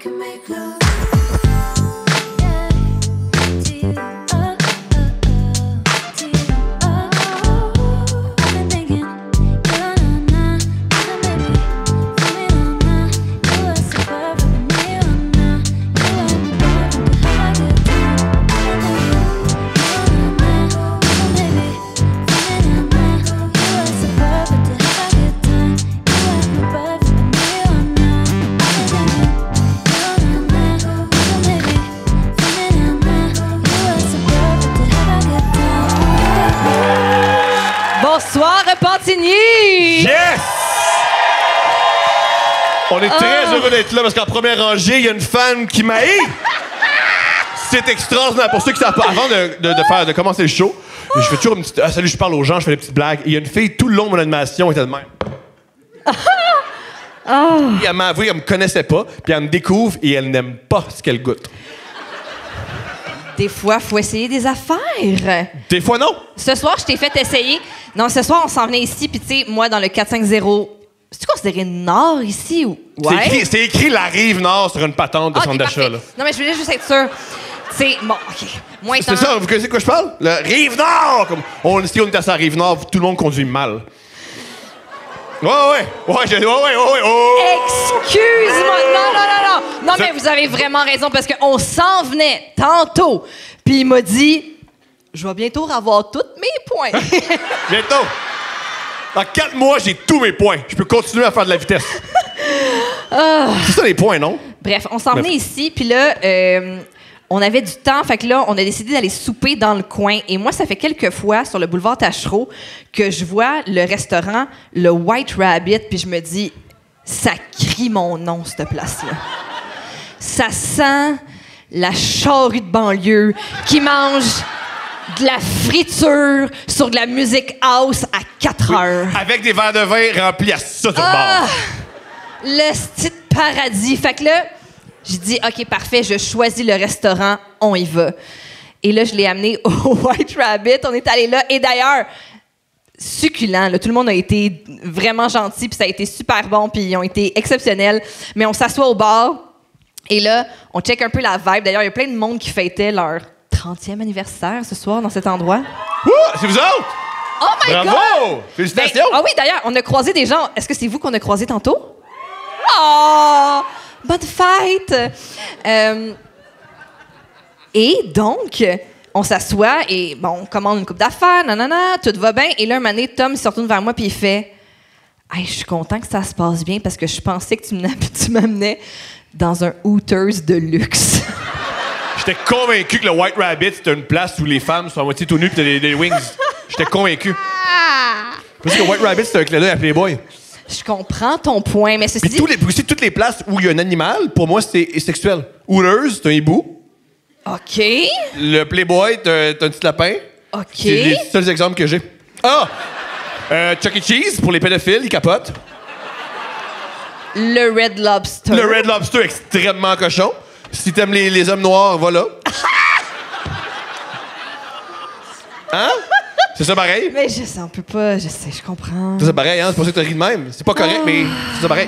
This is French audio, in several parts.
can make love. Bonsoir, Repentigny! Yes! On est très heureux d'être là parce qu'en première rangée, il y a une fan qui m'a haï. C'est extraordinaire. Pour ceux qui savent pas, avant de commencer le show, je fais toujours une petite... Ah, salut, je parle aux gens, je fais des petites blagues. Et il y a une fille, tout le long de mon animation, elle était de même. Puis elle m'a avoué qu'elle me connaissait pas, puis elle me découvre et elle n'aime pas ce qu'elle goûte. Des fois, faut essayer des affaires. Des fois, non. Ce soir, je t'ai fait essayer. Non, ce soir, on s'en venait ici, puis tu sais, moi, dans le 450... C'est-tu considéré nord ici ou... Ouais? C'est écrit la rive nord sur une patente de centre d'achat, parfait. là. Non, mais je voulais juste être sûre. C'est... Bon, OK. Moi, C'est ça, vous connaissez de quoi je parle? Le rive nord! Si on était à sa rive nord, tout le monde conduit mal. Ouais. Excuse-moi! Non! Non, mais vous avez vraiment raison, parce qu'on s'en venait tantôt. Puis il m'a dit... Je vais bientôt avoir tous mes points. Bientôt. Dans 4 mois, j'ai tous mes points. Je peux continuer à faire de la vitesse. C'est ça les points, non? Bref, on s'en venait ici, puis là, on avait du temps. Fait que là, on a décidé d'aller souper dans le coin. Et moi, ça fait quelques fois, sur le boulevard Tachereau, que je vois le restaurant, le White Rabbit, puis je me dis, ça crie mon nom, cette place-là. Ça sent la charrue de banlieue qui mange... de la friture sur de la musique house à 4 heures. Avec des verres de vin remplis à ça sur bord. Le petit paradis. Fait que là, j'ai dit, OK, parfait, je choisis le restaurant, on y va. Et là, je l'ai amené au White Rabbit. On est allé là. Et d'ailleurs, succulent. Là, tout le monde a été vraiment gentil, puis ça a été super bon, puis ils ont été exceptionnels. Mais on s'assoit au bar, et là, on check un peu la vibe. D'ailleurs, il y a plein de monde qui fêtait leur 30e anniversaire ce soir dans cet endroit. C'est vous autres? Oh my God! Bravo! Félicitations! Oui, d'ailleurs, on a croisé des gens. Est-ce que c'est vous qu'on a croisé tantôt? Oh! Bonne fête! Et donc, on s'assoit et bon, on commande une coupe d'affaires, nanana, tout va bien. Et là, un moment donné, Tom se retourne vers moi puis il fait « Hey, je suis content que ça se passe bien parce que je pensais que tu m'amenais dans un Hooters de luxe. » J'étais convaincu que le White Rabbit, c'était une place où les femmes sont à moitié tout nues pis t'as des wings. J'étais convaincu. Parce que le White Rabbit, c'est un clin d'œil à Playboy. Je comprends ton point, mais ceci dit... Aussi, toutes les places où il y a un animal, pour moi, c'est sexuel. Hooters, c'est un hibou. OK. Le Playboy, t'as un petit lapin. OK. C'est les seuls exemples que j'ai. Chuck E. Cheese, pour les pédophiles, ils capotent. Le Red Lobster. Le Red Lobster, extrêmement cochon. Si t'aimes les hommes noirs, voilà. Hein? C'est ça pareil? Mais je sais, on peut pas, je sais, je comprends. C'est ça pareil, hein? C'est pour ça que t'as ri de même. C'est pas correct, mais c'est ça pareil.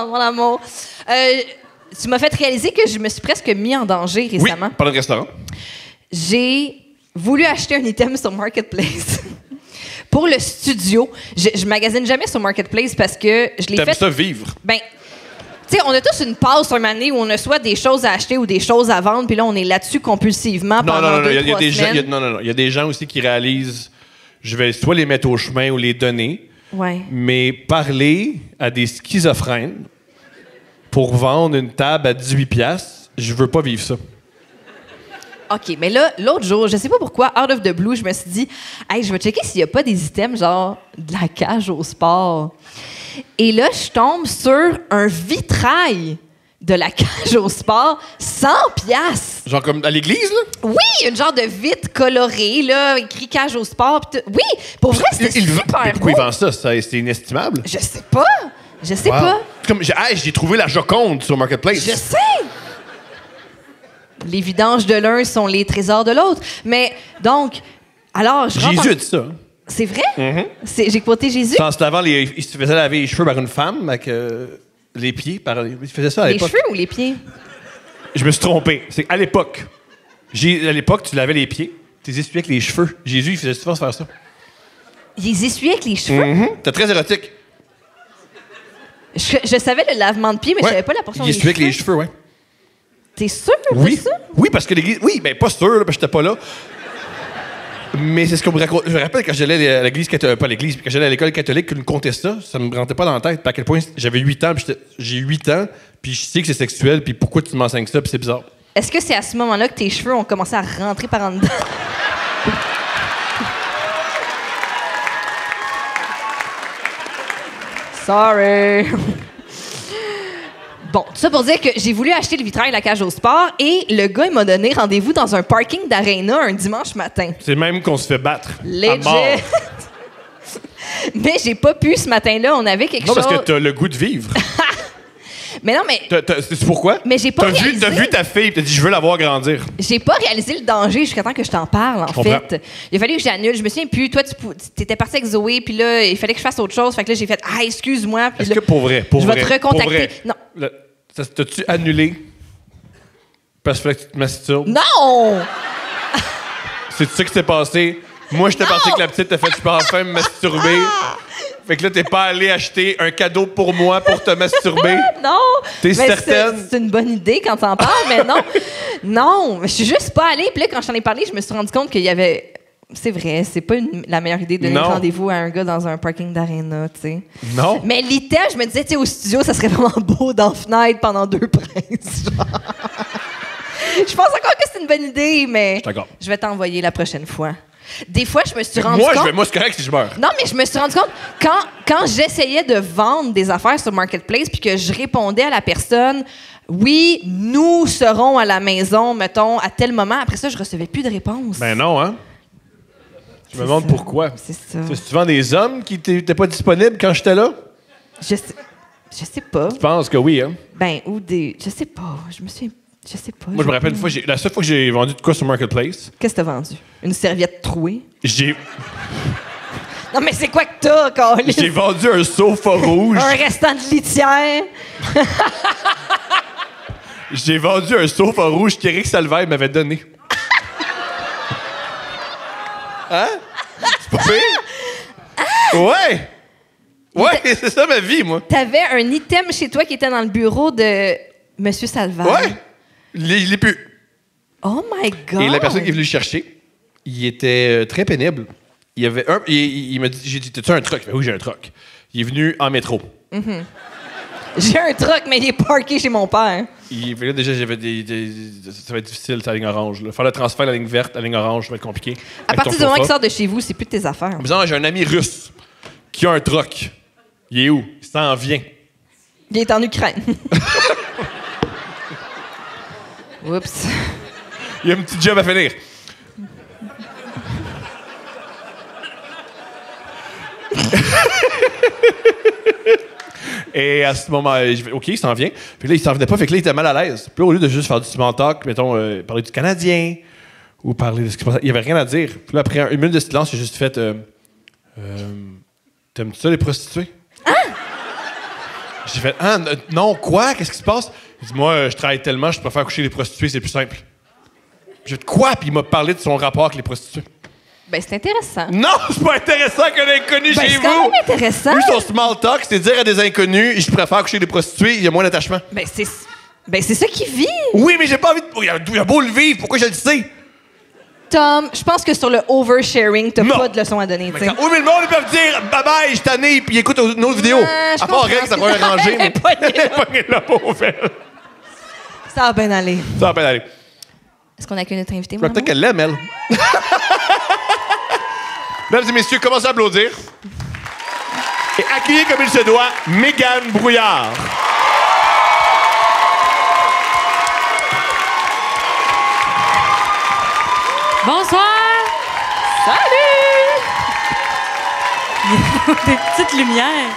Mon amour. Tu m'as fait réaliser que je me suis presque mis en danger récemment. Oui, pendant le restaurant. J'ai voulu acheter un item sur Marketplace. Pour le studio. Je magasine jamais sur Marketplace parce que je l'ai fait... T'aimes ça vivre? Ben, tu sais, on a tous une passe sur une année où on a soit des choses à acheter ou des choses à vendre, puis là, on est là-dessus compulsivement pendant 2-3 semaines. Non. Il y a des gens aussi qui réalisent, je vais soit les mettre au chemin ou les donner, mais parler à des schizophrènes pour vendre une table à 18$, je veux pas vivre ça. OK, mais là, l'autre jour, je sais pas pourquoi, out of the blue, je me suis dit, hey, je vais checker s'il y a pas des items genre de la cage au sport. Et là, je tombe sur un vitrail de la cage au sport, 100$. Genre comme à l'église, là? Oui, une genre de vitre colorée, là, écrit cage au sport. Oui, pour vrai, c'était super mais pourquoi beau. ils vendent ça? C'est inestimable. Je sais pas. Je sais pas. Comme, j'ai trouvé la Joconde sur Marketplace. Je sais. Les vidanges de l'un sont les trésors de l'autre. Mais donc, alors, je rentre Jésus a dit ça. C'est vrai? J'ai quoté Jésus? En se lavant, il se faisait laver les cheveux par une femme avec les pieds. Il faisait ça à Les l'époque. cheveux ou les pieds? Je me suis trompé. C'est à l'époque. À l'époque, tu lavais les pieds, tu les essuyais avec les cheveux. Jésus, il faisait souvent faire ça. Il les essuyait avec les cheveux? T'es très érotique. Je savais le lavement de pieds, mais je savais pas la portion des cheveux. Il essuyait avec les cheveux, ouais. T'es sûr de ça? Oui, parce que l'église... Oui, ben pas sûr, là, parce que j'étais pas là. Mais c'est ce qu'on me raconte. Je me rappelle quand j'allais à l'église catholique, pas l'église, quand j'allais à l'école catholique, qu'on me contait ça me rentrait pas dans la tête. Puis à quel point j'avais 8 ans, puis j'ai 8 ans, puis je sais que c'est sexuel, puis pourquoi tu m'enseignes ça, puis c'est bizarre. Est-ce que c'est à ce moment-là que tes cheveux ont commencé à rentrer par en dedans? Sorry. Bon, tout ça pour dire que j'ai voulu acheter le vitrail de la cage au sport et le gars, il m'a donné rendez-vous dans un parking d'Arena un dimanche matin. C'est même qu'on se fait battre. Legit. Mais j'ai pas pu ce matin-là. On avait quelque chose... Non, parce que t'as le goût de vivre. Mais non, mais... C'est pourquoi? Mais j'ai pas réalisé... T'as vu ta fille, t'as dit, je veux la voir grandir. J'ai pas réalisé le danger jusqu'à temps que je t'en parle, en fait. Il a fallu que j'annule. Je me souviens plus. Toi, t'étais partie avec Zoé, puis là, il fallait que je fasse autre chose. Fait que là, j'ai fait « Ah, excuse-moi. » Est-ce que pour vrai? Je vais te recontacter. Non. T'as-tu annulé parce qu'il fallait que tu te masturbes? Non! C'est ça qui s'est passé? Moi, j'étais parti avec la petite, t'as fait « Je peux enfin me masturber. » Fait que là, t'es pas allé acheter un cadeau pour moi pour te masturber? Non! T'es certaine? C'est une bonne idée quand t'en parles, mais non. Non, je suis juste pas allée. Puis là, quand je t'en ai parlé, je me suis rendu compte qu'il y avait... C'est vrai, c'est pas la meilleure idée de donner rendez-vous à un gars dans un parking d'Arena, tu sais. Non. Mais l'idée, je me disais, tu sais, au studio, ça serait vraiment beau dans Fenêtre pendant 2 princes. Je pense encore que c'est une bonne idée, mais je vais t'envoyer la prochaine fois. Des fois, je me suis rendu compte... Moi, c'est correct si je meurs. Non, mais je me suis rendu compte, quand j'essayais de vendre des affaires sur Marketplace puis que je répondais à la personne, oui, nous serons à la maison, mettons, à tel moment, après ça, je recevais plus de réponse. Ben non, hein? Je me demande pourquoi. C'est ça. C'est souvent des hommes qui n'étaient pas disponibles quand j'étais là? Je sais pas. Je pense que oui, hein? Ben, ou des... Je sais pas. Je sais pas. Moi, je me rappelle une fois, la seule fois que j'ai vendu de quoi sur Marketplace... Qu'est-ce que t'as vendu? Une serviette trouée? Non, mais c'est quoi que t'as, Carlis? J'ai vendu un sofa rouge. Un restant de litière? J'ai vendu un sofa rouge qu'Éric Salvaire m'avait donné. Hein? C'est pas pire? Ouais! Ouais, c'est ça ma vie, moi. T'avais un item chez toi qui était dans le bureau de Monsieur Salvaire. Ouais! Il l'est plus. Oh my God! Et la personne qui est venue le chercher, il était très pénible. Il y avait il m'a dit, j'ai dit, t'as-tu un truck? Oui, j'ai un truck. Il est venu en métro. Mm-hmm. J'ai un truck, mais il est parké chez mon père. Là, déjà, j'avais ça va être difficile, la ligne orange. Là. Faire le transfert de la ligne verte à la ligne orange, ça va être compliqué. À partir du moment qu'il sort de chez vous, c'est plus de tes affaires. Disons, j'ai un ami russe qui a un truck. Il est où? Il s'en vient. Il est en Ukraine. Oups. Il y a un petit job à finir. Et à ce moment, je vais, OK, il s'en vient. Puis là, il s'en venait pas, fait que là, il était mal à l'aise. Puis là, au lieu de juste faire du small talk, mettons, parler du Canadien ou parler de ce qui se passe, il y avait rien à dire. Puis là, après une minute de silence, j'ai juste fait t'aimes-tu ça, les prostituées? Hein? J'ai fait non, quoi? Qu'est-ce qui se passe? Il dit, moi, je travaille tellement, je préfère coucher les prostituées, c'est plus simple. J'ai fait quoi? Puis il m'a parlé de son rapport avec les prostituées. Ben, c'est intéressant. Non, c'est pas intéressant qu'un inconnu chez c'est vous. quand même intéressant. Lui, son small talk, c'est dire à des inconnus, je préfère coucher des prostituées, il y a moins d'attachement. Ben, c'est ça qu'il vit. Oui, mais j'ai pas envie de... Il a beau le vivre, pourquoi je le sais? Tom, je pense que sur le oversharing, t'as pas de leçons à donner, tu sais. Oui, mais le monde, ils peuvent dire bye-bye, je suis tanné, puis ils écoutent une autre vidéo. À part rien que ça va arranger. Mais pogner la pauvre. Ça va bien aller. Ça va bien aller. Est-ce qu'on accueille notre invité, peut-être qu'elle l'aime, elle. Mesdames et messieurs, commencez à applaudir. Et accueillez comme il se doit Mégane Brouillard. Bonsoir! Salut! Des petites lumières.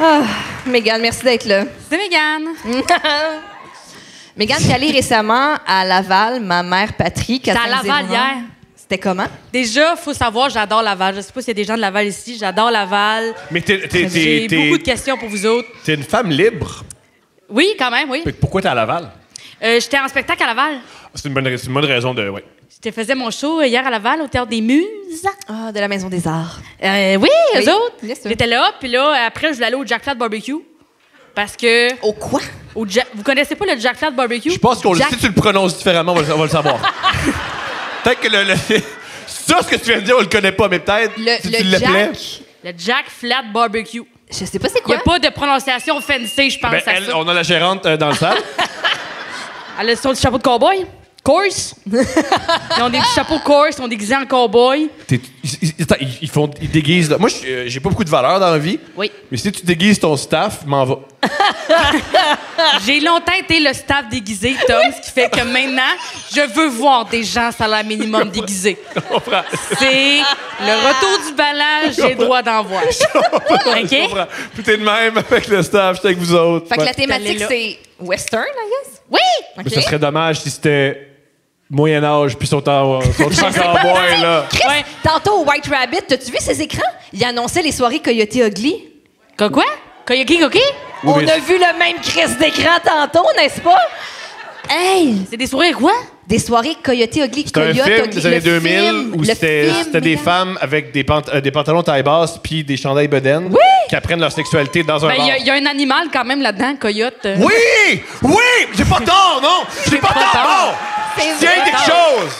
Ah, Mégane, merci d'être là. C'est Mégane. Mégane, tu es allée récemment à Laval, ma mère patrie. C'était à Laval hier. C'était comment? Déjà, faut savoir, j'adore Laval. Je sais pas s'il y a des gens de Laval ici. J'adore Laval. Mais J'ai beaucoup de questions pour vous autres. t'es une femme libre. Oui, quand même, oui. Fait que pourquoi t'es à Laval? J'étais en spectacle à Laval. C'est une bonne raison de... Ouais. Je faisais mon show hier à Laval, au Théâtre des Muses. Ah, de la Maison des Arts. Oui, eux autres. bien sûr. J'étais là, puis là, après, je voulais aller au Jack Flat Barbecue. Parce que... Au quoi? Vous connaissez pas le Jack Flat Barbecue? Je pense qu'on Jack- si tu le prononces différemment, on va le savoir. Peut-être que ça, ce que tu viens de dire, on le connaît pas, mais peut-être si tu l'appelais... Le Jack Flat Barbecue. Je sais pas c'est Il n'y quoi. a pas de prononciation fancy, je pense Ben, à ça. on a la gérante dans le salle. Elle a son petit chapeau de cowboy. Course. Ils ont des petits chapeaux course, ils sont déguisés en cowboy. Ils déguisent... Moi, j'ai pas beaucoup de valeur dans la vie. Oui. Mais si tu déguises ton staff, m'en va. J'ai longtemps été le staff déguisé, Tom, ce qui fait que maintenant, je veux voir des gens salaire minimum déguisés. Je comprends. C'est le retour du ballon, j'ai le droit d'en voir. Je OK? comprends. Puis t'es de même avec le staff, j'étais avec vous autres. Fait que la Ouais. thématique, T'allais là. c'est western, I guess? Oui! OK. Mais ça serait dommage si c'était Moyen-Âge, puis sont en cowboy, là. Ouais. Tantôt au White Rabbit, t'as-tu vu ces écrans? Il annonçait les soirées Coyote Ugly. Quoi? Coyote? Oui, On mais- a vu le même crise d'écran tantôt, n'est-ce pas? Hey! C'est des sourires quoi? Des soirées Coyote Ugly. C'était un Coyote film Ugly. des années Le 2000 film, où le c'était film, des regarde. femmes avec des pantalons taille basse puis des chandails bedaines Oui! qui apprennent leur sexualité dans un Ben, bar. il y a un animal quand même là-dedans, coyote. Oui! Oui! J'ai pas tort, non! J'ai pas pas tort, tort. non! C'est Je tiens vrai. quelque chose!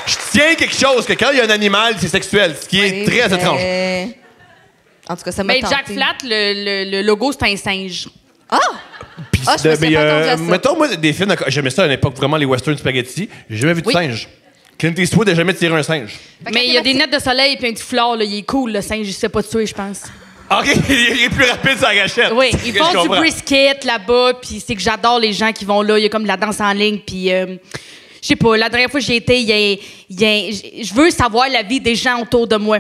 Je tiens quelque chose, que quand il y a un animal, c'est sexuel, ce qui est très étrange. En tout cas, ça m'a Mais tenté. Jack Flat, le logo, c'est un singe. Ah! Puis Ah, je me serais pas attendu à ça. mettons, moi, des films, j'aimais ça à l'époque, vraiment, les western spaghetti. J'ai jamais vu de Oui. singe. Clint Eastwood n'a jamais tiré un singe. Fait que Mais la il y a des thématique- nettes de soleil et un petit foulard, là. Il est cool, le singe. Il se fait pas tuer, je pense. OK, il est plus rapide sur la gâchette. Oui, C'est ils ce que je font du comprends. brisket là-bas, puis c'est que j'adore les gens qui vont là. Il y a comme de la danse en ligne, puis je sais pas, la dernière fois que j'y étais, je veux savoir la vie des gens autour de moi.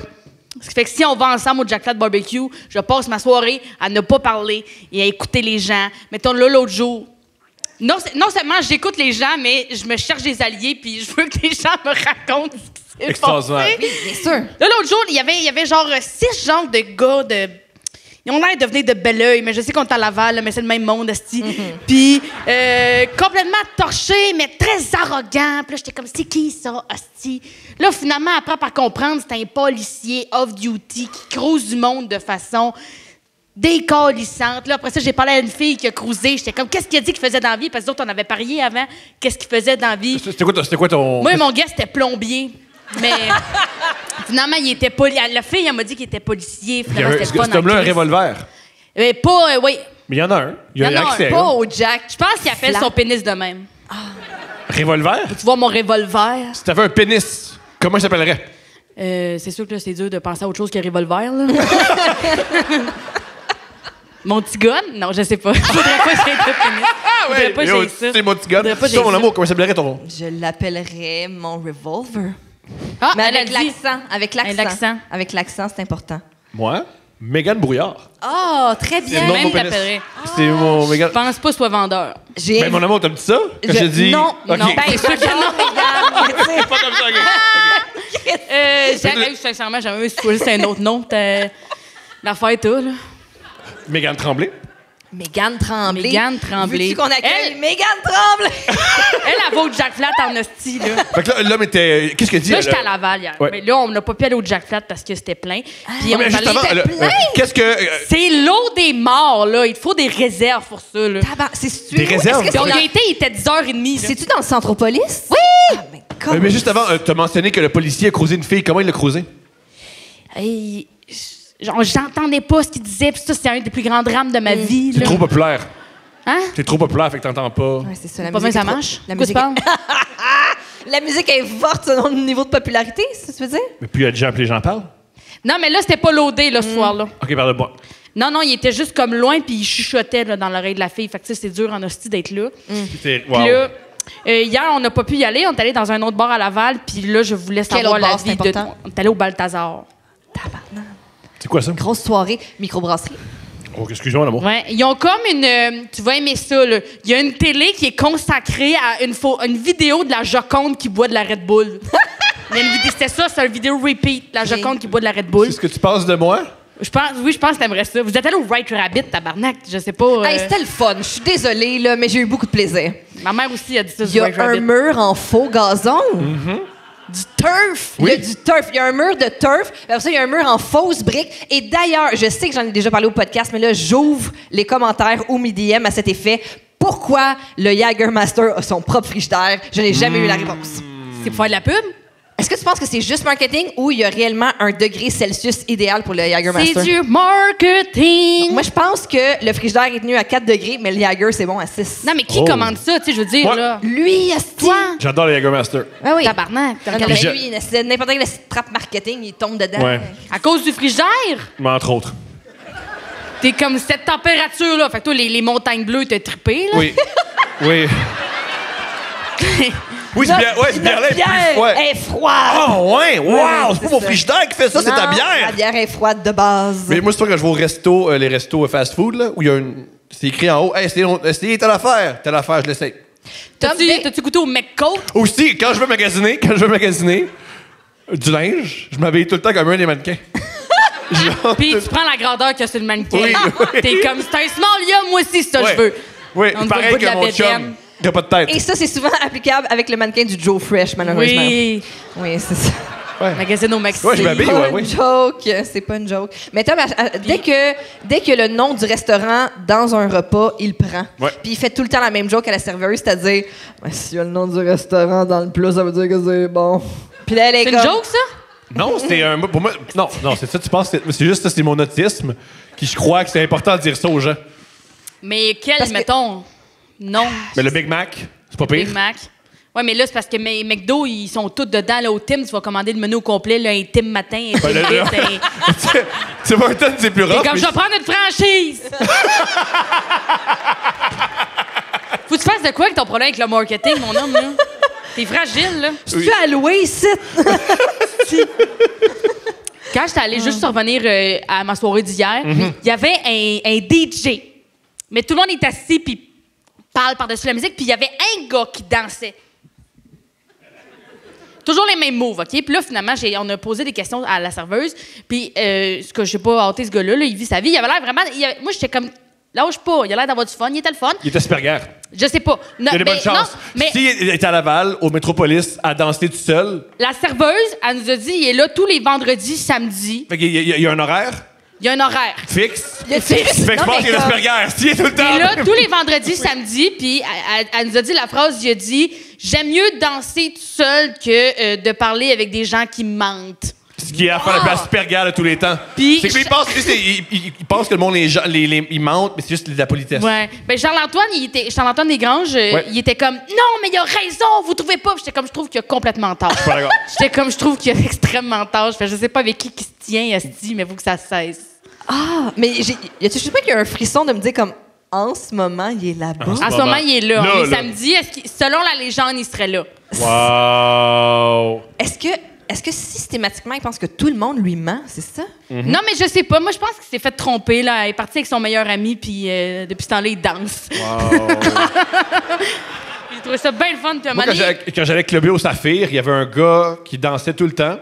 Ce qui fait que si on va ensemble au Jack Flat Barbecue, je passe ma soirée à ne pas parler et à écouter les gens. Mettons, là, l'autre jour, non seulement j'écoute les gens, mais je me cherche des alliés, puis je veux que les gens me racontent ce qui s'est Extraordinaire. passé. Oui, bien sûr. Là, l'autre jour, il y avait genre 6 genres de gars de. Ils ont l'air de venir de Belleuil, mais je sais qu'on est à Laval, là, mais c'est le même monde, esti. Puis, complètement torché, mais très arrogant. Puis là, j'étais comme, c'est qui ça, esti? Là, finalement, après, par comprendre, c'est un policier off-duty qui crouse du monde de façon décalissante. Là, après ça, j'ai parlé à une fille qui a cruisé. J'étais comme, qu'est-ce qu'il a dit qu'il faisait dans la vie? Parce que d'autres, on avait parié avant. Qu'est-ce qu'il faisait dans la vie? C'était quoi ton... Moi, mon gars, c'était plombier. Mais finalement, il était La fille, elle m'a dit qu'il était policier. Finalement, c'était pas Cet homme-là a un crise. revolver. Oui. Mais il y en a un. Il y a Il y en a accès. Pas au Jack. Je pense qu'il appelle Flat. son pénis de même. Revolver? Tu vois mon revolver? Si t'avais un pénis, comment il s'appellerait? C'est sûr que là, c'est dur de penser à autre chose qu'un revolver, là. Mon petit gun? Non, je sais pas. Je voudrais pas essayer de pénis. Je voudrais pas Yo, essayer ça. c'est mon petit gars. Je voudrais pas Ça, mon essayer amour, comment il s'appellerait ton... Je l'appellerais mon revolver. Ah, Mais elle a avec dit. l'accent. Avec l'accent. l'accent. Avec l'accent, c'est important. Moi? Mégane Brouillard. Oh, très C'est bien. le nom de Même mon pénis. t'appellerais. C'est mon Mégane... Je pense pas que soit vendeur. J'ai. Ben, mon amour, t'as dit ça? Quand j'ai dit... Non, OK. non. Ben, sûr que non. C'est pas comme ça, OK. Sincèrement, j'avais même choisi un autre nom. L'affaire est là. Mégane Tremblay. Mégane Tremblay. Mégane Tremblay. Veux-tu qu'on accueille Elle- Mégane Tremblay? Elle vaut le Jack Flat en hostie, là. Fait que là, l'homme était... Qu'est-ce qu'il dit? Là, j'étais à Laval hier. Ouais. Mais là, on n'a pas pu aller au Jack Flat parce que c'était plein. Puis Ah, on mais est allé- justement, là, plein. qu'est-ce que... C'est l'eau des morts, là. Il te faut des réserves pour ça, là. C'est situé Des où? réserves? Est-ce que Puis on c'est y a dans- été, il était 10h30. là. C'est-tu dans le Centropolis? Oui! Ah, mais comment? mais juste avant, t'as mentionné que le policier a croisé une fille. Comment il l'a croisé? Hey, genre, j'entendais pas ce qu'il disait, puis ça, c'est un des plus grands drames de ma vie, C'est là. trop populaire. Hein? T'es trop populaire, fait que t'entends pas. Ouais, c'est ça, la Pas bien, musique ça est trop- marche? La Quoi tu musique, parles? la musique est forte selon le niveau de popularité, c'est ce que tu veux dire? Mais puis il y a des gens, puis les gens parlent. Non, mais là, c'était pas loadé, là, ce soir-là. OK, parle-moi. Non, il était juste comme loin, puis il chuchotait là, dans l'oreille de la fille. Fait que, tu sais, c'est dur en hostie d'être là. C'est... Puis là, hier, on n'a pas pu y aller. On est allé dans un autre bar à Laval, puis là, je voulais Quel savoir autre la bar, c'est vie de... important? On est allé au Balthazar. Tabarnak. C'est quoi ça? Grosse soirée, microbrasserie. Oh, excuse-moi, l'amour. Ouais, ils ont comme une... tu vas aimer ça, là. Il y a une télé qui est consacrée à une vidéo de la Joconde qui boit de la Red Bull. Mais c'était ça, c'est une vidéo repeat. La Joconde qui boit de la Red Bull. C'est ce que tu penses de moi? Je pense que t'aimerais ça. Vous êtes allé au White Rabbit, tabarnak, je sais pas. Hey, c'était le fun. Je suis désolée, là, mais j'ai eu beaucoup de plaisir. Ma mère aussi a dit ça Il y sur a White Rabbit. un mur en faux gazon. Du turf. Oui. Il y a du turf. Il y a un mur de turf. Puis après ça, il y a un mur en fausse brique. Et d'ailleurs, je sais que j'en ai déjà parlé au podcast, mais là, j'ouvre les commentaires ou mes DM à cet effet. Pourquoi le Jägermeister a son propre frigidaire? Je n'ai jamais eu la réponse. C'est pour faire de la pub? Est-ce que tu penses que c'est juste marketing ou il y a réellement un degré Celsius idéal pour le Jägermeister? C'est du marketing! Moi, je pense que le frigidaire est tenu à 4 degrés, mais le Jäger, c'est bon à 6. Non, mais qui Oh. commande ça, tu sais, je veux dire, Moi. là? Lui, asti! Toi? J'adore le Jägermeister. Ah oui. Tabarnak. Non, Puis mais je- lui, c'est n'importe quelle trappe marketing, il tombe dedans. Ouais. À cause du frigidaire? Mais entre autres. T'es comme cette température-là. Fait que toi, les montagnes bleues, t'as trippé, là. Oui. Oui. Oui, c'est bien. Ouais, c'est bien là. La bière Ouais. est froide! Oh, ouais. Wow. Ouais, C'est pas c'est mon ça. frigidaire qui fait ça, c'est ta Non, bière. La bière est froide de base. Mais moi, c'est pas quand je vais au resto, les restos fast-food, là, où il y a une. C'est écrit en haut, hey, essayez telle affaire, je l'essaye. Tom, T'as-tu goûté au McCoat? Aussi, quand je veux magasiner, du linge, je m'habille tout le temps comme un des mannequins. Genre, Puis tu prends la grandeur qu'il y a sur le mannequin. Oui, oui. T'es comme, c'est un small, là, moi aussi, c'est ça que Ouais. je veux. Oui, On te pareil voit le bout que de la mon bédaine. chum. Il a pas de tête. Et ça, c'est souvent applicable avec le mannequin du Joe Fresh, malheureusement. Oui. Oui, c'est ça. Magazine au Maxi. Ouais, je m'habille, C'est pas ouais, une oui. joke, c'est pas une joke. Mais Tom, dès que le nom du restaurant dans un repas, il le prend. Ouais. Puis il fait tout le temps la même joke à la serveuse, c'est-à-dire ouais, s'il y a le nom du restaurant dans le plat, ça veut dire que c'est bon. Puis là, elle est C'est comme... une joke, ça? Non, c'est un. Pour moi, non, c'est ça, tu penses. C'est juste ça, c'est mon autisme qui je crois que c'est important de dire ça aux gens. Mais quel, Parce que- mettons? Non. Mais le Big Mac, c'est pas pire. Big Mac. Ouais, mais là, c'est parce que mes McDo, ils sont tous dedans. Là, au Tim, tu vas commander le menu au complet. Là, un Tim matin, un Tim Ben, là, vite, là. un... C'est pas un tonne, c'est plus T'es rough. comme, mais je vais prendre une franchise! Faut que tu fasses de quoi avec ton problème avec le marketing, mon homme, là? T'es fragile, là. Tu as loué ici? Quand j'étais allée juste revenir à ma soirée d'hier, Mhm. il y avait un DJ. Mais tout le monde est assis puis parle par-dessus la musique, puis il y avait un gars qui dansait. Toujours les mêmes moves, OK? Puis là, finalement, on a posé des questions à la serveuse. Puis, ce que je sais pas, hâter ce gars-là, là, il vit sa vie. Il avait l'air vraiment... moi, j'étais comme... Lâche pas. Il a l'air d'avoir du fun. Il était le fun. Il était super gare. Je sais pas. Non, Il y a des bonnes non, chances. mais S'il était à Laval, au Métropolis, à danser tout seul, la serveuse, elle nous a dit, il est là tous les vendredis, samedis. fait qu'il y a un horaire Il y a un horaire. fixe. Il y a- Fait que je Non, pense mais qu'il est comme- Asperger. S'il est tout le temps. Et là, tous les vendredis, samedis, puis elle nous a dit la phrase, il a dit « J'aime mieux danser tout seul que de parler avec des gens qui mentent. Ce qui est à faire la place Asperger de tous les temps. Puis- C'est qu'il pense, il pense que le monde, ils mentent, mais c'est juste de la » politesse. Ouais. Ben Charles-Antoine Desgranges, Ouais. il était comme « Non, mais il a raison, vous trouvez pas? » Puis j'étais comme « Je trouve qu'il a complètement tort. » Pas d'accord. J'étais comme « Je trouve qu'il a extrêmement tort. » Je sais pas avec qui se tient, esti, mais il faut que ça cesse. Ah, mais je sais pas qu'il y a un frisson de me dire comme en ce moment, il est là-bas. En ce moment, il est là. Là, On est là. samedi. Selon la légende, il serait là. Wow. Est-ce que systématiquement, il pense que tout le monde lui ment, c'est ça? Non, mais je sais pas. Moi, je pense qu'il s'est fait tromper. Là. Il est parti avec son meilleur ami, puis depuis ce temps-là, il danse. Wow. J'ai trouvé ça bien le fun. Puis à un Moi, moment donné, quand j'allais clubber au Saphir, il y avait un gars qui dansait tout le temps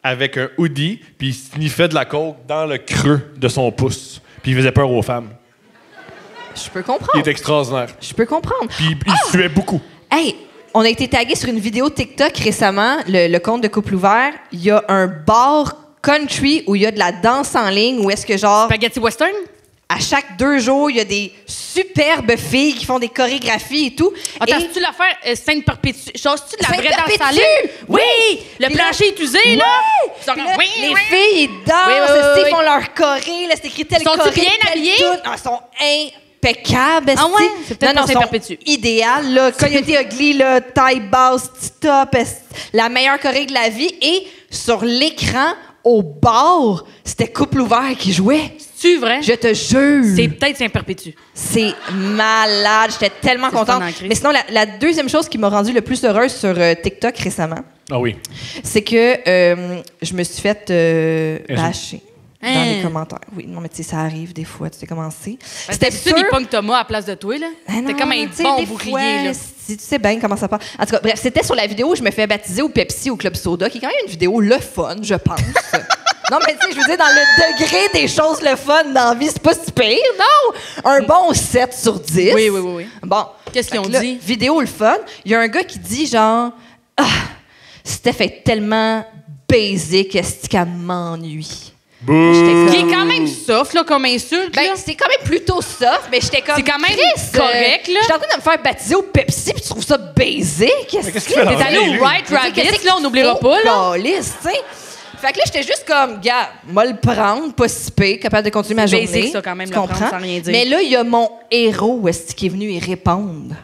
avec un hoodie, puis il sniffait de la coke dans le creux de son pouce. Puis il faisait peur aux femmes. Je peux Il comprendre. est extraordinaire. Je peux comprendre. Puis il suait beaucoup. Hey, on a été tagué sur une vidéo TikTok récemment, le compte de Couple Ouvert. Il y a un bar country où il y a de la danse en ligne, où est-ce que genre, Spaghetti Western? à chaque 2 jours, il y a des superbes filles qui font des chorégraphies et tout. Attends, Et- c'est-tu l'affaire Sainte-Perpétue? Genre, c'est-tu de la vraie danse en Sainte-Perpétue! ligne? Oui! Le Puis là- plancher est usé, là! Ils sont Puis comme, là, oui, les oui. filles, ils dansent, Oui, oui, oui, ils oui. font leur choré, là, c'est écrit tel Sont-ils choré, bien tel habillés? tout. Non, ils sont impeccables. Ah ouais? esti. C'est peut-être non, pas ils sont Sainte-Perpétue. idéales, là. Coyote Ugly, là, taille basse, petit top, la meilleure choré de la vie. Et sur l'écran, au bar, c'était Couple Ouvert qui jouait. C'est-tu vrai? Je te jure. C'est peut-être Sainte-Perpétue. C'est malade. J'étais tellement C'est le fun contente. en crise. Mais sinon, la deuxième chose qui m'a rendue le plus heureuse sur TikTok récemment, Ah oui. c'est que je me suis fait bâcher. dans les commentaires. Oui, non, mais tu sais, ça arrive des fois, tu sais comment c'est. C'était sûr qu'il pogne Thomas à la place de toi, là. C'était comme un bon bouclier, là. Tu sais bien comment ça part. En tout cas, bref, c'était sur la vidéo où je me fais baptiser au Pepsi au Club Soda, qui est quand même une vidéo le fun, je pense. Non, mais tu sais, je veux dire, dans le degré des choses le fun dans la vie, c'est pas si pire, non? Un bon 7 sur 10. Oui. Bon. Qu'est-ce qu'ils ont là, dit? Vidéo le fun. Il y a un gars qui dit genre, Steph est tellement basic, est-ce qu'elle m'ennuie? Qui est quand même soft, là, comme insulte. Ben, c'est quand même plutôt soft, mais j'étais comme. C'est quand même Chris, correct, là. J'étais en train de me faire baptiser au Pepsi, puis tu trouves ça basic? Qu'est-ce qu'il fait dans T'es allé la vie, au lui? White Rabbit, Qu'est-ce là, on n'oubliera pas, là. Calice, tu sais. Fait que là, j'étais juste comme, gars, moi le prendre, pas si pire, capable de continuer ma journée. Basic, ça, quand même, tu le prendre comprends? sans rien dire. Mais là, il y a mon héros qui est venu y répondre.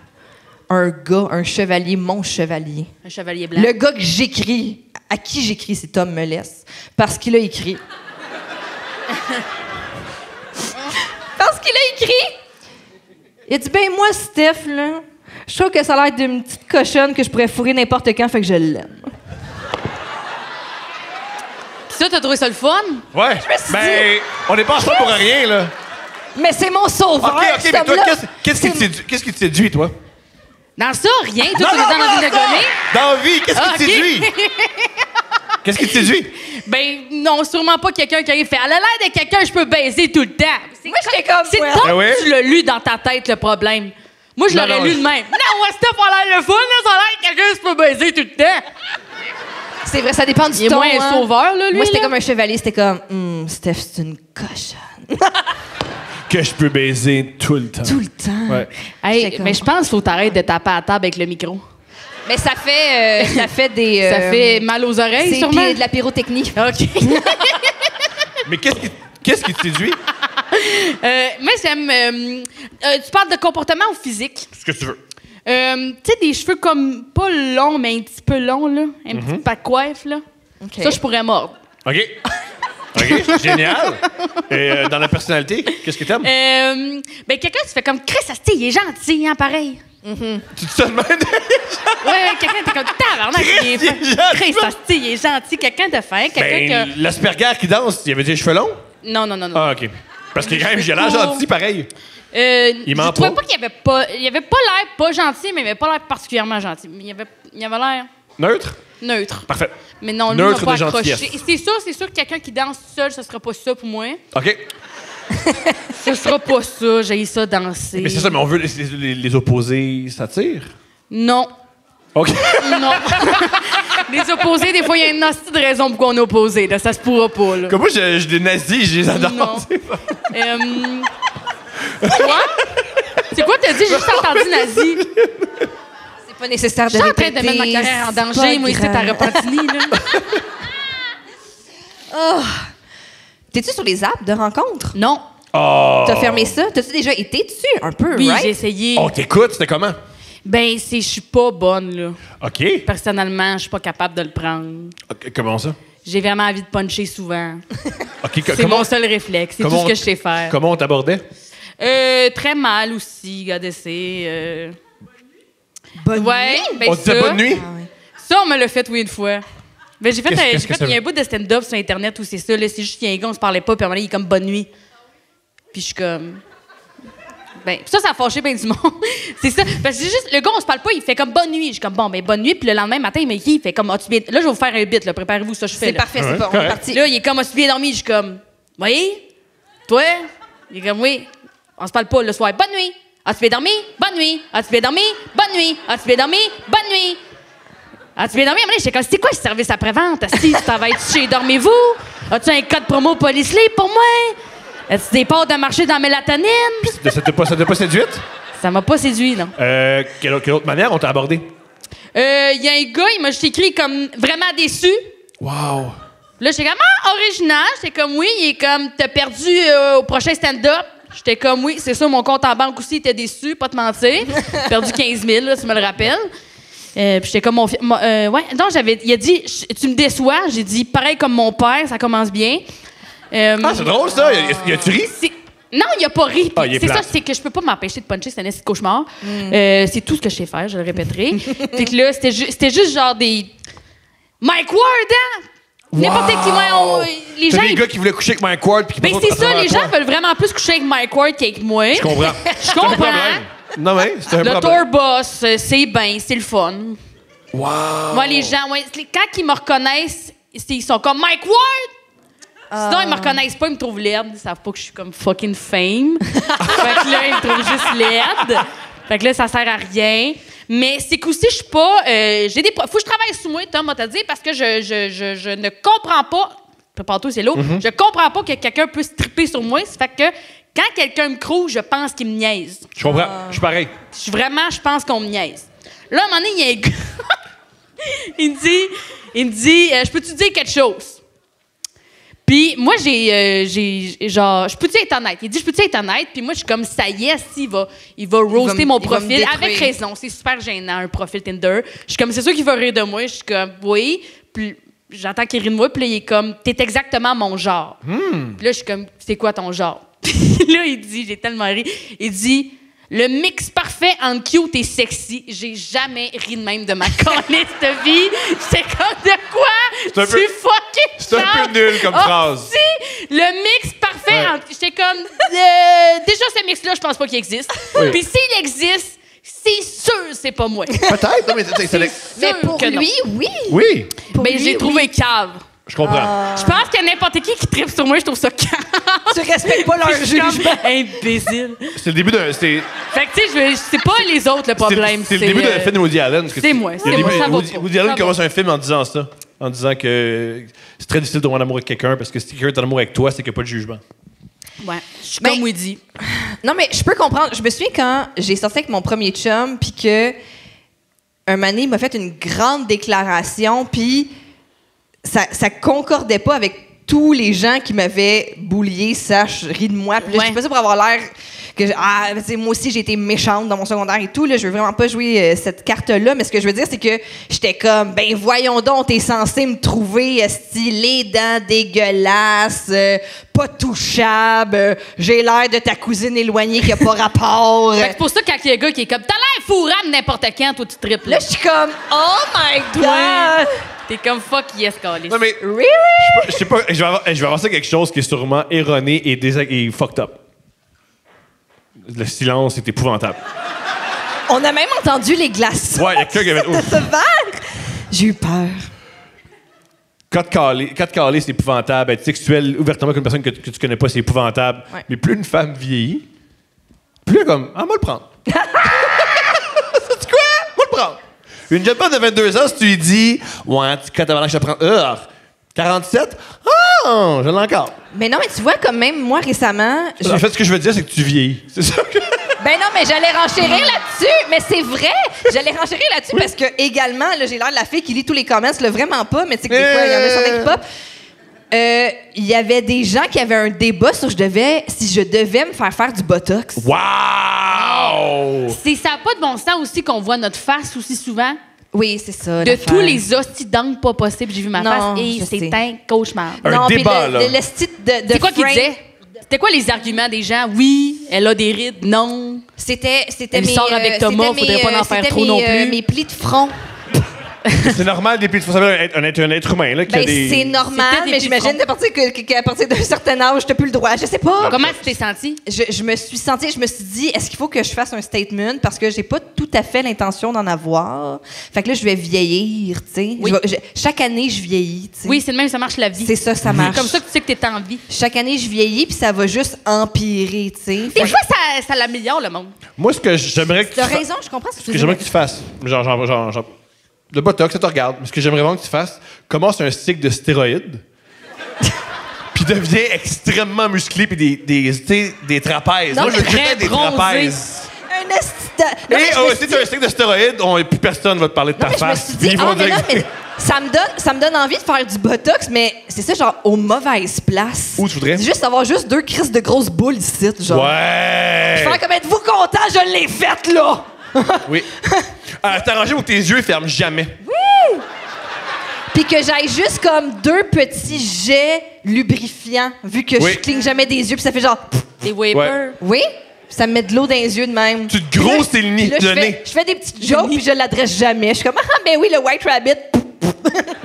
Un gars, un chevalier, mon chevalier. Un chevalier blanc. Le gars que j'écris, à qui j'écris, c'est Tom me laisse. Parce qu'il a écrit. Parce qu'il a écrit. Il a dit, ben moi, Steph, là, je trouve que ça a l'air d'une petite cochonne que je pourrais fourrer n'importe quand, fait que je l'aime. Ça, t'as trouvé ça le fun? Ouais. Ben, on n'est pas ensemble pour rien, là. Mais c'est mon sauveur. OK, cet mais toi, homme-là. qu'est-ce qui te séduit, toi? Dans ça, rien. Toi, t'es dans l'envie de gommer. Dans la vie, qu'est-ce qui te OK. séduit? Qu'est-ce qui te séduit? Ben, non, sûrement pas quelqu'un qui arrive fait. Elle a l'air de quelqu'un que je peux baiser tout le temps. Moi, j'étais comme. C'est ouais. toi Ah ouais? que tu l'as lu dans ta tête, le problème. Moi, je Non, l'aurais non, lu je- de même. Non, Steph a l'air le fun, là. Ça a l'air de quelqu'un que je peux baiser tout le temps. C'est vrai, ça dépend du Il est ton. moins un sauveur, là, lui. Moi, c'était là. comme un chevalier. C'était comme, Steph, c'est une cochonne. Que je peux baiser tout le temps. Tout le temps. Ouais. Hey, J'étais comme- mais je pense qu'il faut t'arrêter de taper à la table avec le micro. Mais ça fait des. Ça fait mal aux oreilles, c'est sûrement. de la pyrotechnie. OK. Mais qu'est-ce qui te séduit? Moi, j'aime... tu parles de comportement ou physique? Ce que tu veux. Tu sais, des cheveux comme pas longs, mais un petit peu longs, là. Un petit pas de coiffe, là. OK. Ça, je pourrais mordre. OK. OK, génial. Et dans la personnalité, qu'est-ce que t'aimes? Ben, quelqu'un, tu fais comme Chris, asti, il est gentil, hein, pareil. Tu te demandes? Ouais, quelqu'un, t'es comme tabarnak, il est Chris, il est fin. gentil. Chris, asti, il est gentil. Quelqu'un de fin, quelqu'un Ben, l'Asperger qui danse, il avait des cheveux longs? que. Non. Ah, OK. Parce que quand même, j'ai l'air gentil, pareil. Il ment je trouvais pas. pas qu'il avait pas. Il avait pas l'air pas gentil, mais il avait pas l'air particulièrement gentil. Il avait l'air Neutre? neutre. Parfait. Mais non, lui, Neutre il m'a de pas accroché. gentillesse. C'est sûr que quelqu'un qui danse seul, ce sera pas ça pour moi. OK. Ce sera pas ça. J'ai ça danser. Mais c'est ça, mais on veut les opposés s'attirent? Non. OK. Non. Les opposés, des fois, il y a une hostie de raison pour qu'on est opposés. Là. Ça se pourra pas. Là. Comme moi, j'ai des nazis, je les adore. Non. Quoi? C'est quoi t'as dit? J'ai juste entendu nazi. C'est pas nécessaire de Je suis en train de répéter, mettre ma carrière en c'est danger, pas moi, ici, grave. à Repentigny, là. T'es-tu sur les apps de rencontres? Non. Oh. T'as fermé ça? T'as-tu déjà été dessus? Un peu, Oui, right? j'ai essayé. On t'écoute, c'était comment? Ben, je suis pas bonne, là. OK. Personnellement, je suis pas capable de le prendre. OK, comment ça? J'ai vraiment envie de puncher souvent. OK, C'est mon seul réflexe. C'est tout ce que je sais faire. Comment on t'abordait? Très mal aussi, regardez. Bonne Ouais, nuit? ben On te disait ça, bonne nuit? Ah ouais. ça, on me l'a fait, oui, une fois. Ben, j'ai fait, Qu'est-ce que ça il y a un veut? bout de stand-up sur Internet où c'est ça. Là, c'est juste qu'il y a un gars, on se parlait pas, puis à un moment donné, il est comme bonne nuit. Puis je suis comme. Ben, ça a fâché bien du monde. C'est ça. Parce que c'est juste, le gars, on se parle pas, il fait comme bonne nuit. Je suis comme, bon, ben, bonne nuit. Puis le lendemain matin, il m'écrit, il fait comme, as-tu bien. Là, je vais vous faire un bit, là. Préparez-vous, ça, je fais. C'est là. parfait, c'est Ouais, bon. On est correct. parti. Là, il est comme, as-tu bien dormi? Je suis comme, oui. Toi? Il est comme, oui. On se parle pas le soir. Bonne nuit. As-tu bien dormi? Bonne nuit. As-tu bien dormi? Bonne nuit. As-tu bien dormi? Bonne nuit. As-tu bien dormi? À un moment donné, j'étais comme, c'est quoi ce service après-vente? Si tu travailles-tu chez Dormez-vous? As-tu un code promo Police Libre pour moi? As-tu des parts de marché dans la mélatonine? Ça t'a pas séduite? Ça m'a pas séduit, non. Quelle autre manière on t'a abordé? Il y a un gars, il m'a juste écrit comme vraiment déçu. Wow. Là, j'étais comme, original. J'étais comme, oui. Il est comme, t'as perdu au prochain stand-up. J'étais comme, oui, c'est ça, mon compte en banque aussi était déçu, pas te mentir. Perdu 15 000, là, tu me le rappelles. Puis j'étais comme, ouais, non, il a dit, tu me déçois. J'ai dit, pareil comme mon père, ça commence bien. Ah, c'est drôle, ça. Y a-tu ri? Non, il a pas ri. Puis Ah, il est c'est ça, plate. c'est que je peux pas m'empêcher de puncher, c'est un esti de cauchemar. C'est tout ce que je sais faire, je le répéterai. Fait que là, c'était juste genre des... Mike Ward, hein? N'importe qui, les T'as gens... des gars qui voulaient coucher avec Mike Ward puis qui Ben passent c'est à ça, travers les toi. gens veulent vraiment plus coucher avec Mike Ward qu'avec moi. Je comprends. Je C'est un comprends. problème. Non, mais c'est un Le problème. tour boss, c'est bien, c'est le fun. Wow. Moi, les gens, quand ils me reconnaissent, ils sont comme Mike Ward! Sinon, ils me reconnaissent pas, ils me trouvent laide. Ils savent pas que je suis comme fucking fame. Fait que là, ils me trouvent juste laide. Fait que là, ça sert à rien. Mais c'est qu'aussi, je suis pas... faut que je travaille sous moi, Tom, on t'a dit, parce que je ne comprends pas... Prépare-toi, c'est l'eau. Je comprends pas que quelqu'un puisse triper sur moi. Ça fait que quand quelqu'un me crouse, je pense qu'il me niaise. Je comprends. Je suis pareil. Je pense qu'on me niaise. Là, à un moment donné, il y a un gars... il me dit, je peux-tu dire quelque chose? Puis moi, genre, je peux-tu être honnête? Il dit, je peux-tu être honnête? Puis moi, je suis comme, ça y est, il va roaster mon profil. Avec raison, c'est super gênant, un profil Tinder. Je suis comme, c'est sûr qu'il va rire de moi. Je suis comme, oui. Puis j'entends qu'il rit de moi. Puis là, il est comme, t'es exactement mon genre. Puis là, je suis comme, c'est quoi ton genre? Puis là, il dit, j'ai tellement ri. Il dit, le mix parfait entre cute et sexy. J'ai jamais ri de même de ma connaisse de vie. C'est comme de quoi? C'est un peu- fucking c'est un peu nul comme phrase. Si, le mix parfait Ouais. entre... J'étais comme... déjà, ce mix-là, je pense pas qu'il existe. Oui. Puis s'il existe, c'est sûr c'est pas moi. Peut-être. Non, mais c'est Mais pour que non. lui, oui. Oui. Pour Mais lui, j'ai trouvé cave. Je comprends. Je pense que n'importe qui tripe sur moi, je trouve ça cave. Tu respectes pas leur Je suis comme jugement. imbécile. C'est le début d'un. C'est Fait que, tu sais, c'est pas les autres le problème. c'est le début d'un film de Woody Allen. c'est moi, c'est moi, ça va Woody, pas. Woody Allen Ça commence va. un film en disant ça. En disant que c'est très difficile de tomber en amour avec quelqu'un parce que si quelqu'un est en amour avec toi, c'est qu'il n'y a pas de jugement. Ouais, je suis Ben, comme Woody. Non, mais je peux comprendre. Je me souviens quand j'ai sorti avec mon premier chum, puis que un moment donné, il m'a fait une grande déclaration, puis ça concordait pas avec tous les gens qui m'avaient boulié, ri de moi. Puis là, Ouais. je suis pas ça pour avoir l'air que tu sais, moi aussi j'ai été méchante dans mon secondaire et tout. Là, je veux vraiment pas jouer cette carte-là, mais ce que je veux dire, c'est que j'étais comme, ben voyons donc, t'es censé me trouver les dents dégueulasses, pas touchable, j'ai l'air de ta cousine éloignée qui a pas rapport. Fait que c'est pour ça que quand il y a un gars qui est comme, t'as l'air fourrable n'importe quand, toi tu triples. Là, je suis comme, oh my God! Ouais. T'es comme fuck yes, Carlis. Non, mais Really? je sais pas, je vais avancer quelque chose qui est sûrement erroné et fucked up. Le silence est épouvantable. On a même entendu les glaçons. Ouais, il y a quelqu'un qui avait. de ce verre. J'ai eu peur. Quand te caler, c'est épouvantable. Être sexuel ouvertement avec une personne que tu connais pas, c'est épouvantable. Ouais. Mais plus une femme vieillit, plus elle est comme, ah, moi le prendre. C'est quoi? Moi le prendre. Une jeune femme de 22 ans, si tu lui dis, ouais, quand t'as je te prends, 47? Ah, je l'ai encore. Mais non, mais tu vois, comme même moi récemment. En fait, ce que je veux dire, c'est que tu vieillis. C'est ça que. Ben non, mais j'allais renchérir là-dessus. Mais c'est vrai. J'allais renchérir là-dessus parce que, également, là, j'ai l'air de la fille qui lit tous les comments. Là, vraiment pas, mais tu sais que des fois, il y en a certains qui pop. Il y avait des gens qui avaient un débat sur si je devais me faire du Botox. Wow! Ça n'a pas de bon sens aussi qu'on voit notre face aussi souvent. Oui, c'est ça. De l'affaire. tous les hosties d'angles pas possibles, j'ai vu ma Non, face et je c'est sais. un cauchemar. Un non, puis débat, là. le style de C'est quoi qu'il frame, disait? C'était quoi les arguments des gens? Oui, elle a des rides. Non. C'était Elle mes, sort avec Thomas, c'était faudrait pas en faire c'était trop non plus. mes plis de front. C'est normal, des plis. Il faut savoir être un être humain, là, qui a Ben, des. c'est normal, C'était des mais j'imagine qu'à partir d'un certain âge, t'as plus le droit. Je sais pas. Comment tu t'es sentie? Je me suis dit, est-ce qu'il faut que je fasse un statement? Parce que j'ai pas tout à fait l'intention d'en avoir. Fait que là, je vais vieillir, tu sais. Oui. Chaque année, je vieillis, tu sais. Oui, c'est le même, ça marche la vie. C'est ça, ça marche. comme ça que tu sais que t'es en vie. Chaque année, je vieillis, puis ça va juste empirer, tu sais. Des fois, ça l'améliore, le monde. Moi, ce que j'aimerais que tu T'as fasses. raison, je comprends ce que Ce tu que veux j'aimerais dire. que tu fasses, genre, le Botox, ça te regarde. Mais ce que j'aimerais vraiment que tu fasses, commence un cycle de stéroïdes, puis deviens extrêmement musclé, puis des trapèzes. Non, Moi, je veux mais que très t'aies des bronzé. trapèzes. Un esti de- Non, mais je me suis Si dit- tu as un cycle de stéroïdes, plus personne va te parler de Non, ta mais je me face. suis Puis dit, ils vont mais dire là, que- mais ça me donne envie de faire du Botox, mais c'est ça, genre, aux mauvaises places. Où tu voudrais? C'est juste avoir juste 2 crises de grosses boules ici, genre. Ouais! Faire comme, êtes-vous content, je l'ai faite, là! Oui. T'arranger pour que tes yeux ferment jamais. Puis que j'aille juste comme 2 petits jets lubrifiants, vu que Oui. je cligne jamais des yeux, puis ça fait genre, pff, Des vapors. oui, ça me met de l'eau dans les yeux de même. Tu te grosses tes Puis là, le nez. je fais des petites jokes, puis je l'adresse jamais. Je suis comme, ah, ben oui, le White Rabbit.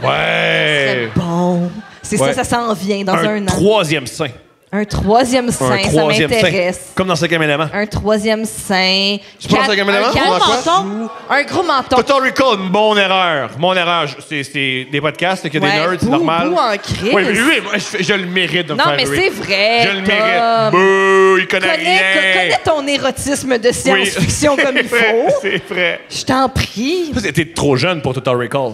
Ouais. Bon. C'est Ouais. ça s'en vient dans un an. Troisième sein. Un troisième sein, Un ça troisième sein. m'intéresse. Comme dans 5e élément. Un troisième sein. Je pense à Game Element, Un gros on a quoi? menton. Un gros menton. Total Recall, une bonne erreur. Mon erreur, c'est des podcasts, qu'il y a des nerds, c'est normal. Bou en crise. Oui, mais lui, moi, je le mérite de me Non, faire mais ruer. c'est vrai. Je le Tom. mérite. Bouh, il connaît rien. Connais ton érotisme de science-fiction comme il faut. C'est vrai. Je t'en prie. Ça, t'es trop jeune pour Total Recall.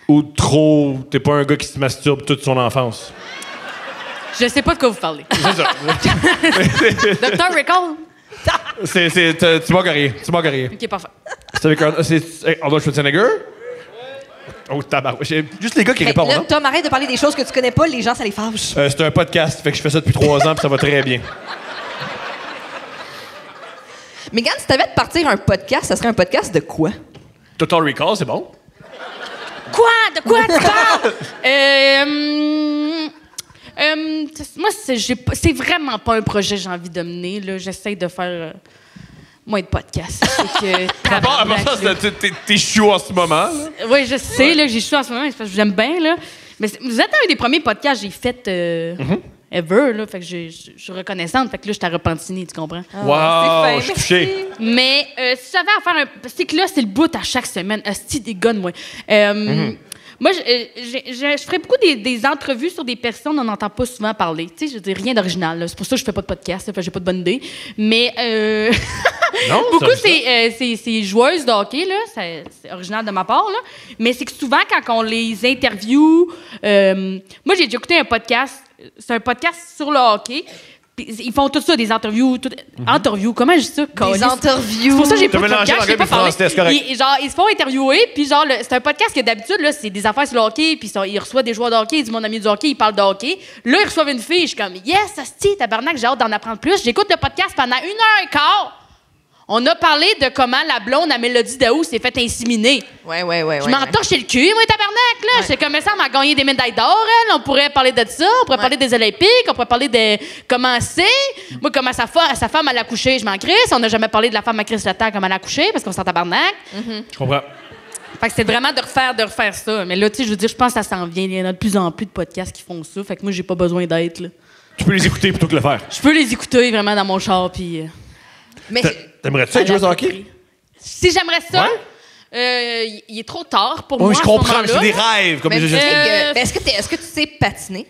Ou trop... T'es pas un gars qui se masturbe toute son enfance. Je sais pas de quoi vous parlez. C'est ça. Dr. Recall? Tu m'as garé. Tu m'as garé. OK, parfait. C'est avec Arnold Schwarzenegger? Oh, tabarouette. Juste les gars qui répondent, Là, hein? Tom, arrête de parler des choses que tu connais pas. Les gens, ça les fâche. C'est un podcast, fait que je fais ça depuis 3 ans puis ça va très bien. Megan, si t'avais de partir un podcast, ça serait un podcast de quoi? Total Recall, c'est bon? Quoi? De quoi tu parles? Moi, c'est vraiment pas un projet que j'ai envie de mener. Là. J'essaie de faire moins de podcasts. À part ça, t'es chou en ce moment. Oui, je sais, là, j'ai chaud en ce moment, c'est parce que j'aime bien. Là. Mais vous êtes un des premiers podcasts que j'ai fait ever. Là, fait que je suis reconnaissante. Fait que là, je t'ai repentiné, tu comprends? Wow, je suis touché. Mais si j'avais à faire un... C'est que là, c'est le bout à chaque semaine. Hostie des gars de moi. Moi, je ferais beaucoup des entrevues sur des personnes dont on n'entend pas souvent parler. Tu sais, je veux dire, rien d'original. Là. C'est pour ça que je fais pas de podcast. Fait que j'ai pas de bonne idée. Mais Non, beaucoup, ça. c'est joueuses de hockey. Là. C'est original de ma part. Là. Mais c'est que souvent, quand on les interviewe... moi, j'ai déjà écouté un podcast. C'est un podcast sur le hockey. Ils font tout ça, des interviews. Interviews, comment je dis ça? Des Câlisse. interviews. C'est pour ça que j'ai pas de T'as mélangé podcast, j'ai pas l'anglais parlé. et le français, c'est correct. Ils se font interviewer, puis genre, c'est un podcast que d'habitude, là, c'est des affaires sur le hockey, puis ils reçoivent des joueurs de hockey, ils disent mon ami du hockey, ils parlent de hockey. Là, ils reçoivent une fille, je suis comme, yes, asti, tabarnak, j'ai hâte d'en apprendre plus. J'écoute le podcast pendant 1h15. On a parlé de comment la blonde à Mélodie Daou s'est fait inséminer. Ouais. Je m'en torchais le cul, moi, tabarnak, là. C'est comme ça, on m'a gagné des médailles d'or, elle. On pourrait parler de ça, on pourrait parler des Olympiques, on pourrait parler de comment c'est. Moi, comment sa femme, elle a accouché, je m'en crisse. On n'a jamais parlé de la femme à Chris Letang, comment elle a accouché, parce qu'on s'en tabarnak. Je comprends. Fait que c'est vraiment de refaire ça. Mais là, tu sais, je veux dire, je pense que ça s'en vient. Il y en a de plus en plus de podcasts qui font ça. Fait que moi, j'ai pas besoin d'être, là. Tu peux les écouter plutôt que le faire. Je peux les écouter vraiment dans mon char, puis... Mais T'aimerais-tu être joueuse de hockey? Si j'aimerais ça, Ouais. il est trop tard pour moi. Oui, je à ce comprends, mais c'est moment-là. des rêves. Comme mais les tu sais Euh, que- est-ce que tu sais patiner?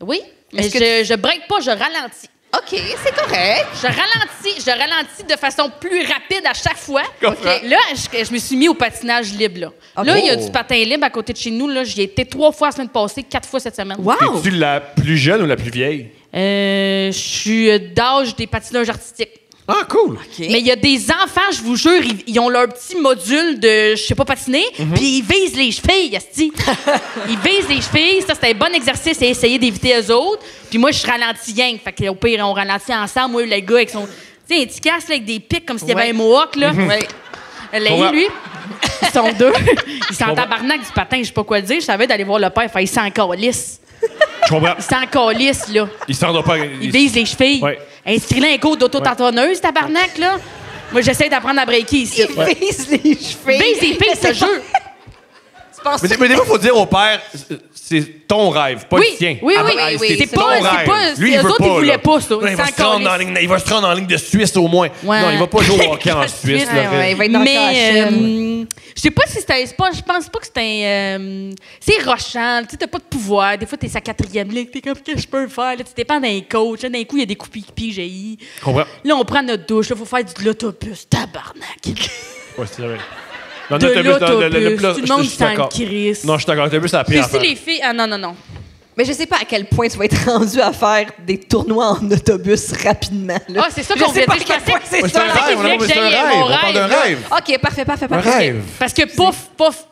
Oui, mais Est-ce que je break pas, je ralentis. OK, c'est correct. Je ralentis de façon plus rapide à chaque fois. Comprends. Là, je me suis mis au patinage libre. Là, Ok. là il y a du patin libre à côté de chez nous. Là, j'y ai été 3 fois la semaine passée, 4 fois cette semaine. Wow! Es-tu la plus jeune ou la plus vieille? Je suis d'âge des patineurs artistiques. Ah, cool. Mais il y a des enfants, je vous jure, ils ont leur petit module de je sais pas patiner, puis ils visent les chevilles, asti. Ils visent les chevilles, ça c'est un bon exercice à essayer d'éviter eux autres. Puis moi je ralentis rien, fait que au pire on ralentit ensemble, moi le gars avec son tu sais un petit casque là, avec des pics comme s'il y avait un mohawk là. Là, lui, ils sont deux. Ils sont en tabarnak du patin, je sais pas quoi dire. Je savais d'aller voir le père, faire il s'en calisse. Je comprends. Il s'en calisse là. Il s'en doit pas. Il vise les chevilles. Ouais. Inscris-le un cours d'auto-tantonneuse, tabarnak, là. Moi, j'essaie d'apprendre à breaker ici. Il vise les cheveux. Vise les filles, ce jeu. Tu penses Mais des fois, il faut dire au père, c'est ton rêve, pas Oui, le tien. oui, oui, oui, C'est c'est ton pas- c'est rêve. pas- Lui, eux il veut autres, pas. ils voulaient là. pas ça. Là, Ils il va s'en se rendre en calissent. ligne, il va se rendre en ligne de Suisse au moins. Ouais. Non, il va pas jouer au hockey en Suisse. là. Ouais, il va être dans le KHL. Je sais pas si c'est un. Je pense pas que c'est un. C'est rochant. Tu sais, t'as pas de pouvoir. Des fois, t'es sa 4e ligue. T'es comme, qu'est-ce que je peux faire? Là, tu dépends d'un coach. Là, d'un coup, il y a des coups pieds j'ai eu. Je comprends. Là, on prend notre douche. Là, faut faire de l'autobus. Tabarnak. Ouais, c'est vrai. Dans De l'autobus, l'autobus. là, Tout le je monde suis s'en d'accord. crisse. Non, je suis d'accord. L'autobus, c'est la Puis pire si affaire. les filles. Ah, non. Mais je sais pas à quel point tu vas être rendu à faire des tournois en autobus rapidement. Là. Ah, c'est ça Je qu'on sais voulait pas dire. à quel point c'est Ouais, c'est ça. un rêve, voulait que c'est un j'aille rêve. mon On parle d'un rêve, là. rêve. OK, parfait. Un rêve. Parce que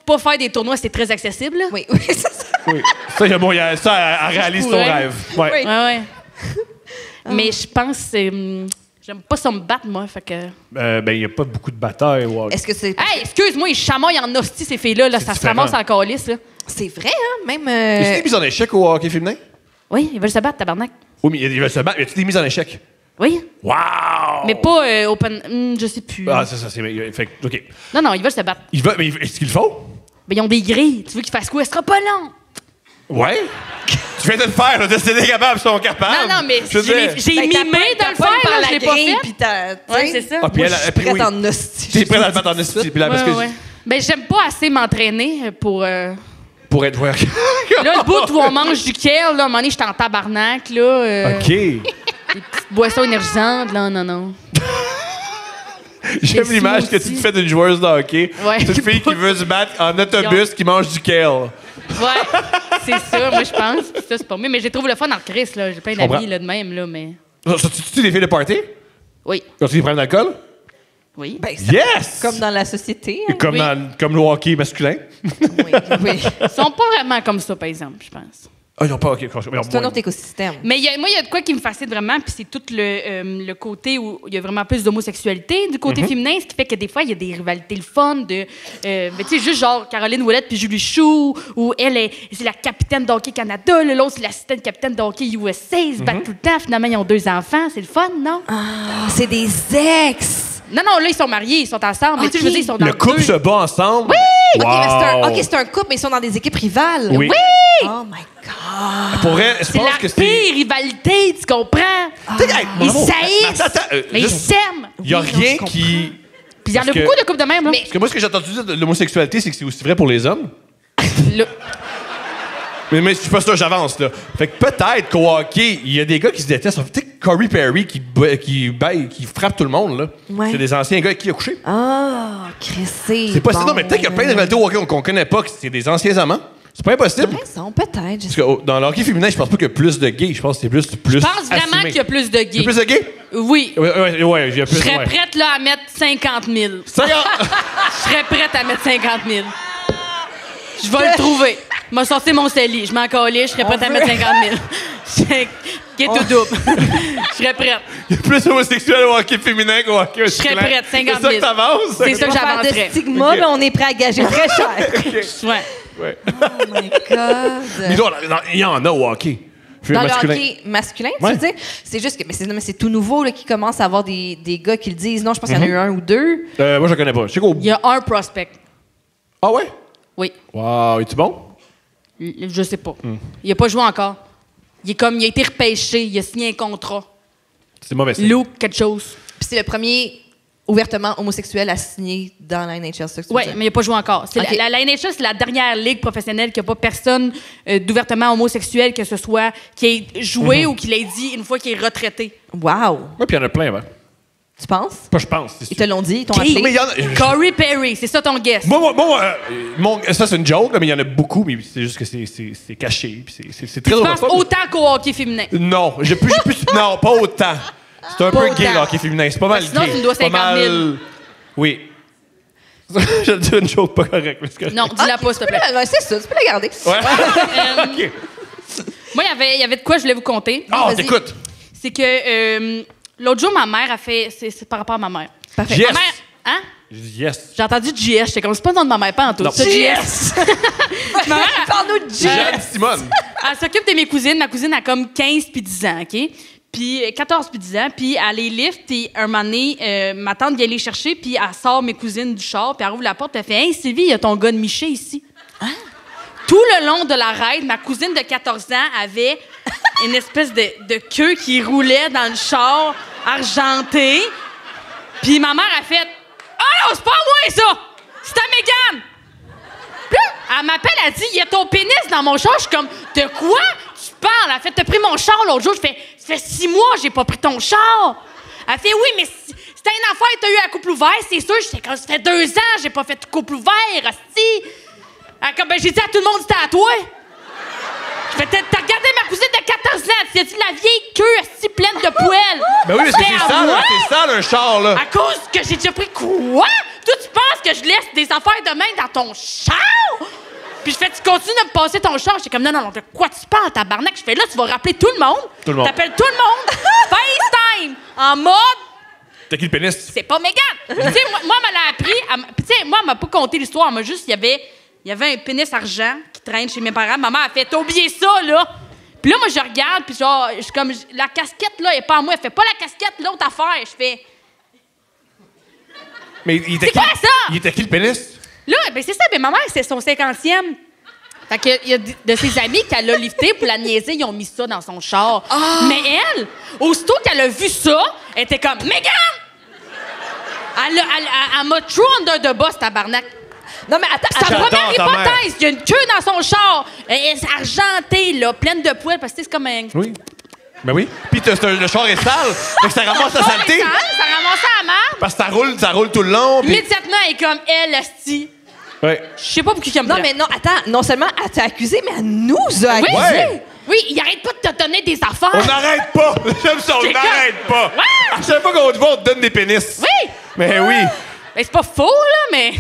pas faire des tournois, c'est très accessible. Là. Oui, c'est ça. Oui. Ça, il y a bon, ça, elle réalise ton pourrais. rêve. Ouais. Oui. Ouais. Mais je pense que j'aime pas ça me battre, moi. Fait que. Ben, il n'y a pas beaucoup de batailles. Wow. Est-ce que c'est. Hey, excuse-moi, ils chamaillent en hostie, ces filles-là. Là, ça se différent. ramasse en calice, là. C'est vrai, hein? Même. Est-ce des mises en échec au hockey féminin? Oui, ils veulent se battre, tabarnak. Oui, mais ils veulent se battre. Y a-tu des mises en échec? Oui. Wow! Mais pas open. Je sais plus. Ah, c'est ça, c'est. Fait que, OK. Non, ils veulent se battre. Mais est-ce qu'il le faut? Ben, ils ont des grilles. Tu veux qu'ils fassent quoi? Ce sera pas long. Ouais. Tu viens de le faire, là. T'es capable, ils sont capables. Non, mais Je veux dire- j'ai mimé de le faire, là, je l'ai pas fait. Puis t'as... Ouais, c'est ça. Ah, puis Moi, elle, je suis puis prête oui. en hostie. T'es prête à le mettre en esti. Puis là, parce que Ouais. Ben, j'aime pas assez m'entraîner pour... pour être work. Là, le bout où on mange du kale, là, à un moment donné, j'étais en tabarnak, là. OK. Des petites boissons énergisantes, là, non. J'aime Des l'image que tu te smoothies. fais d'une joueuse de hockey. Ouais. C'est une fille qui veut se battre en autobus qui mange du kale. Ouais, c'est ça, moi, je pense. Puis ça, c'est pas mieux. Mais j'ai trouvé le fun en Christ, là. J'ai plein comprends. d'amis, là, de même, là, mais... Tu des filles de party? Oui. Quand tu prends de l'alcool? Oui. Ben, ça- Yes! Comme dans la société. hein. Comme, Oui. comme le hockey masculin. Oui. Ils sont pas vraiment comme ça, par exemple, je pense. Ah, ils n'ont pas hockey. C'est un autre écosystème. Mais moi, il y a de quoi qui me fascine vraiment, puis c'est tout le côté où il y a vraiment plus d'homosexualité du côté féminin, ce qui fait que des fois, il y a des rivalités le fun de... mais tu sais, juste genre Caroline Ouellette puis Julie Chou, où c'est la capitaine d'Hockey Canada, l'autre, c'est l'assistante capitaine d'Hockey USA, ils se battent tout le temps. Finalement, ils ont 2 enfants. C'est le fun, non? Ah, c'est des ex! Non, là, ils sont mariés, ils sont ensemble. Mais tu sais, je veux dire, ils sont dans Le couple 2. se bat ensemble? OK, Wow. mais c'est un couple, mais ils sont dans des équipes rivales. Oui. Oh my God! Pour vrai, je C'est pense la que c'est... pire rivalité, tu comprends? Hey, mon Ils amour, s'haïssent, attends, mais ils juste- s'aiment. Il n'y a Oui, rien je qui... Puis il y en a Parce que- beaucoup de couples de même, là. Mais- Parce que moi, ce que j'ai entendu dire de l'homosexualité, c'est que c'est aussi vrai pour les hommes. Le- Mais je suis pas sûr, j'avance, là. Fait que peut-être qu'au hockey, il y a des gars qui se détestent. Tu sais, Corey Perry qui frappe tout le monde, là. Ouais. C'est des anciens gars avec qui il a couché. Ah, Crissé. C'est possible. Non, mais peut-être qu'il y a plein de rivalités au hockey qu'on connaît pas, que c'est des anciens amants. C'est pas impossible. Raison, peut-être. Parce que dans le hockey féminin, je pense pas qu'il y a plus de gays. Je pense que c'est plus Je pense vraiment assumé. qu'il y a plus de Il y a gays. plus de gays? Oui. Ouais, il y a plus. Je serais ouais. prête là, à mettre 50 000. Ça y est. Je serais prête à mettre 50 000. Je vais le trouver. Je vais sortir mon CELI. Je m'en calais. Je serais prête à mettre 50 000. Qui est tout double. Je serais prête. Il y a plus d'homosexuels au hockey féminin qu'au hockey Je serais masculin. prête, 50 000. C'est ça que t'avances? C'est ça que Pas faire de j'avancerais. stigma, Ok. mais on est prêt à gager très cher. Ouais. Ouais. Oh my God. Mais non, il y en a au hockey. Dans Masculin. le hockey masculin, tu Ouais. veux dire? C'est juste que mais c'est tout nouveau là, qui commence à avoir des gars qui le disent. Non, je pense qu'il y en a eu un ou deux. Moi, je le connais pas. Je sais qu'au... Il y a un prospect. Ah ouais? Oui. Wow, es-tu bon? Je sais pas. Il a pas joué encore. Il a été repêché. Il a signé un contrat. C'est mauvais signe. Luke, quelque chose. Puis c'est le premier ouvertement homosexuel à signer dans la NHL. C'est ça que tu veux Oui, dire? mais il n'a pas joué encore. C'est Ok. la NHL, c'est la dernière ligue professionnelle qui n'a pas personne d'ouvertement homosexuel que ce soit qui ait joué ou qui l'ait dit une fois qu'il est retraité. Wow! Ouais, puis il y en a plein, hein. Tu penses? Pas, je pense. c'est Ils te l'ont dit, ils t'ont sûr. appelé. Mais il y en a... Corey Perry, c'est ça ton guess. Ça, c'est une joke, là, mais il y en a beaucoup, mais c'est juste que c'est caché. Puis c'est très Tu drôle. penses autant qu'au hockey féminin. Non, j'ai plus, non, pas autant. C'est un Pas peu gay, autant. le hockey féminin. C'est pas mal Sinon, gay. tu me dois C'est pas 50 000. mal- Oui. Je vais te dire une joke pas correcte. mais c'est correct. Non, dis-la pas, s'il te plaît. Ouais, c'est ça, tu peux la garder. Ouais. Euh, OK. Moi, il y avait de quoi je voulais vous conter. Ah, vas-y. t'écoutes. C'est que l'autre jour, ma mère a fait... C'est par rapport à ma mère. Parfait. Yes. Ma mère... Hein? Je dis yes. J'ai entendu JS. J'étais comme, c'est pas le nom de ma mère, pas en tout. Non. C'est JS. Ma mère, Parle-nous de Jay. Jeanne Simone. elle s'occupe de mes cousines. Ma cousine a comme 15 puis 10 ans, OK? Puis 14 puis 10 ans. Puis elle les lift. Puis un moment donné, ma tante vient les chercher. Puis elle sort mes cousines du char. Puis elle ouvre la porte. Puis elle fait, « Hey, Sylvie, il y a ton gars de Miché ici. Tout le long de la ride, ma cousine de 14 ans avait une espèce de queue qui roulait dans le char, argenté. Puis ma mère a fait, « Ah non, c'est pas moi, ça! C'est à Mégane! » Puis là, elle m'appelle, elle dit, « Il y a ton pénis dans mon char. » Je suis comme, « De quoi tu parles? » Elle fait, « T'as pris mon char l'autre jour. » Je fais, « Ça fait 6 mois, j'ai pas pris ton char. » Elle fait, « Oui, mais c'était une affaire, t'as eu à couple ouvert, c'est sûr. » Je fais, « Quand ça fait 2 ans, j'ai pas fait de couple ouvert, hostie. » Elle comme, « Ben, j'ai dit à tout le monde, c'était à toi. » Je fais, t'as regardé ma cousine de 14 ans, tu as dit la vieille queue hostie, pleine de poêles. Ben oui, parce que C'était c'est à sale, moi? c'est sale, un char, là. À cause que j'ai déjà pris quoi? Toi, tu penses que je laisse des affaires de main dans ton char? Puis je fais, tu continues de me passer ton char. J'étais comme, non, de quoi tu parles, tabarnak? Je fais, là, tu vas rappeler tout le monde. Tout le monde. T'appelles tout le monde. FaceTime. En mode, T'as qui le pénis? c'est pas Mégane. Tu sais, moi, elle me l'a appris. Puis tu sais, moi, elle m'a pas conté l'histoire. Elle m'a juste, il y avait un pénis argent qui traîne chez mes parents. Maman a fait, t'as oublié ça, là. Puis là, moi, je regarde, puis genre, je suis comme, la casquette, là, elle est pas à moi. Elle fait pas la casquette, l'autre affaire. Je fais, Mais il était C'est qui? quoi ça? Il était qui le pénis? là, ben c'est ça, ben ma mère, c'est son 50e. Fait que il y a de ses amis qu'elle a lifté pour la niaiser, ils ont mis ça dans son char. Mais elle, aussitôt qu'elle a vu ça, elle était comme « Megan! » Elle m'a true under the bus, tabarnak. Non, mais attends, C'est la attends. première ta mère. hypothèse. Il y a une queue dans son char. Elle est argentée, là, pleine de poils, parce que c'est comme un... Oui. Ben oui. Puis le char est sale. Fait que ça ramasse la saleté. Ça ramasse à la merde. Parce que ça roule tout le long. Puis... Immédiatement, elle est comme elle, asti. Ouais. Je sais pas pour qui elle me Non, prend. mais non, attends, non seulement elle t'a accusé, mais elle nous a accusé. Ouais. Oui, il arrête pas de te donner des affaires. On n'arrête pas. J'aime ça, on C'est n'arrête pas. Ouais. À chaque fois qu'on te voit, on te donne des pénis. Oui. Mais oui. Ben, c'est pas faux, là, mais...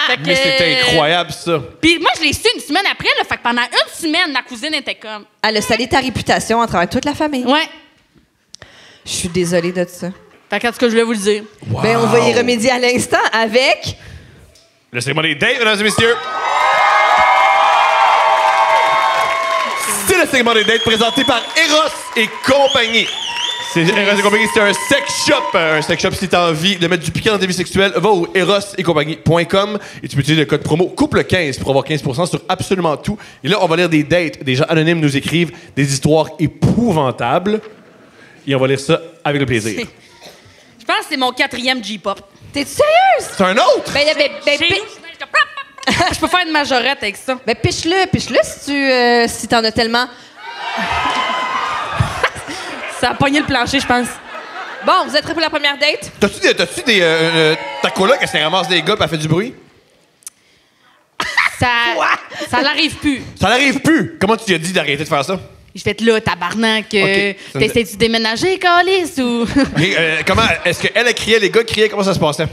Fait que- Mais c'était incroyable, ça. Puis moi, je l'ai su une semaine après, là. Fait que pendant une semaine, ma cousine était comme... Elle a salé ta réputation à travers toute la famille. Ouais. Je suis désolée de ça. Fait que, en tout cas, je voulais vous le dire. Ben, on va y remédier à l'instant avec... Le segment des dates, mesdames et messieurs. C'est le segment des dates présenté par Eros et compagnie. Eros et compagnie, c'est un sex shop. Un sex shop, si t'as envie de mettre du piquant dans ta vie sexuelle, va au erosetcompagnie.com et tu peux utiliser le code promo couple15 pour avoir 15% sur absolument tout. Et là, on va lire des dates. Des gens anonymes nous écrivent des histoires épouvantables. Et on va lire ça avec le plaisir. Je pense que c'est mon 4e J-pop. T'es-tu sérieuse? C'est un autre? Ben, Je peux faire une majorette avec ça. ben piche-le si t'en as tellement. Ça a pogné le plancher, je pense. Bon, vous êtes prêts pour la première date? T'as-tu des. Ta coloc, elle se ramasse des gars et elle fait du bruit? Ça n'arrive plus. Ça n'arrive plus. Comment tu lui as dit d'arrêter de faire ça? Je vais être là, tabarnak. Ok. T'essaies-tu de déménager, Calis, ou... Comment? Est-ce qu'elle criait, les gars criaient? Comment ça se passait?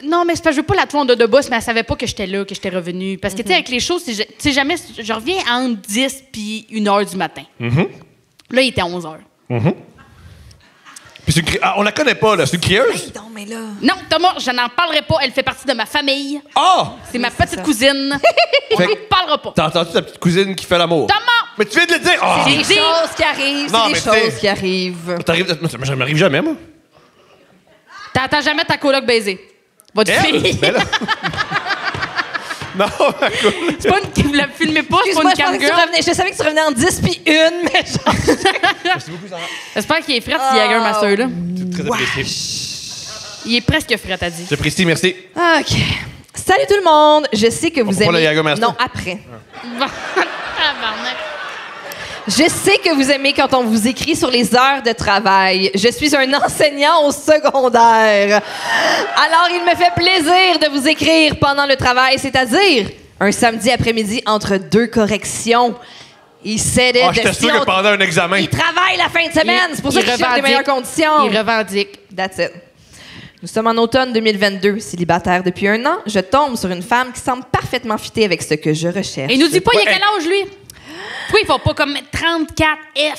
Non, mais c'est parce que je veux pas la tourner de boss, mais elle savait pas que j'étais là, que j'étais revenue. Parce que, tu sais, avec les choses, c'est jamais... Je reviens entre 10 puis 1 heure du matin. Là, il était 11 heures. Puis on la connaît pas, là. C'est une crieuse? Non, mais là. Non, Thomas, je n'en parlerai pas. Elle fait partie de ma famille. Ah! C'est ma c'est petite ça. cousine. On Fait n'en que- parlera pas. T'as entendu ta petite cousine qui fait l'amour? Thomas! Mais tu viens de le dire! Ah! C'est des J'ai dit- choses qui arrivent, Non, c'est mais des choses t'sais- qui arrivent. Ça m'arrive jamais, moi. T'attends jamais ta coloc baiser. Votre Elle? fille. Ben là. Non, ma cool. C'est pas une... Vous la filmez pas, c'est pas Excuse-moi, une cam girl. je savais que tu revenais en 10 puis 1, mais genre. J'espère qu'il est frais, ce Jäger Master, là. C'est très apprécié. Il est presque frais, t'as dit. J'apprécie, merci. OK. Salut tout le monde. Je sais que vous prend pas aimez... le Jägermeister? Non, après. Tabarnak. Je sais que vous aimez quand on vous écrit sur les heures de travail. Je suis un enseignant au secondaire. Alors, il me fait plaisir de vous écrire pendant le travail, c'est-à-dire un samedi après-midi entre 2 corrections. Il cédait Ah, j'étais sûr que pendant un examen. Il travaille la fin de semaine. C'est pour ça qu'il cherche les meilleures conditions. Il revendique. That's it. Nous sommes en automne 2022, célibataire depuis 1 an. Je tombe sur une femme qui semble parfaitement fitée avec ce que je recherche. Et il nous dit pas, il a Ouais. quel âge, lui? Pourquoi ils font pas comme 34F?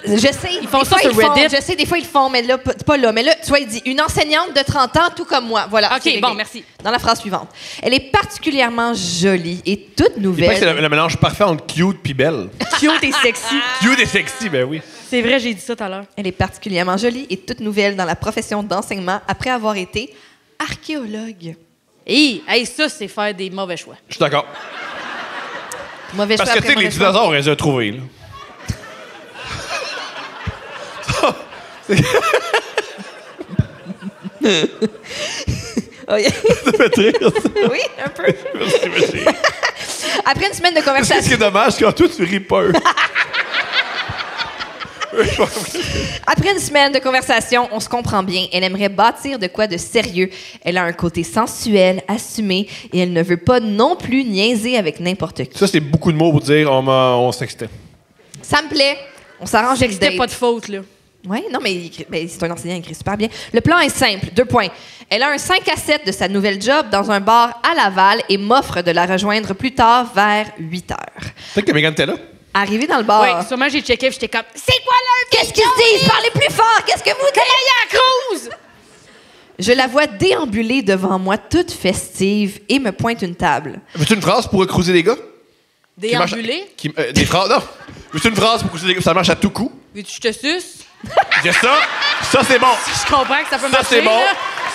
Je sais, Ils font des ça fois, sur ils font- Reddit. Je sais, des fois, ils le font, mais là, pas là. Mais là, tu vois, il dit une enseignante de 30 ans, tout comme moi. Voilà. OK, c'est réglé. bon, merci. Dans la phrase suivante. Elle est particulièrement jolie et toute Il paraît que c'est nouvelle. le mélange parfait entre cute puis belle. Cute et sexy. Cute et sexy, ben oui. C'est vrai, j'ai dit ça tout à l'heure. Elle est particulièrement jolie et toute nouvelle dans la profession d'enseignement après avoir été archéologue. Hey, ça, c'est faire des mauvais choix. Je suis d'accord. Mauvais Parce choix que, tu sais, après les mauvais choix. dinosaures, on les a trouvés, là. Oui. Ça fait rire, ça. Oui, un peu. Merci, merci. Après une semaine de C'est ce qui conversation. est dommage, quand toi, tu ris pas. Après une semaine de conversation, on se comprend bien. Elle aimerait bâtir de quoi de sérieux. Elle a un côté sensuel, assumé, et elle ne veut pas non plus niaiser avec n'importe qui. Ça, c'est beaucoup de mots pour dire on sextait. Ça me plaît. On s'arrange avec C'était date. pas de faute, là. Oui, non, mais c'est un enseignant, il écrit super bien. Le plan est simple, 2 points. Elle a un 5 à 7 de sa nouvelle job dans un bar à Laval et m'offre de la rejoindre plus tard vers 8 heures. Peut-être que Megan était là. Arrivée dans le bar. Oui, sûrement, j'ai checké et j'étais comme, c'est quoi l'heure? Qu'est-ce qu'ils se disent? Parlez plus fort! Qu'est-ce que vous dites? à Cruz! Je la vois déambuler devant moi, toute festive, et me pointe une table. Veux-tu une phrase pour cruiser les gars? Qui marche- Déambulé? Des phrases, non. Veux-tu une phrase pour cruiser les gars? Ça marche à tout coup. Veux-tu que je te suce? J'ai ça. Ça, c'est bon. Je comprends que ça peut Ça, marcher. c'est bon. là.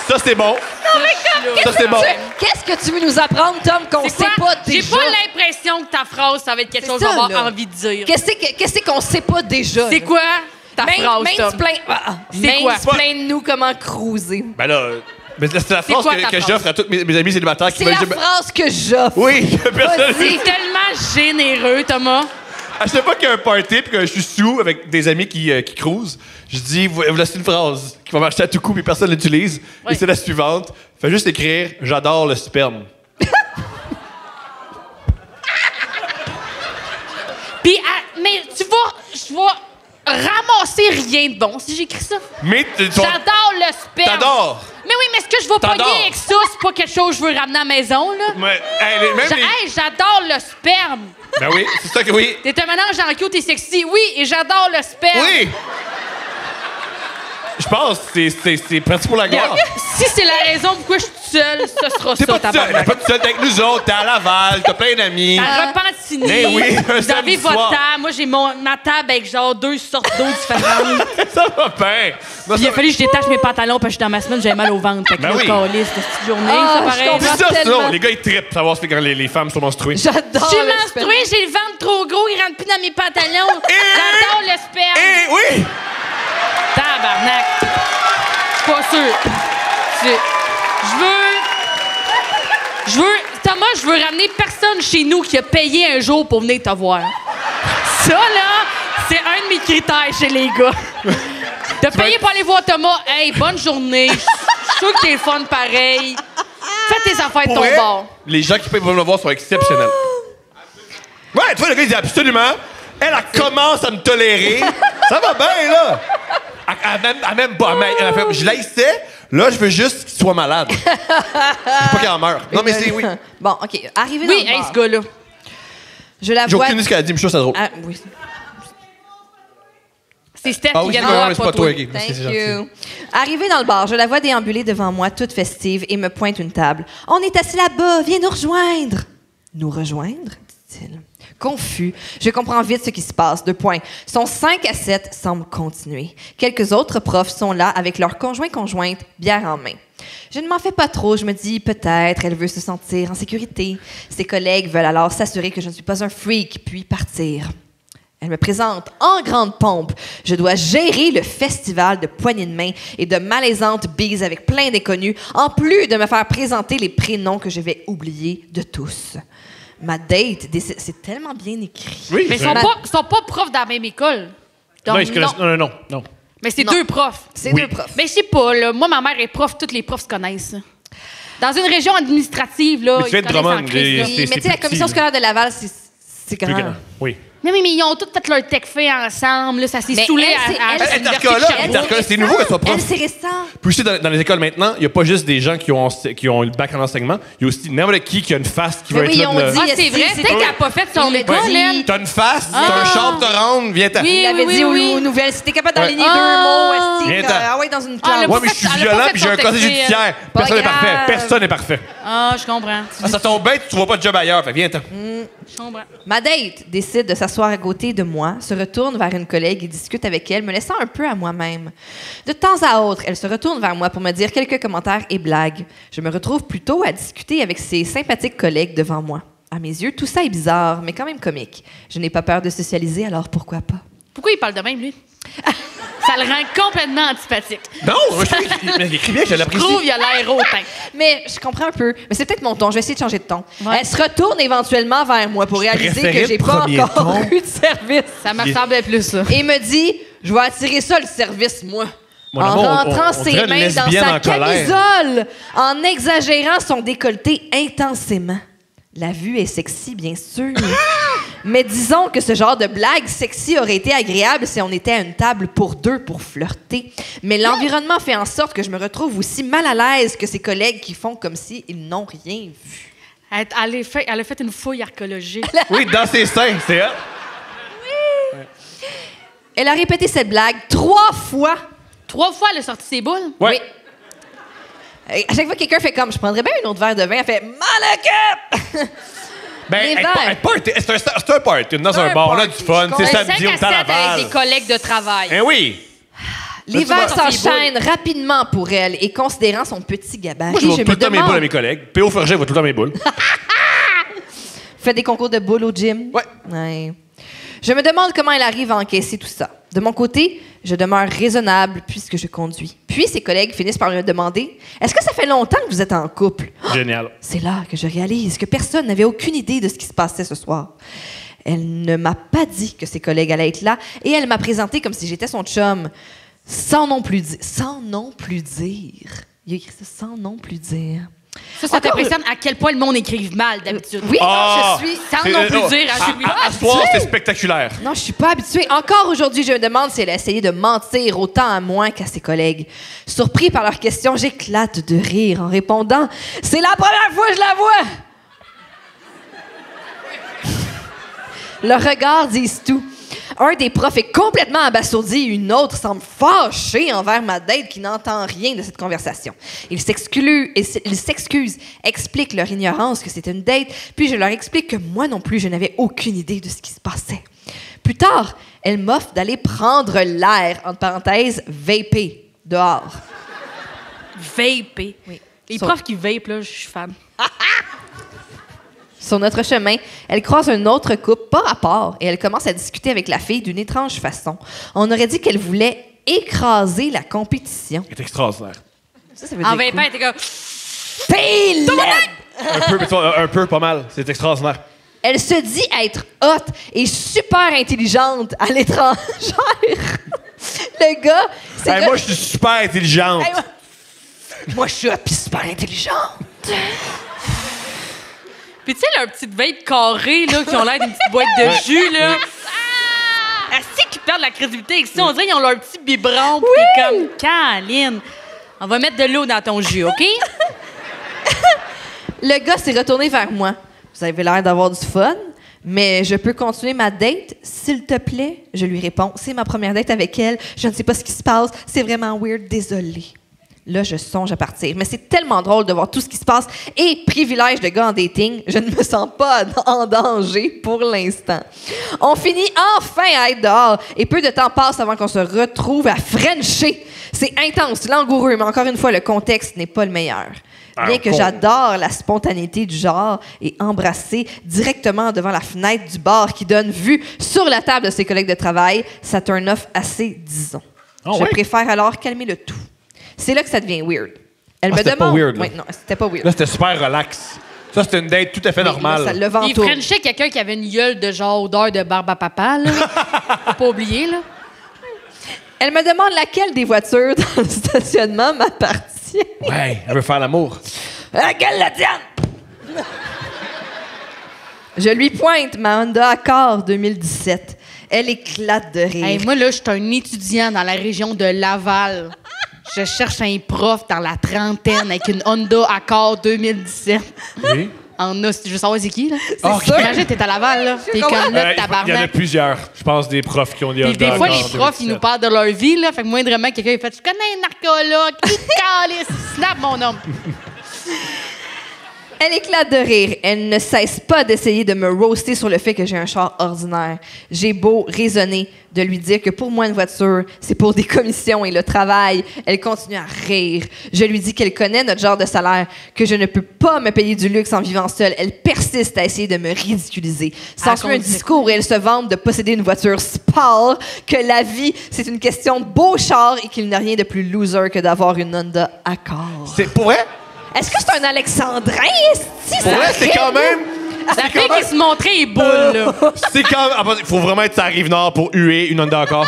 Ça, c'est bon. Ça, c'est bon. Qu'est-ce que tu veux nous apprendre, Tom, qu'on C'est sait quoi? pas J'ai déjà? pas l'impression que ta phrase, ça va être quelque chose que ça, je vais avoir là. envie de dire. Qu'est-ce qu'on sait pas déjà? C'est quoi ta phrase, Tom? C'est quoi? Mansplain-nous comment cruiser. Ben là, mais c'est la phrase quoi que, ta que phrase? j'offre à tous mes amis célibataires qui C'est la veulent... phrase que j'offre. Oui, que personne... C'est tellement généreux, Thomas. À chaque fois qu'il y a un party puis que je suis sous avec des amis qui cruisent, je dis, voici une phrase qui va marcher à tout coup puis personne l'utilise. Oui. Et c'est la suivante. Fais juste écrire « J'adore le sperme Puis, mais tu vois, je vais ramasser rien de bon si j'écris ça. ». Mais tu J'adore le sperme. t'adores. Mais oui, mais ce que je vais T'adores. pogner avec ça, c'est pas quelque chose que je veux ramener à la maison, là. Mais, même les... Hey, j'adore le sperme. Ben oui, c'est ça que oui. T'es un mélange en cute et sexy. Oui, et j'adore le sperme. Oui! Je pense que c'est pratique pour la gloire. Si c'est la raison pourquoi je suis toute seule, ce sera T'es ça, pas tout seul, t'es tabarnak. pas tout seul, t'es avec nous autres, t'es à Laval, t'as plein d'amis. À Repentigny, Mais oui, un vous avez samedi votre soir. table. Moi, j'ai ma table avec genre 2 sortes d'eau différentes. Ça va bien. Moi, Puis il a ça- fallu que je détache mes pantalons parce que je suis dans ma semaine, j'avais mal au ventre. Fait que Ben là, oui. câlisse de cette journée, Ah, ça je pareil. comprends. Puis ça, tellement. sinon, les gars, ils trippent savoir c'est quand les femmes sont menstruées. J'adore J'ai le menstrué, j'ai le ventre trop gros, il rentre plus dans mes pantalons. Et- J'adore le sperme. Eh oui! Tabarnak. Je suis pas sûr. Je veux... Thomas, je veux ramener personne chez nous qui a payé un jour pour venir te voir. Ça, là, c'est un de mes critères chez les gars. T'as payé pour aller voir Thomas. Hey, bonne journée. Je suis sûr que t'es le fun pareil. Fais tes affaires de Pour ton vrai, bord. les gens qui peuvent me voir sont exceptionnels. Ouais, tu vois, le gars, il dit absolument. Elle commence à me tolérer. Ça va bien, là. Elle m'aime pas. Elle fait, je l'haïssais. Là, je veux juste qu'il soit malade. Je veux pas qu'elle en meure. Non, mais c'est oui. Bon, OK. Arrivé dans Oui, le hey, bar, ce gars-là. je la J'ai vois... aucune idée ce qu'elle a dit, mais je suis sûr que c'est drôle. Ah, oui. C'est Steph Ah qui oui, vient c'est de vrai, voir, mais c'est pas pas toi, toi. ok. Thank C'est gentil. you. Arrivée dans le bar, je la vois déambuler devant moi, toute festive, et me pointe une table. « On est assis là-bas, viens nous rejoindre. »« Nous rejoindre? » dit-il. Confus, je comprends vite ce qui se passe. 2 points. Son 5 à 7 semble continuer. Quelques autres profs sont là avec leurs conjoints-conjointes, bière en main. Je ne m'en fais pas trop. Je me dis, peut-être, elle veut se sentir en sécurité. Ses collègues veulent alors s'assurer que je ne suis pas un freak, puis partir. Elle me présente en grande pompe. Je dois gérer le festival de poignées de main et de malaisantes bises avec plein d'inconnus, en plus de me faire présenter les prénoms que je vais oublier de tous. Ma date, c'est tellement bien écrit. Oui, Mais ils c'est- sont pas profs dans la même école. Donc, Non, ils se connaissent. Non. Mais c'est Non. 2 profs. C'est Oui. 2 profs. Mais je sais pas, là. Moi, ma mère est prof, tous les profs se connaissent. Dans une région administrative, là. Mais tu ils viens de se connaissent en Drummond, crise, là. c'est- Mais tu sais, la petit, commission là. scolaire de Laval, c'est Plus grand. grand. Oui. Non, mais ils ont tous fait leur tech fait ensemble, là. Ça s'est Mais saoulé elle, à c'est- elle, l'université de Intercola, Sherbrooke. Intercola, c'est nouveau qu'elle soit prof. Elle, c'est récent. Puis aussi, dans les écoles maintenant, il n'y a pas juste des gens qui ont le bac en enseignement. Il y a aussi n'importe qui a une face qui Mais va oui, être ils là. ont de- dit- Ah, c'est Si, vrai? c'est- Peut-être qu'elle n'a pas fait son Il l'a école, dit. elle. T'as une face, t'as un char te rendre, viens-t'en. Oui. Il l'avait dit aux nouvelles. Si t'es capable d'enligner Ouais. 2 mots, Ah. esti, Viens-t'en. ah ouais, dans une Ah, classe. le- Ouais, mais je suis Elle a pas violent fait puis j'ai son un casier texte, judiciaire. Pas Personne n'est grave. parfait. Personne n'est parfait. Ah, je comprends. Ah, ça tombe bien, tu trouveras pas de job ailleurs. Fait que viens-t'en. Je comprends. Ma date décide de s'asseoir à côté de moi, se retourne vers une collègue et discute avec elle, me laissant un peu à moi-même. De temps à autre, elle se retourne vers moi pour me dire quelques commentaires et blagues. Je me retrouve plutôt à discuter avec ses sympathiques collègues devant moi. À mes yeux, tout ça est bizarre, mais quand même comique. Je n'ai pas peur de socialiser, alors pourquoi pas? Pourquoi il parle de même, lui? Ça le rend complètement antipathique. Non, moi, je trouve qu'il écrit bien, je Je l'apprécie. trouve qu'il a l'air hautain. Mais je comprends un peu. Mais c'est peut-être mon ton. Je vais essayer de changer de ton. Ouais. Elle se retourne éventuellement vers moi pour réaliser préférais que j'ai le pas premier encore ton. eu de service. Ça me ressemblait plus, ça. Et me dit, je vais attirer ça le service, moi. Mon En amour, rentrant on ses dirait une mains dans lesbienne sa en colère. camisole, en exagérant son décolleté intensément. La vue est sexy, bien sûr. Mais disons que ce genre de blague sexy aurait été agréable si on était à une table pour 2 pour flirter. Mais l'environnement fait en sorte que je me retrouve aussi mal à l'aise que ses collègues qui font comme s'ils n'ont rien vu. Elle a fait une fouille archéologique. Oui, dans ses seins, c'est elle. Elle a répété cette blague 3 fois. 3 fois, elle a sorti ses boules. Ouais. Et à chaque fois que quelqu'un fait comme, je prendrais bien un autre verre de vin, elle fait Malakep! Ben, Les hey, verres. c'est un party. Dans un bar, on a du fun. C'est Un samedi, on est à 5 à 7 avec Laval. des collègues de travail. Eh oui. L'hiver Sorti les s'enchaîne rapidement pour elle et considérant son petit gabarit, Moi, je vais je tout me le temps mes boules à demande... mes collègues. P.O. Ferger va tout le temps mes boules. Fait des concours de boules au gym. Ouais. Je me demande comment elle arrive à encaisser tout ça. De mon côté, je demeure raisonnable puisque je conduis. Puis ses collègues finissent par me demander « Est-ce que ça fait longtemps que vous êtes en couple? » Génial. C'est là que je réalise que personne n'avait aucune idée de ce qui se passait ce soir. Elle ne m'a pas dit que ses collègues allaient être là et elle m'a présenté comme si j'étais son chum. Sans non plus dire. Sans non plus dire. Il a écrit ça sans non plus dire. Ça t'impressionne à quel point le monde écrive mal d'habitude. Oui, Ah! non, je suis... Sans non plus dire. À soir, c'est spectaculaire. Non, je suis pas habituée. Encore aujourd'hui, je me demande si elle a essayé de mentir autant à moi qu'à ses collègues. Surpris par leurs questions, j'éclate de rire en répondant « C'est la première fois que je la vois! » Leurs regards disent tout. Un des profs est complètement abasourdi, une autre semble fâchée envers ma date qui n'entend rien de cette conversation. Ils s'excusent, expliquent leur ignorance que c'était une date, puis je leur explique que moi non plus, je n'avais aucune idée de ce qui se passait. Plus tard, elle m'offre d'aller prendre l'air, entre parenthèses, vaper, dehors. Vaper. Oui. Les profs qui vape, là, je suis fan. Sur notre chemin, elle croise un autre couple, pas rapport, et elle commence à discuter avec la fille d'une étrange façon. On aurait dit qu'elle voulait écraser la compétition. C'est extraordinaire. Ça veut En dire vapant, t'es comme. Fille laide! Un peu, pas mal. C'est extraordinaire. Elle se dit être hot et super intelligente à l'étrangère. Le gars, c'est Hey, moi, je suis super intelligente. Hey, moi, je suis hot pis super intelligente. Puis tu sais, leurs petites vapes carrées, là, qui ont l'air d'une petite boîte de jus, là. Est-ce qu'ils perdent la crédibilité avec ça? On dirait qu'ils ont leur petit biberon, pis t'es comme, Caline, on va mettre de l'eau dans ton jus, OK? Le gars s'est retourné vers moi. Vous avez l'air d'avoir du fun, mais je peux continuer ma date, s'il te plaît? Je lui réponds. C'est ma première date avec elle. Je ne sais pas ce qui se passe. C'est vraiment weird. Désolée. Là, je songe à partir. Mais c'est tellement drôle de voir tout ce qui se passe. Et privilège de gars en dating, je ne me sens pas en danger pour l'instant. On finit enfin à être dehors. Et peu de temps passe avant qu'on se retrouve à frencher. C'est intense, langoureux, mais encore une fois, le contexte n'est pas le meilleur. Bien que j'adore la spontanéité du genre et embrasser directement devant la fenêtre du bar qui donne vue sur la table de ses collègues de travail, ça turn off assez, disons. Je préfère alors calmer le tout. C'est là que ça devient weird. Elle me demande... Pas weird, là. Oui, non, c'était pas weird. Là, c'était super relax. Ça, c'était une date tout à fait normale. Là, ça le vend Il frenchait quelqu'un qui avait une gueule de genre odeur de barbe à papa, là. Faut pas oublier, là. Elle me demande laquelle des voitures dans le stationnement m'appartient. Ouais, elle veut faire l'amour. Laquelle la tienne? Je lui pointe ma Honda Accord 2017. Elle éclate de rire. Hey, moi, là, je suis un étudiant dans la région de Laval. Je cherche un prof dans la trentaine avec une Honda Accord 2017. Oui. En os, je veux savoir c'est qui, là. Oh, C'est imagine, t'es à Laval, là. T'es comme là, Il y en a tabarnak. plusieurs. Je pense des profs qui ont des Puis des Honda fois, les Accord profs, ils nous 2017. parlent de leur vie, là. Fait que moindrement, quelqu'un, il fait « Je connais un narcologue, qui calisse, snap, mon homme. » Elle éclate de rire. Elle ne cesse pas d'essayer de me roaster sur le fait que j'ai un char ordinaire. J'ai beau raisonner de lui dire que pour moi, une voiture, c'est pour des commissions et le travail. Elle continue à rire. Je lui dis qu'elle connaît notre genre de salaire, que je ne peux pas me payer du luxe en vivant seule. Elle persiste à essayer de me ridiculiser. S'ensuit un discours où elle se vante de posséder une voiture sport, que la vie, c'est une question de beau char et qu'il n'y a rien de plus loser que d'avoir une Honda Accord. C'est pour vrai? Est-ce que c'est un alexandrin? Est-ce Pour vrai, c'est quand même... La fille qui se montrait les boules, là. C'est quand même... Il faut vraiment être sur la Rive-Nord pour huer une Honda Accord.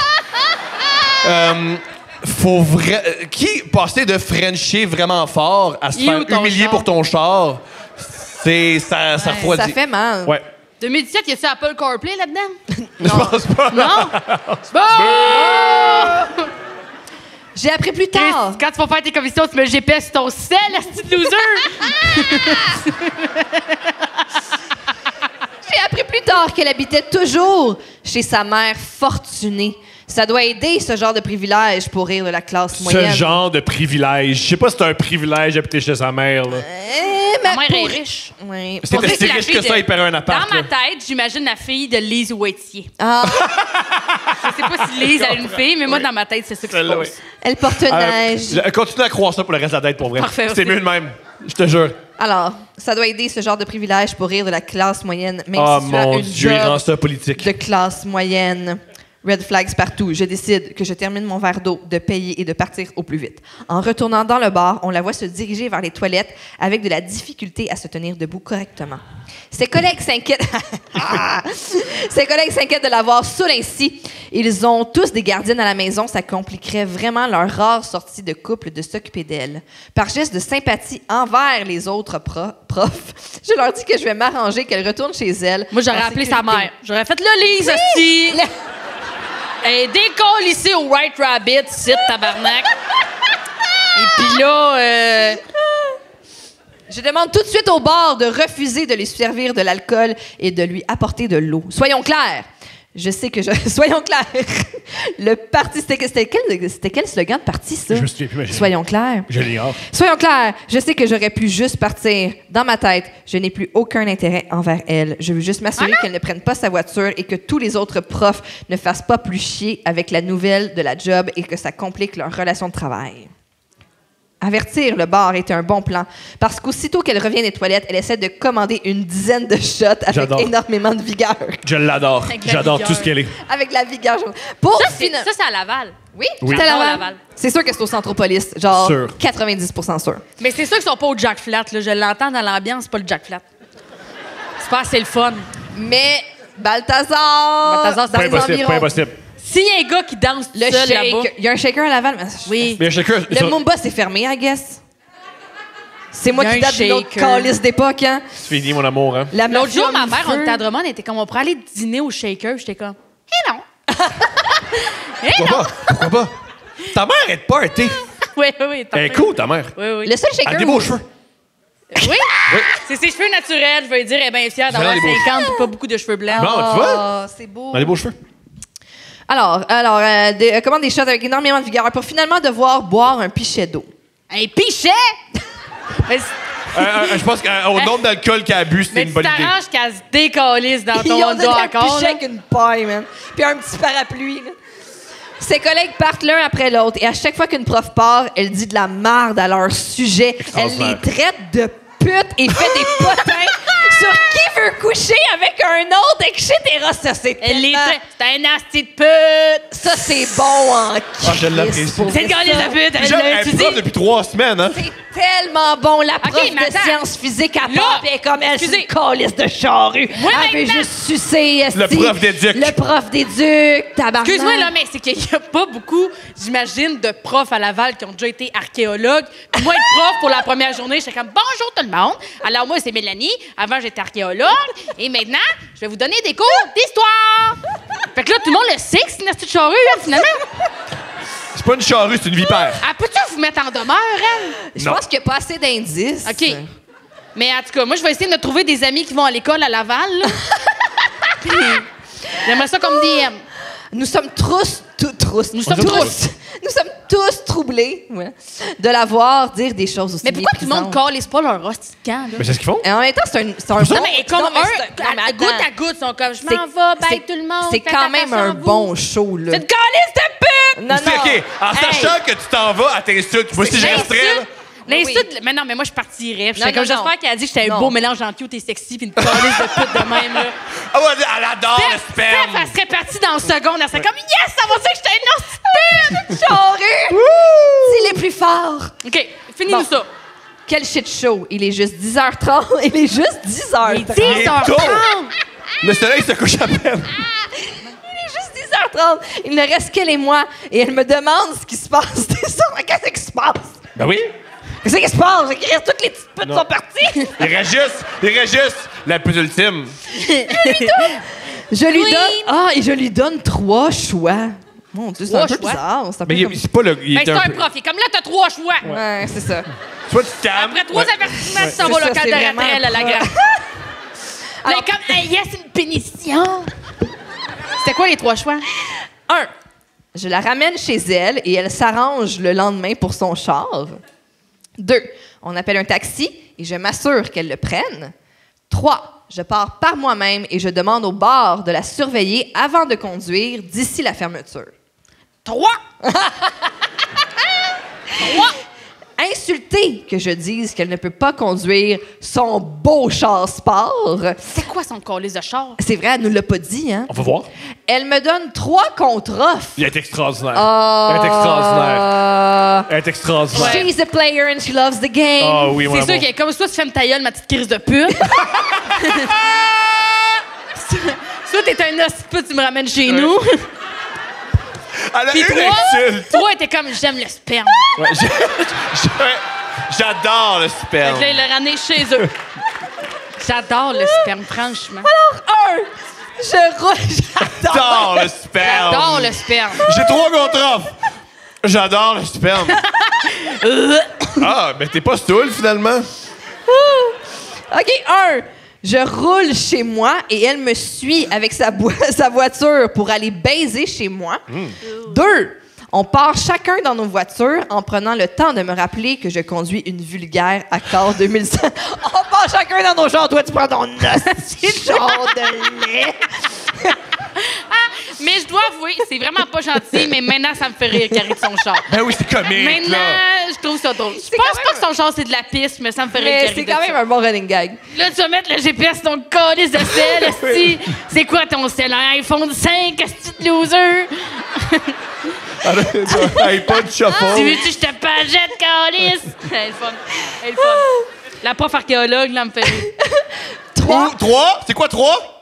Faut vrai... Qui passait de Frencher vraiment fort à se faire humilier pour ton char? C'est... Ça refroidit. Ça fait mal. Ouais. 2017, y a-tu Apple CarPlay là-dedans? Je pense pas. Non? J'ai appris plus Chris, tard. quand tu vas faire tes commissions, tu mets le GPS sur ton sel, la petite loser! J'ai appris plus tard qu'elle habitait toujours chez sa mère fortunée. Ça doit aider, ce genre de privilège, pour rire de la classe moyenne. Ce genre de privilège. Je sais pas si c'est un privilège d'habiter chez sa mère, là. Ma mère est riche. Oui. C'était On dirait si la riche fille que ça, de- il paierait un appart. Dans ma là. tête, j'imagine la fille de Lise Waitier. Ah, Je sais pas si Lise a une fille, mais moi, dans ma tête, c'est ça qui se Celle-là, passe. oui. elle porte neige. Continue à croire ça pour le reste de la tête, pour vrai. Parfait, C'est aussi. mieux de même. Je te jure. Alors, ça doit aider ce genre de privilège pour rire de la classe moyenne, même Oh si tu as mon une Dieu, il job rend ça politique. de classe moyenne. Red flags partout. Je décide que je termine mon verre d'eau, de payer et de partir au plus vite. En retournant dans le bar, on la voit se diriger vers les toilettes avec de la difficulté à se tenir debout correctement. Ses collègues s'inquiètent. Ses collègues s'inquiètent de la voir saoule ainsi. Ils ont tous des gardiennes à la maison. Ça compliquerait vraiment leur rare sortie de couple de s'occuper d'elle. Par geste de sympathie envers les autres profs, je leur dis que je vais m'arranger, qu'elles retournent chez elles. Moi, j'aurais en appelé sa sécurité. mère. J'aurais fait le Lise, hostie. Elle décolle ici au White Rabbit, site tabarnak. Et puis là, Je demande tout de suite au bar de refuser de lui servir de l'alcool et de lui apporter de l'eau. Soyons clairs. Je sais que je... Soyons clairs. Le parti... C'était quel slogan de parti, ça? Je me souviens plus, mais Soyons clairs. je l'ignore. Soyons clairs. Je sais que j'aurais pu juste partir. Dans ma tête, je n'ai plus aucun intérêt envers elle. Je veux juste m'assurer qu'elle ne prenne pas sa voiture et que tous les autres profs ne fassent pas plus chier avec la nouvelle de la job et que ça complique leur relation de travail. Avertir le bar était un bon plan parce qu'aussitôt qu'elle revient des toilettes, elle essaie de commander une dizaine de shots avec J'adore. énormément de vigueur. Je l'adore. Avec la J'adore vigueur. tout ce qu'elle est. Avec la vigueur. Pour ça, fina- c'est à Laval. Oui, Oui. c'est à J'adore Laval. Laval. C'est sûr que c'est au Centropolis. Genre Sûr. 90% sûr. Mais c'est sûr qu'ils sont pas au Jack Flat. Là. Je l'entends dans l'ambiance, c'est pas le Jack Flat. C'est pas assez le fun. Mais Balthazar, Balthazar, dans c'est Pas les impossible, environs. pas impossible. S'il y a un gars qui danse tout Le seul là-bas... shake. Il y a un shaker à Laval. Mais Oui. Mais chacun. Le Mumba, c'est fermé, I guess. C'est moi Il y a qui un date d'une autre shaker. calice d'époque, hein? C'est fini, mon amour, hein. La L'autre mafia jour, ma mis mère, feu. on était à Drummond, elle était comme, on pourrait aller dîner au shaker. J'étais comme, eh non. Pourquoi pas? Pourquoi pas? Ta mère est de party. Oui, oui, oui. Elle est cool, ta mère. Oui, oui. Le seul Elle a shaker... des beaux cheveux. Oui? C'est ses cheveux naturels. Je vais lui dire, elle est bien fière d'avoir Vraiment des beaux 50 et pas beaucoup de cheveux blancs. Bon, tu vois? Oh, c'est beau. Elle a des beaux cheveux. Alors, commande des shots avec énormément de vigueur pour finalement devoir boire un pichet d'eau. Un pichet! Mais, Je pense qu'au nombre d'alcool qu'elle a bu, c'était mais une tu bonne idée. t'arranges qu'elle se décalisse dans ton Ils ont donné dos un encore. pichet là. avec une paille, man. Puis un petit parapluie, là. Ses collègues partent l'un après l'autre et à chaque fois qu'une prof part, elle dit de la merde à leur sujet. Elle les Extraordinaire. traite de putes et fait des potins sur qui veut coucher avec un autre, etc. Ça, c'est Elle est tellement... c'est un nasty de pute! Ça, c'est bon en je l'apprécie. Christ, pour C'est le vrai, gars ça. de pute! Genre, Elle elle l'a est étudié. prof depuis 3 semaines, hein. C'est tellement bon, la prof mais de attends. sciences physiques à Là, part, puis elle est comme elle, c'est excusez. une calice de charrue. Moi, Elle veut maintenant. juste sucer, esti. Le prof d'éduc. Le prof d'éduc, tabarnak. Excuse-moi, là, mais c'est qu'il n'y a pas beaucoup, j'imagine, de profs à Laval qui ont déjà été archéologues. Puis moi, être prof pour la première journée, j'étais comme bonjour tout le monde. Alors, moi, c'est Mélanie. Avant, j'étais archéologue. Et maintenant, je vais vous donner des cours d'histoire. Fait que là, tout le monde le sait que c'est une astuce charrue, hein, finalement. C'est pas une charrue, c'est une vipère. Ah, peux-tu vous mettre en demeure, elle? Je Non. pense qu'il n'y a pas assez d'indices. OK. Mais en tout cas, moi, je vais essayer de me trouver des amis qui vont à l'école à Laval. là. Puis, j'aimerais ça comme DM. Nous sommes tous... Nous sommes tous. Nous sommes tous troublés de la voir dire des choses aussi Mais pourquoi tout le monde méprisantes. calisse pas leur hostie de camp, là? Mais c'est ce qu'ils font. Et en même temps, c'est un... Non, mais comme Non, mais à attends. goutte à goutte, ils sont comme, je C'est- m'en vais, c'est- bye tout le monde. C'est faites quand même attention un à vous. bon show, là. C'est une calisse de pute! Non, C'est OK. En Hey. sachant que tu t'en vas à t'insultes. Moi, si je resterais, là. L'insulte, l'insulte, mais non, mais moi, je partirais. Puis Non, j'étais comme, non, j'espère qu'elle a dit que j'étais un non. beau mélange entre cute et sexy, puis une calisse de pute de même, là. Ah ouais, elle adore le Steph, sperme. elle serait partie dans le seconde, elle serait comme, yes, ça va dire que j'étais une hostie de pute! Charrue! Dis les plus forts! OK, finis-nous Bon. ça. Quel shit show! Il est juste 10h30. Il est juste 10h30. Il est Il est 10h30. tôt. Le soleil se couche à peine. Il est juste 10h30. Il ne reste qu'elle et moi. Et elle me demande ce qui se passe. T'es sûr? Mais qu'est-ce qui se passe? Ben oui. Qu'est-ce qui se passe? Il reste toutes les petites putes Non. sont parties. Il reste juste la plus ultime. Je lui Queen. donne... Ah, et je lui donne 3 choix. Mon Dieu, c'est un 3 peu choix? bizarre. C'est un peu Mais comme... c'est pas le. Il Ben, était c'est un un peu. prof. Il est comme là, t'as 3 choix. Ouais, c'est ça. Soit tu te calmes. Après 3 Ouais. avertissements, tu s'en C'est vas au ça, local c'est de vraiment retraite, à la un grande. Alors- Mais comme, hey, yes, une pénition. C'était quoi les 3 choix? 1. Je la ramène chez elle et elle s'arrange le lendemain pour son char. 2. On appelle un taxi et je m'assure qu'elle le prenne. 3. Je pars par moi-même et je demande au bar de la surveiller avant de conduire d'ici la fermeture. 3. 3. Insulter que je dise qu'elle ne peut pas conduire son beau char sport. C'est quoi son colis de char? C'est vrai, elle nous l'a pas dit, hein? On va voir. Elle me donne 3 contre-offres. Il est extraordinaire. Ah. Elle est extraordinaire. Elle est extraordinaire. She's a player and she loves the game. Ah oui, mon C'est sûr amour. qu'elle est comme toi, tu fais ta gueule, ma petite crise de pute. Soit t'es un os de pute, tu me ramènes chez nous. Elle a Puis une 3, insulte. 3 était comme j'aime le sperme. Ouais, j'adore le sperme. Fait que là, il l'a ramené chez eux. J'adore le sperme, franchement. 1. J'adore le sperme. J'adore le sperme. J'ai 3 contre-offres. J'adore le sperme. Ah, ben t'es pas stoule, finalement. OK, 1. Je roule chez moi et elle me suit avec sa voiture pour aller baiser chez moi. 2. On part chacun dans nos voitures en prenant le temps de me rappeler que je conduis une vulgaire Accord 2005. On part chacun dans nos chars. Toi, tu prends ton hostie de char de lait. Mais je dois avouer, c'est vraiment pas gentil, mais maintenant, ça me fait rire qu'elle arrête son char. Ben oui, c'est comique, Maintenant, là. je trouve ça drôle. Je C'est pense quand pas que son char, c'est de la piste, mais ça me fait rire Mais qu'elle c'est rit de quand même ça. un bon running gag. Là, tu vas mettre le GPS sur ton calice de sel, esti. C'est quoi ton sel? Un iPhone 5, esti de loser? iPod shuffle. Tu veux-tu que je te pagette, calice? Elle est le fun. Elle est le fun. La prof archéologue, là, me fait rire. 3. 3? C'est quoi 3?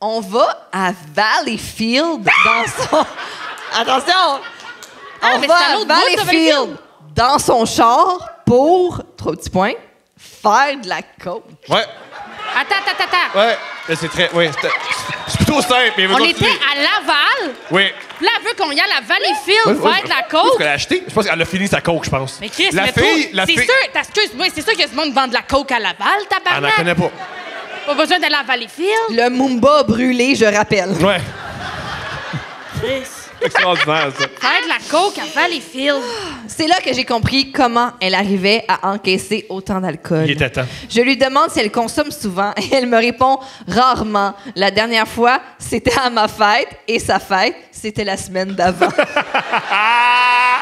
On va à Valleyfield dans son... Attention! On mais va c'est un à autre bout, ça, Valleyfield dans son char pour, 3 petits points, faire de la coke. Ouais. Attends. Ouais. Là, c'est très. Oui, c'est plutôt simple, mais On était à Laval. Oui. Puis là, elle veut qu'on y aille à Valleyfield faire de la Qu'est-ce coke. qu'elle a acheté? Je pense qu'elle a fini sa coke, je pense. Mais Chris, la mais fille. toi, c'est sûr, excuse-moi, c'est sûr qu'il y a du monde qui vend de la coke à Laval, Elle n'en tabarnak. connaît pas. Pas besoin d'aller à Valleyfield. Le Mumba brûlé, je rappelle. Ouais. Chris. C'est extraordinaire, ça. Faire de la coke à Valleyfield. C'est là que j'ai compris comment elle arrivait à encaisser autant d'alcool. Il était temps. Je lui demande si elle consomme souvent et elle me répond rarement. La dernière fois, c'était à ma fête et sa fête, c'était la semaine d'avant. Ah,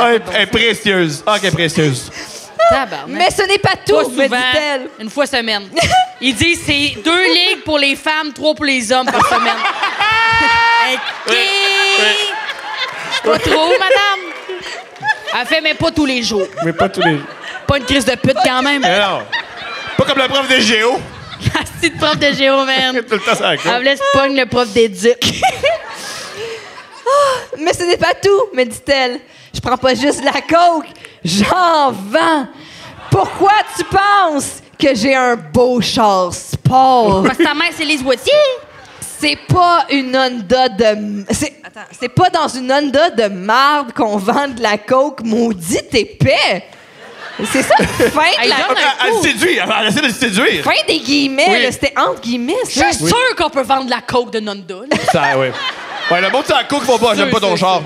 elle est précieuse. Ah, qu'elle est précieuse. Tabarnak. Mais ce n'est pas Pas tout, me souvent, dit-elle. une fois semaine. Il dit c'est 2 ligues pour les femmes, 3 pour les hommes par semaine. OK. Pas trop, madame. Elle fait, mais pas tous les jours. Mais pas tous les. Pas une crise de pute quand même. Mais non. Pas comme la prof de géo. La petite prof de géo, man. Tout le temps, ça Elle me laisse pogne le prof d'éduc. Mais ce n'est pas tout, me dit-elle. Je prends pas juste la coke, j'en vends. Pourquoi tu penses que j'ai un beau char sport? Parce que ta mère, c'est Lise Wattier. C'est pas une Honda de... C'est pas dans une Honda de marde qu'on vend de la coke maudit épais. C'est ça, fin de Hey, la... donne un Elle coup. séduit. Elle essaie de se séduire. Fin des guillemets, Oui. là, c'était entre guillemets. Je ça. suis sûre qu'on peut vendre de la coke de Nonda. là. Ça, ouais. Ouais, le monde, c'est la coke, ils vont pas. J'aime pas ton char.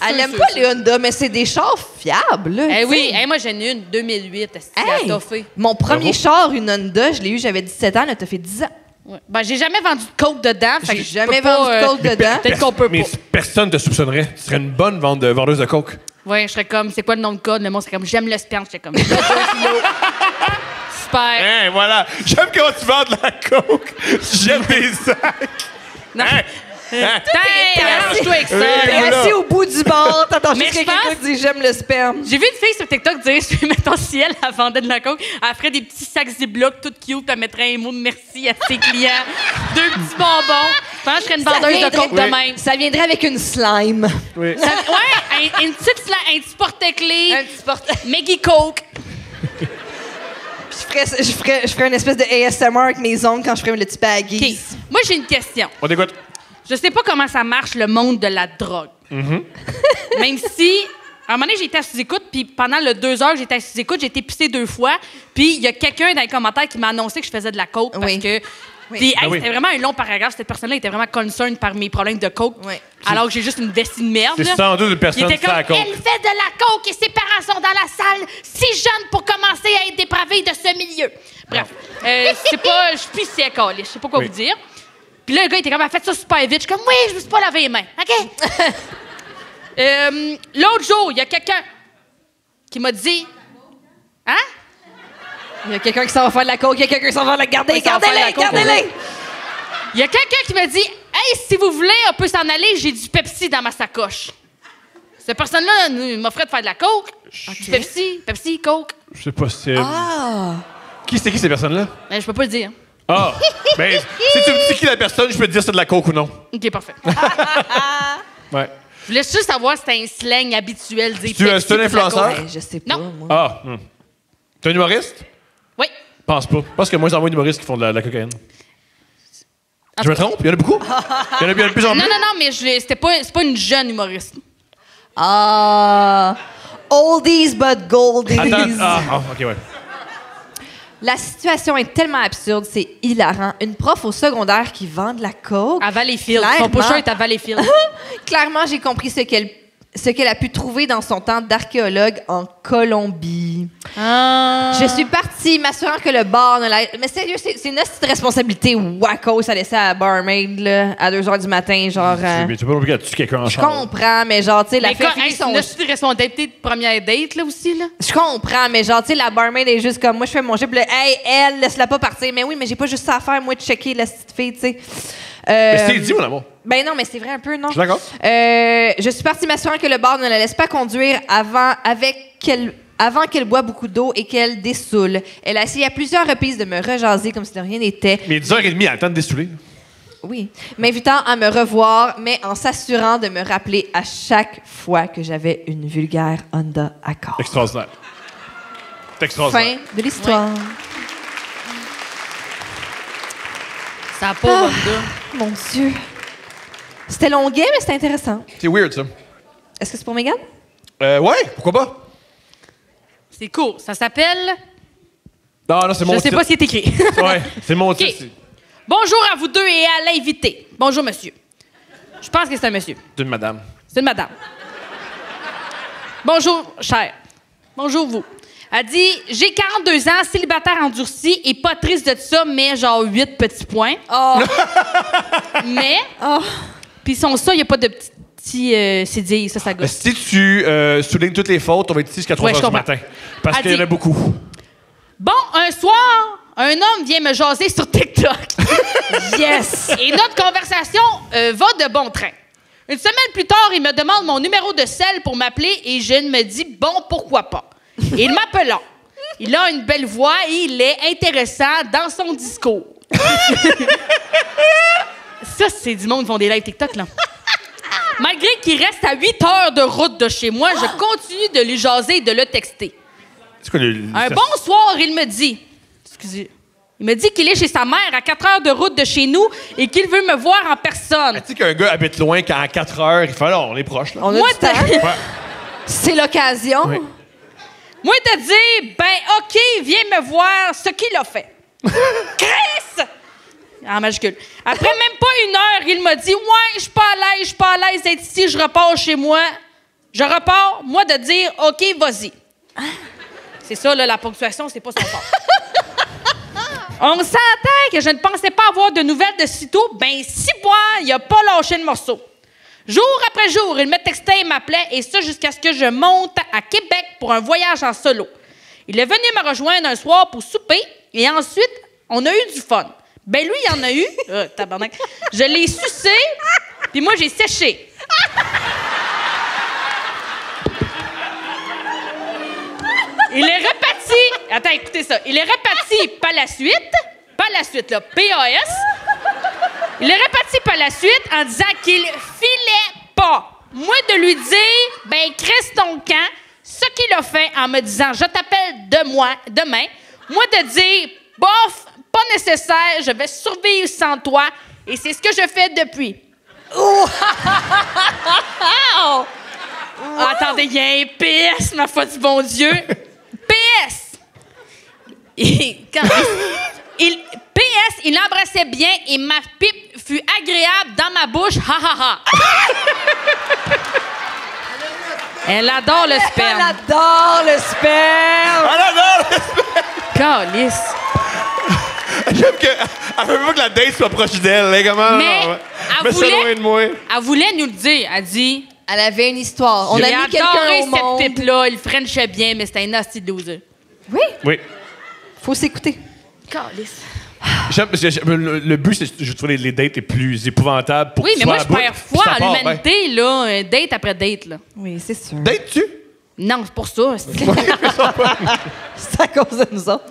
Elle aime sûr, pas sûr. les Honda, mais c'est des chars fiables. Là, Eh tu oui, sais. moi j'en ai une 2008, est-ce Hey, qu'elle a toffé? mon premier Bravo. char, une Honda, je l'ai eu, j'avais 17 ans, elle a fait 10 ans. Ouais. Ben, j'ai jamais vendu de coke dedans. fait J'ai que je jamais peux pas, vendu de coke dedans. Peut-être qu'on peut Mais pas. personne te soupçonnerait. Tu serais une bonne vendeuse de coke. Ouais, je serais comme, c'est quoi le nom de code? Le monde serait comme, j'aime le sperme. J'étais comme, super. Hein, voilà. J'aime quand tu vends de la coke. J'aime des sacs. Non. Hein? Hein? Putain, arrange-toi avec ça. Oui, T'es voilà. assis au bout du bord, t'entends Mais juste je quelqu'un pense- qui dit j'aime le sperme. J'ai vu une fille sur TikTok dire, mettons, si elle vendait de la coke, elle ferait des petits sacs Ziploc tout cute, puis elle mettrait un mot de merci à ses clients. 2 petits bonbons. Je pense que je serais une vendeuse de coke de Oui. même. Ça viendrait avec une slime. Oui. Ouais, un petit porte-clés, Un petit porte. Maggie Coke. Je ferais une espèce de ASMR avec mes ongles quand je ferais le petit OK. baggy. Moi, j'ai une question. On écoute. Je sais pas comment ça marche, le monde de la drogue. Même si, à un moment donné, j'ai été à sous-écoute, puis pendant le 2 heures que j'étais à sous-écoute, j'ai été pissée 2 fois, puis il y a quelqu'un dans les commentaires qui m'a annoncé que je faisais de la coke parce Oui. que Oui. Puis, Ben oui. c'était vraiment un long paragraphe. Cette personne-là était vraiment concerned par mes problèmes de coke. Oui. Alors que j'ai juste une vestie de merde. C'est là. 102 de Il personnes était qui font comme, la coke. elle fait de la coke et ses parents sont dans la salle, si jeunes pour commencer à être dépravés de ce milieu. Bref, c'est pas, je suis plus sec, je sais pas quoi Oui. vous dire. Puis là, le gars, il était comme, elle fait ça super vite. Je suis comme, oui, je me suis pas lavé les mains, OK? L'autre jour, il y a quelqu'un qui m'a dit, hein? Il y a quelqu'un qui s'en va faire de la coke, il y a quelqu'un qui s'en va la garder. Oui, ça va faire de la Gardez-les, coke, gardez-les! Il y a quelqu'un qui m'a dit, hey, si vous voulez, on peut s'en aller, j'ai du Pepsi dans ma sacoche. Cette personne-là m'offrait de faire de la coke. Du Pepsi, coke. Je sais pas si c'est... Ah! C'est qui ces personnes-là? Mais je peux pas le dire. Ah! Ben, si tu me dis qui est la personne, je peux te dire si c'est de la coke ou non. OK, parfait. Ouais. Je voulais juste savoir si c'était un slang habituel. Dire Tu es Pepsi un puis de la influenceur? coke. Ouais, je sais pas, Non. moi. Ah! T'es un humoriste? Oui. Pense pas. Parce que moi, j'en vois des humoristes qui font de la cocaïne. En Je me tout cas- trompe? Il y en a beaucoup? Il y en a de plus en plus? Non, mais c'est pas une jeune humoriste. Ah! Oldies but goldies. Attends, OK, ouais. La situation est tellement absurde, c'est hilarant. Une prof au secondaire qui vend de la coke. À Valleyfield. Son Clairement. pusher est à Valleyfield. Clairement, j'ai compris ce qu'elle a pu trouver dans son temps d'archéologue en Colombie. Ah. Je suis partie m'assurant que le bar ne l'a... Mais sérieux, c'est une petite responsabilité wacko, ça laissait à la barmaid là, à 2 h du matin, genre... Mais tu peux pas oublier qu'elle tue quelqu'un en je char. comprends, mais genre, tu sais, la Mais fille hey, finit c'est son... une hostie de responsabilité de première date, là, aussi, là. Je comprends, mais genre, tu sais, la barmaid est juste comme, moi, je fais mon chiffre, puis là, hey, elle, laisse-la pas partir. Mais oui, mais j'ai pas juste ça à faire, moi, de checker la petite fille, tu sais. Mais c'est dit, mon amour. Ben non, mais c'est vrai un peu, non? Je suis d'accord. Je suis partie m'assurant que le bar ne la laisse pas conduire avant qu'elle boit beaucoup d'eau et qu'elle dessoule. Elle a essayé à plusieurs reprises de me rejaser comme si de rien n'était. Mais 10h30, elle a le temps de dessouler. Oui. M'invitant à me revoir, mais en s'assurant de me rappeler à chaque fois que j'avais une vulgaire Honda Accord. Extraordinaire. C'est extraordinaire. Fin de l'histoire. Ça a pas Honda. Mon Dieu. C'était longuet, mais c'était intéressant. C'est weird, ça. Est-ce que c'est pour Mégane? Ouais, pourquoi pas? C'est court. Ça s'appelle... Non, c'est mon Je sais titre. pas ce qui est écrit. Ouais, c'est mon OK. titre. Bonjour à vous deux et à l'invité. Bonjour, monsieur. Je pense que c'est un monsieur. C'est une madame. C'est une madame. Bonjour, cher. Bonjour, vous. Elle dit, j'ai 42 ans, célibataire endurci et pas triste de ça, mais genre 8 petits points. Oh! Mais, Oh! puis son ça, il n'y a pas de petit cédille, ça gosse. Si tu soulignes toutes les fautes, on va être ici jusqu'à 3 Ouais, je h du comprends. matin. Parce Elle qu'il y en a dit- beaucoup. Bon, un soir, un homme vient me jaser sur TikTok. Yes! Et notre conversation va de bon train. Une semaine plus tard, il me demande mon numéro de sel pour m'appeler et je me dis, bon, pourquoi pas. Et il m'appela. Il a une belle voix et il est intéressant dans son discours. Ça, c'est du monde qui font des lives TikTok, là. Malgré qu'il reste à 8 heures de route de chez moi, je continue de lui jaser et de le texter. C'est quoi le. Un bon soir, il me dit... Excusez. Il me dit qu'il est chez sa mère à 4 heures de route de chez nous et qu'il veut me voir en personne. Tu sais qu'un gars habite loin, qu'à 4 heures, il fait là, on est proche, là. On a Moi, du temps. Ouais. C'est l'occasion. Oui. Moi, te dire, ben, OK, viens me voir ce qu'il a fait. Chris! En majuscule. Après même pas une heure, il m'a dit, ouais, je suis pas à l'aise d'être ici, je repars chez moi. Je repars, moi, de dire, OK, vas-y. C'est ça, là, la ponctuation, c'est pas son fort. On s'entend que je ne pensais pas avoir de nouvelles de sitôt. Ben, si moi, il a pas lâché le morceau. Jour après jour, il me textait et m'appelait, et ça jusqu'à ce que je monte à Québec pour un voyage en solo. Il est venu me rejoindre un soir pour souper, et ensuite, on a eu du fun. Ben lui, il en a eu. Tabarnak. Je l'ai sucé, puis moi, j'ai séché. Il est reparti. Attends, écoutez ça. Il est reparti par la suite, là, PAS. Il est reparti par la suite en disant qu'il filait pas. Moi, de lui dire, ben, crisse ton camp, ce qu'il a fait en me disant, je t'appelle demain. Moi, de dire, bof, pas nécessaire, je vais survivre sans toi, et c'est ce que je fais depuis. Attendez, il y a un PS, ma foi du bon Dieu. PS! PS, il l'embrassait bien et ma pipe fut agréable dans ma bouche. Ha ha ha. Elle adore le Elle sperme. adore le sperme! Ah non, non! Calice. J'aime que. Elle veut pas que la date soit proche d'elle, là, comment? Mais ouais. elle Mets ça voulait- loin de moi. Elle voulait nous le dire. Elle dit... Elle avait une histoire. On a J'ai mis quelqu'un adoré au monde. cette pipe-là. Il frenchait bien, mais c'était un nasty de loser. Oui, Oui. faut s'écouter. Calice. Le but, c'est de trouver les dates les plus épouvantables pour Oui, que mais tu moi, sois je à bout, perds puis foi ça en part, l'humanité, là. Date après date, là. Oui, c'est sûr. Ben. Date-tu? Non, c'est pour ça. C'est à cause de nous autres.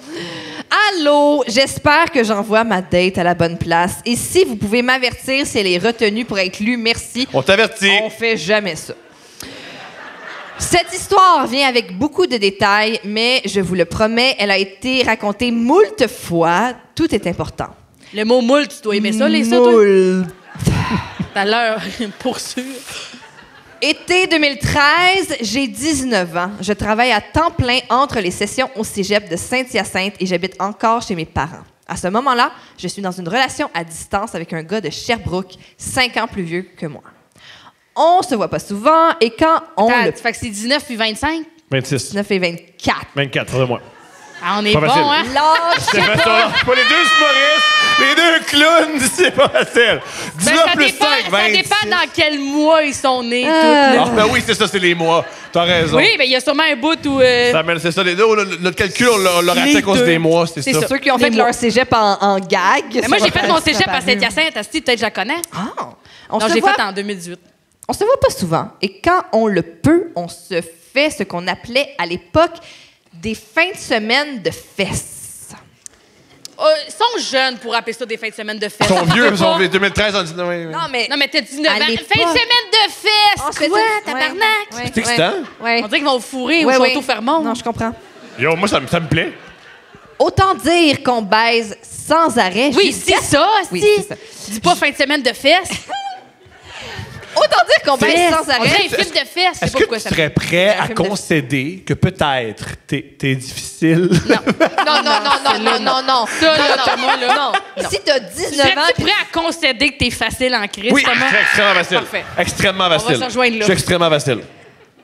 Allô, j'espère que j'envoie ma date à la bonne place. Et si vous pouvez m'avertir si elle est retenue pour être lue, merci. On t'avertit. On fait jamais ça. Cette histoire vient avec beaucoup de détails, mais je vous le promets, elle a été racontée moult fois. Tout est important. Le mot moule, tu dois aimer ça, les ça, toi? Moult. T'as l'heure, pour sûr. Été 2013, j'ai 19 ans. Je travaille à temps plein entre les sessions au cégep de Saint-Hyacinthe et j'habite encore chez mes parents. À ce moment-là, je suis dans une relation à distance avec un gars de Sherbrooke, 5 ans plus vieux que moi. On se voit pas souvent et quand on Attends, le... tu fais que c'est 19 puis 25? 26. 19 et 24. 24, de moi. Ah, on est Pas bon, facile. hein? C'est Lâchez facile. pas! Pas les deux humoristes, les deux clowns, c'est pas facile. 19 ça plus dépend, 5, 26. ça dépend dans quel mois ils sont nés, Ah. tous, là. Ah, ben oui, c'est ça, c'est les mois. T'as raison. Oui, mais il y a sûrement un bout où... C'est ça, les deux. Notre calcul, on l'a raté à cause deux. des mois, c'est C'est ça. ça. Ceux qui ont Les fait mots. leur cégep en gag. Mais moi, j'ai fait mon cégep à Saint-Hyacinthe. Saint-Hyacinthe. Asti, peut-être que je la connais. Ah! On Non, se j'ai voit- fait en 2018. On se voit pas souvent. Et quand on le peut, on se fait ce qu'on appelait à l'époque des fins de semaine de fesses. Ils sont jeunes pour appeler ça des fins de semaine de fête. Ils sont vieux, On peut ils sont pas- vieux. 2013, on dit non, oui. Non, mais. Non, mais t'as 19 À ans. Fin de l'époque- semaine de on se fête! fait Quoi, dire- tabarnak? Ouais, C'est excitant. Ouais. On dirait qu'ils vont fourrer Ouais, au ouais. château Fermont. Non, je comprends. Yo, moi, ça me plaît. Autant dire qu'on baise sans arrêt. Oui, jusqu'à- c'est ça, Oui, si. c'est ça. Dis pas fin de semaine de fesses. Autant dire qu'on baise sans On arrêt. dirait un film de fesses. Je sais Est-ce pas que pourquoi tu ça serais prêt Un à film de- concéder que peut-être t'es difficile? Non, non, non, non, non, non. Ça, là, Thomas, là. Non. Si t'as 19 ans. Serais-tu prêt à concéder que t'es facile en crise, Oui, Thomas? c'est extrêmement facile. Parfait. Extrêmement va facile. se rejoindre là. Je suis extrêmement facile.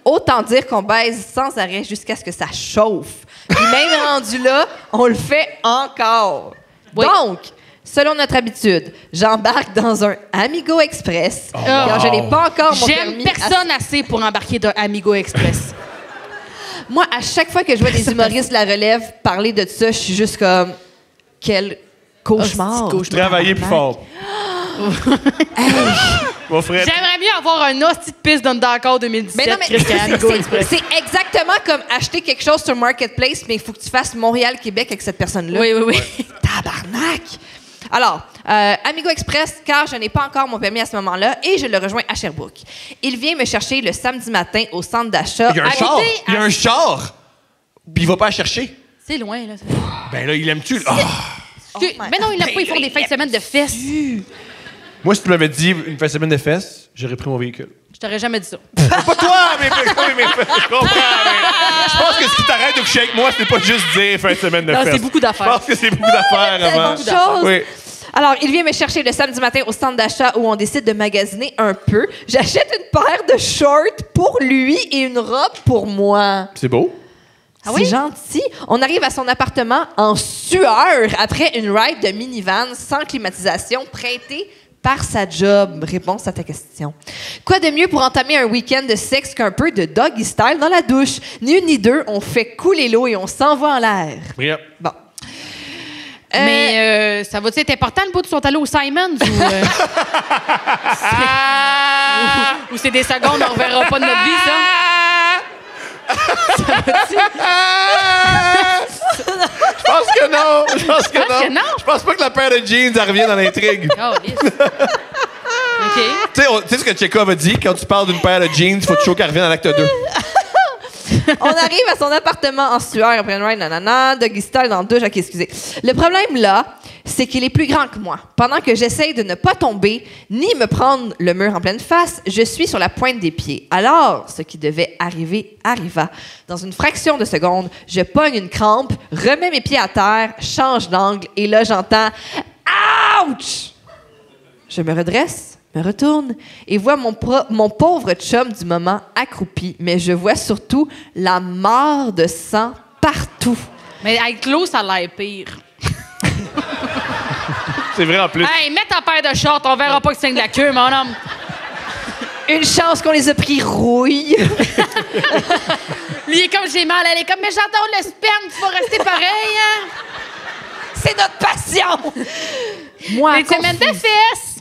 Autant dire qu'on baise sans arrêt jusqu'à ce que ça chauffe. Puis même rendu là, on le fait encore. Oui. Donc, selon notre habitude, j'embarque dans un Amigo Express car je n'ai pas encore mon J'aime permis. personne assez pour embarquer d'un Amigo Express. Moi, à chaque fois que je vois des humoristes de la relève parler de ça, je suis juste comme quel cauchemar. Hostie cauchemar. Travailler plus fort. Mon frère. J'aimerais mieux avoir un hostie de piste d'Undercore 2017 Mais non, mais qu'un Amigo c'est Express. c'est exactement comme acheter quelque chose sur Marketplace, mais il faut que tu fasses Montréal-Québec avec cette personne-là. Oui, oui, oui. Tabarnak! Alors, Amigo Express, car je n'ai pas encore mon permis à ce moment-là, et je le rejoins à Sherbrooke. Il vient me chercher le samedi matin au centre d'achat. Il y a un Habiter char. Il y a à- un char. Puis il va pas la chercher. C'est loin, là. Ben là, il aime-tu? Ah! Mais non, ils font des fins de semaine de fesses. Moi, si tu m'avais dit une fin de semaine de fesses, j'aurais pris mon véhicule. Je t'aurais jamais dit ça. Pas toi, mais je comprends. mais je pense que ce qui t'arrête de coucher avec moi, c'est pas juste dire fin de semaine de Non, fesses. c'est beaucoup d'affaires. Je pense que c'est beaucoup d'affaires avant. Beaucoup d'affaires. Oui. Alors, il vient me chercher le samedi matin au centre d'achat où on décide de magasiner un peu. J'achète une paire de shorts pour lui et une robe pour moi. C'est beau. Ah oui? C'est gentil. On arrive à son appartement en sueur après une ride de minivan sans climatisation prêtée par sa job. Réponse à ta question. Quoi de mieux pour entamer un week-end de sexe qu'un peu de doggy style dans la douche? Ni une ni deux, on fait couler l'eau et on s'envoie en l'air. Brillant. Bon. Mais ça va-tu être important, le bout de sont allés au Simons? Ou c'est des secondes, on reverra pas de notre vie, ça? Je pense que non. Je pense que que non. non? Je pense pas que la paire de jeans, elle revient dans l'intrigue. Oh, lisse. OK. Tu sais ce que Tchekhov a dit? Quand tu parles d'une paire de jeans, il faut toujours qu'elle revienne à l'acte 2. On arrive à son appartement en sueur après une ride, nanana, doggy style dans la douche. OK, excusez. Le problème, là, c'est qu'il est plus grand que moi. Pendant que j'essaye de ne pas tomber ni me prendre le mur en pleine face, je suis sur la pointe des pieds. Alors, ce qui devait arriver arriva. Dans une fraction de seconde, je pogne une crampe, remets mes pieds à terre, change d'angle, et là, j'entends « Ouch! Je me redresse, me retourne et vois mon pauvre chum du moment accroupi, mais je vois surtout la mare de sang partout. Mais avec l'eau, ça a l'air pire. C'est vrai en plus. Hey, mets ta paire de shorts, on verra pas que c'est de la queue, mon homme. Une chance qu'on les a pris rouille. Lui, il est comme j'ai mal, elle est comme, mais j'adore le sperme, tu vas rester pareil, hein? C'est notre passion! Moi, Des semaines de fesses!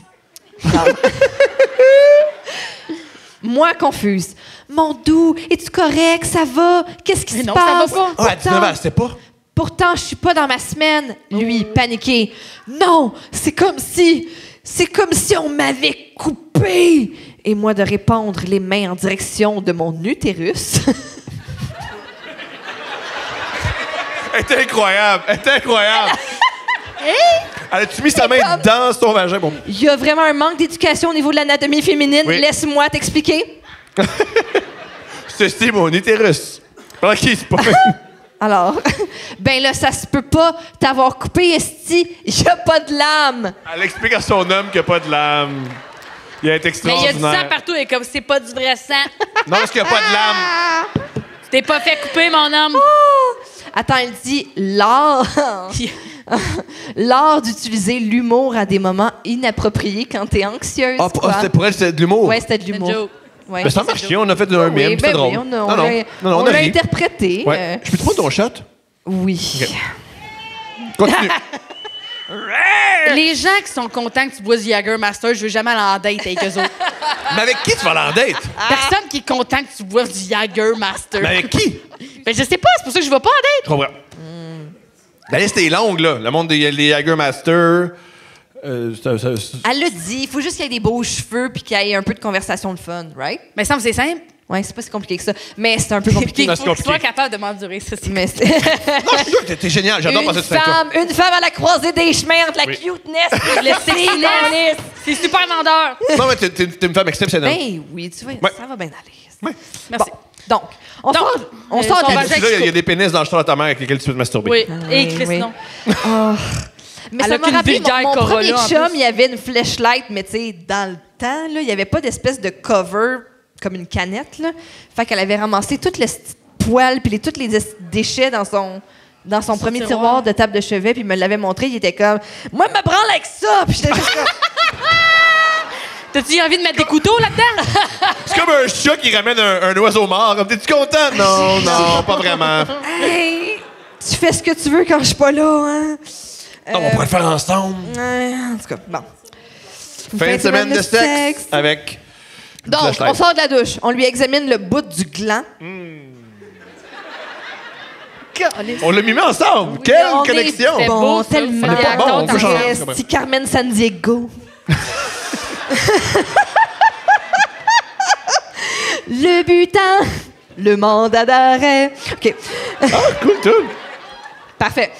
Moi, confuse. Mon doux, es-tu correct? Ça va? Qu'est-ce qui Mais se non, ça passe? va pas. Ah, à 19 ans, c'était pas. Pourtant, je suis pas dans ma semaine. Lui, paniqué. Non, c'est comme si on m'avait coupé. Et moi de répondre les mains en direction de mon utérus. Elle était incroyable. Elle était incroyable. Elle a-tu mis sa main dans son vagin? Bon. Il y a vraiment un manque d'éducation au niveau de l'anatomie féminine. Oui. Laisse-moi t'expliquer. Ceci, mon utérus. Pendant qu'il se passe. Alors, ben là, ça se peut pas t'avoir coupé, esti. Il y a pas de lame. Elle explique à son homme qu'il n'y a pas de lame. Il est Mais il y a extraordinaire. du sang partout, et comme c'est pas du vrai sang. Non, parce qu'il n'y a pas de lame. Tu t'es pas fait couper, mon homme. Attends, elle dit l'art. L'art d'utiliser l'humour à des moments inappropriés quand t'es anxieuse. Ah, quoi. c'était pour elle, c'était de l'humour. Ouais, c'était de Une l'humour. joke. Ouais. Mais ça marche bien, on a fait un Oui, mème, c'était ben drôle. oui, on Non, on a l'a ri. interprété. Ouais. Je peux te prendre ton shot? Oui. Continue. Les gens qui sont contents que tu bois du Jägermeister, je veux jamais aller en date avec eux autres. Mais avec qui tu vas aller en date? Personne qui est content que tu bois du Jägermeister. Mais avec qui? Ben, je sais pas, c'est pour ça que je vais pas en date. Je comprends. La liste est longue, là. Le monde des Jägermeister. Elle l'a dit, il faut juste qu'il y ait des beaux cheveux puis qu'il y ait un peu de conversation de fun, right? Mais ça me semble que c'est simple. Ouais, c'est pas si compliqué que ça. Mais c'est un peu compliqué. Il Non, faut c'est que tu sois compliqué. capable de m'endurer, ça, c'est... Mais c'est... Non, je suis sûr que t'es génial. J'adore passer ça avec toi. Une femme à la croisée des chemins entre la Oui. cuteness et le sexiness. C'est super vendeur. Non, mais t'es une femme exceptionnelle. Ben oui, tu vois, Ouais. ça va bien aller. Ouais. Merci. Bon, donc, on Donc, sort son de la vagin- Là, il y a des pénis dans le short de ta mère avec lesquels tu peux te masturber. Oui. Et Oui, Chris, oui. non. Mais Elle ça a m'a qu'une rappelé vulgaire mon Corolla, premier en chum, plus. il y avait une flashlight, mais tu sais, dans le temps, là, il n'y avait pas d'espèce de cover comme une canette. Là. Fait qu'elle avait ramassé toutes les petites poils puis tous les déchets dans son premier tiroir de table de chevet, puis il me l'avait montré. Il était comme, moi, me branle avec ça! Puis j'étais juste comme, T'as-tu envie de mettre des couteaux là-dedans? C'est comme un chat qui ramène un oiseau mort. Comme, t'es-tu content? Non, non, pas vraiment. hey, tu fais ce que tu veux quand je suis pas là, hein? Non, on pourrait le faire ensemble. En tout cas, bon. Fin de semaine de sexe avec. Donc, flashlight. on sort de la douche. On lui examine le bout du gland. On l'a mis ensemble. Quelle on est- connexion! C'était Bon, beau, ça. tellement. Fallait pas bon, on attendre peut changer. encore. changer. Si Carmen Sandiego. Le butin, le mandat d'arrêt. OK. Ah, cool, tout. Parfait.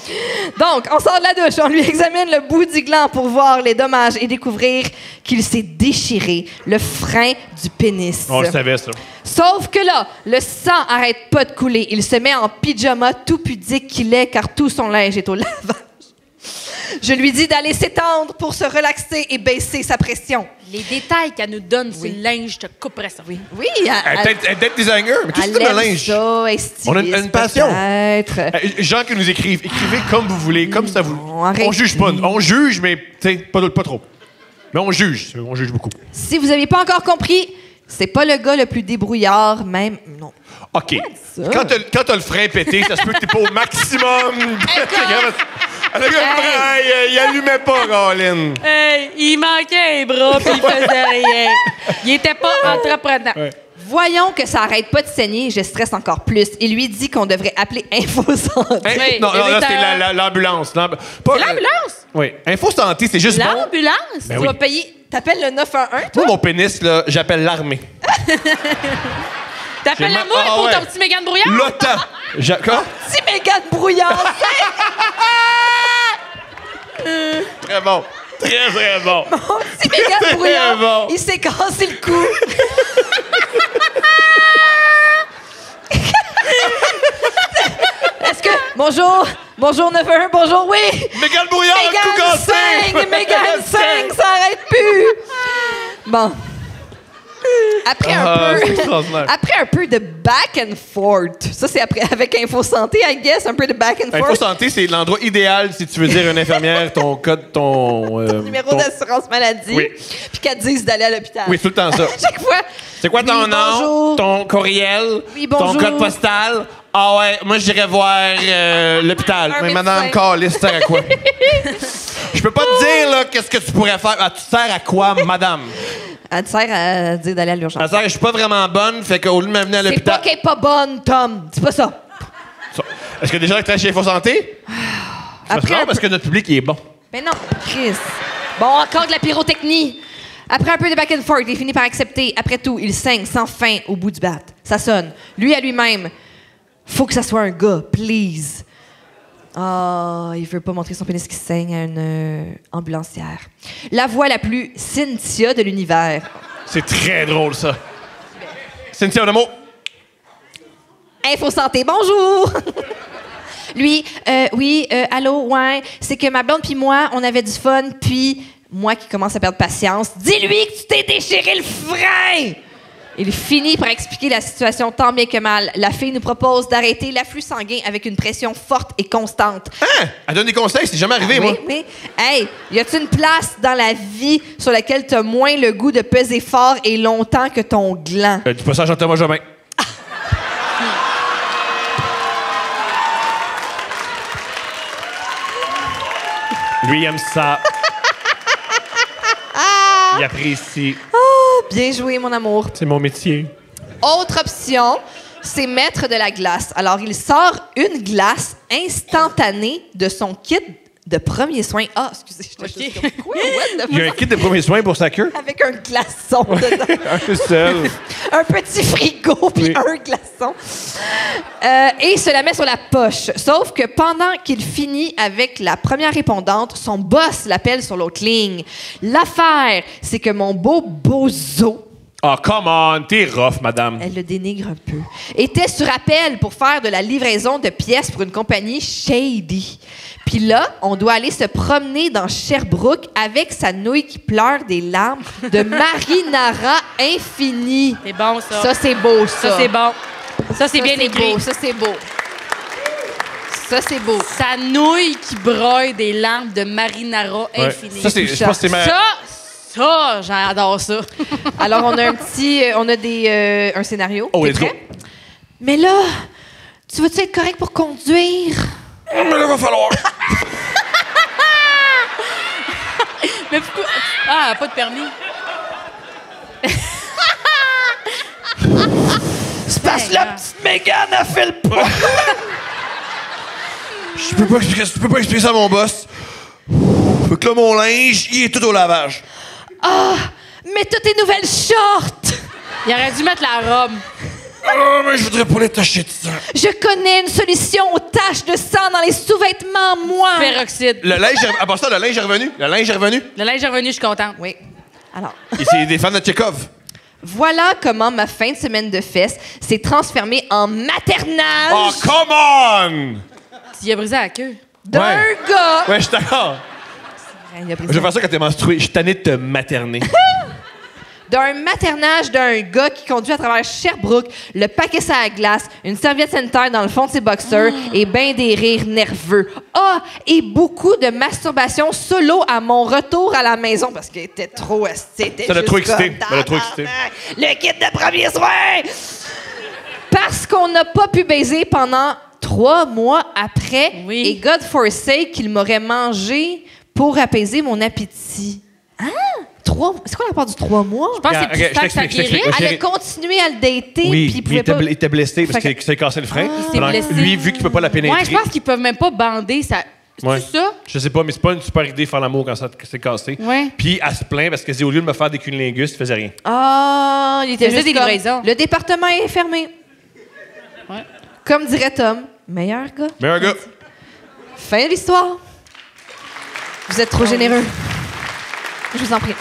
Donc, on sort de la douche, on lui examine le bout du gland pour voir les dommages et découvrir qu'il s'est déchiré le frein du pénis. On le savait, ça. Sauf que là, le sang arrête pas de couler. Il se met en pyjama tout pudique qu'il est car tout son linge est au lavage. Je lui dis d'aller s'étendre pour se relaxer et baisser sa pression. Les détails qu'elle nous donne sur le linge, je te couperais ça. Oui, Elle est peut-être designer, mais qu'est-ce que c'est le linge? Ça, On a une passion. Peut-être. Gens qui nous écrivent, écrivez comme vous voulez, comme ça vous. Non, arrête. On juge pas. On juge, mais pas trop. Mais on juge. On juge beaucoup. Si vous n'avez pas encore compris, c'est pas le gars le plus débrouillard, même. Non. OK. ça? Quand t'as le frein pété, ça se peut que t'es pas au maximum. Le gars, le frein, il allumait pas, Colin. Hey, il manquait un bras puis il faisait rien. Il était pas entreprenant. Ouais. Voyons que ça arrête pas de saigner, je stresse encore plus. Il lui dit qu'on devrait appeler Info Santé. Oui, Non, il y avait là, c'était l'ambulance. L'ambulance? Oui. Info Santé, c'est juste bon. L'ambulance? Ben Tu oui. vas payer. T'appelles le 911, toi? Moi, mon pénis, là, j'appelle l'armée. T'appelles J'ai l'amour ma- pour ouais. ton petit Mégane Brouillard? L'OTAN. Quoi? Si Mégane Brouillard! Très bon. Très, très bon. Si Mégane Brouillard! bon. Il s'est cassé le cou! Bonjour 911, bonjour, oui! Mégane Brouillard, tout Mégane cassé! Mégane 5, ça arrête plus! Bon. Après un peu de back and forth. Ça, c'est après avec Info Santé, I guess, un peu de back and Info forth. Santé, c'est l'endroit idéal si tu veux dire à une infirmière ton code, ton... Numéro d'assurance maladie. Oui. Puis qu'elle te dise d'aller à l'hôpital. Oui, tout le temps ça. Chaque fois. C'est quoi ton Oui, nom? bonjour. Ton courriel? Oui, bonjour. Ton code postal? Ah ouais, moi j'irais voir l'hôpital. Un Mais médecin. madame Carlis, tu sers à quoi? Je peux pas te dire là qu'est-ce que tu pourrais faire. Ah, tu sers à quoi, madame? Elle te sert à dire d'aller à l'urgence. Elle sert, je suis pas vraiment bonne, fait qu'au lieu de m'amener à C'est pas l'hôpital... qu'elle est pas bonne, Tom. Dis pas ça. Est-ce que des gens qui travaillent chez Info Santé? Après Non, un parce que notre public il est bon. Mais non, Chris. Bon, encore de la pyrotechnie. Après un peu de back and forth, il finit par accepter. Après tout, il saigne sans fin au bout du bat. Ça sonne. Lui à lui-même. Faut que ça soit un gars, please. Ah, il veut pas montrer son pénis qui saigne à une ambulancière. La voix la plus Cynthia de l'univers. C'est très drôle, ça. Cynthia, un mot. Info Santé, bonjour! Lui, oui, allô, ouais, c'est que ma blonde puis moi, on avait du fun, puis moi qui commence à perdre patience, dis-lui que tu t'es déchiré le frein! Il finit par expliquer la situation tant bien que mal. La fille nous propose d'arrêter l'afflux sanguin avec une pression forte et constante. Hein? Elle donne des conseils, c'est jamais arrivé, moi. Oui. Hey, y a-t-il une place dans la vie sur laquelle t'as moins le goût de peser fort et longtemps que ton gland? Du passage Jean-Thomas Jobin. Lui, il aime ça. Il apprécie. Bien joué, mon amour. C'est mon métier. Autre option, c'est mettre de la glace. Alors, il sort une glace instantanée de son kit de premiers soins. Ah, excusez, je juste comme quoi? What the Il y a un fuck? kit de premiers soins pour sa queue. Avec un glaçon dedans. Un seul. Un petit frigo, puis Oui. un glaçon. Et se la met sur la poche. Sauf que pendant qu'il finit avec la première répondante, son boss l'appelle sur l'autre ligne. L'affaire, c'est que mon beau bozo, Ah, come on, t'es rough, madame. elle le dénigre un peu, était sur appel pour faire de la livraison de pièces pour une compagnie shady. Puis là, on doit aller se promener dans Sherbrooke avec sa nouille qui pleure des larmes de marinara infini. C'est bon, ça. Ça, c'est beau, ça. Ça, c'est bon. Ça, c'est bien Ça, écrit. beau, ça, c'est beau. Ça, c'est beau. Sa nouille qui broye des lampes de marinara Ouais. infini. Ça, c'est, je pense que c'est ma... Ça, j'adore ça. Alors, on a un scénario. Oh, T'es let's go. prêt? Mais là, tu vas-tu être correct pour conduire? Mais là, va falloir. Mais pourquoi? Ah, pas de permis. C'est parce que la petite Mégane a fait le pas. Je peux pas expliquer ça à mon boss. Fait que là, mon linge, il est tout au lavage. Ah, mais t'as tes nouvelles shorts! Il aurait dû mettre la robe. Ah, mais je voudrais pas les tacher de sang. Je connais une solution aux taches de sang dans les sous-vêtements, moi! Peroxyde. Le linge, à part ça, le linge est revenu. Le linge est revenu. Le linge est revenu, je suis contente. Oui. Alors, Et c'est des fans de Tchekhov. voilà comment ma fin de semaine de fesses s'est transformée en maternage Oh, come on! Tu as brisé la queue. d'un ouais. gars. Ouais, je suis d'accord. Il a pris Je vais faire ça quand t'es menstrué. Je suis tanné de te materner. D'un maternage d'un gars qui conduit à travers Sherbrooke, le paquet sur la glace, une serviette sanitaire dans le fond de ses boxers et ben des rires nerveux. Ah, et beaucoup de masturbation solo à mon retour à la maison parce qu'il était trop excité. Ça l'a trop excité. Ça l'a trop excité. Le kit de premier soin! Parce qu'on n'a pas pu baiser pendant 3 mois après Oui. et God forsake qu'il m'aurait mangé pour apaiser mon appétit. Hein? 3... C'est quoi la part du 3 mois? Je pense que Regarde, c'est plus tard que ça je t'explique. guérit. Elle a continué à le dater, Oui, puis il puis pouvait pas... il était blessé parce Fait que- qu'il s'est cassé le frein. s'est Alors, blessé. lui, vu qu'il peut pas la pénétrer. Ouais, je pense qu'ils peuvent même pas bander ça. C'est Ouais. ça? Je sais pas, mais c'est pas une super idée de faire l'amour quand ça s'est cassé. Ouais. Puis elle se plaint parce qu'elle dit au lieu de me faire des cunnilingus, il faisait rien. Ah, il était Faisait juste des comme, livraisons. le département est fermé. Ouais. Comme dirait Tom, meilleur gars. Mais un gars, Fin de l'histoire. Vous êtes trop généreux. Je vous en prie.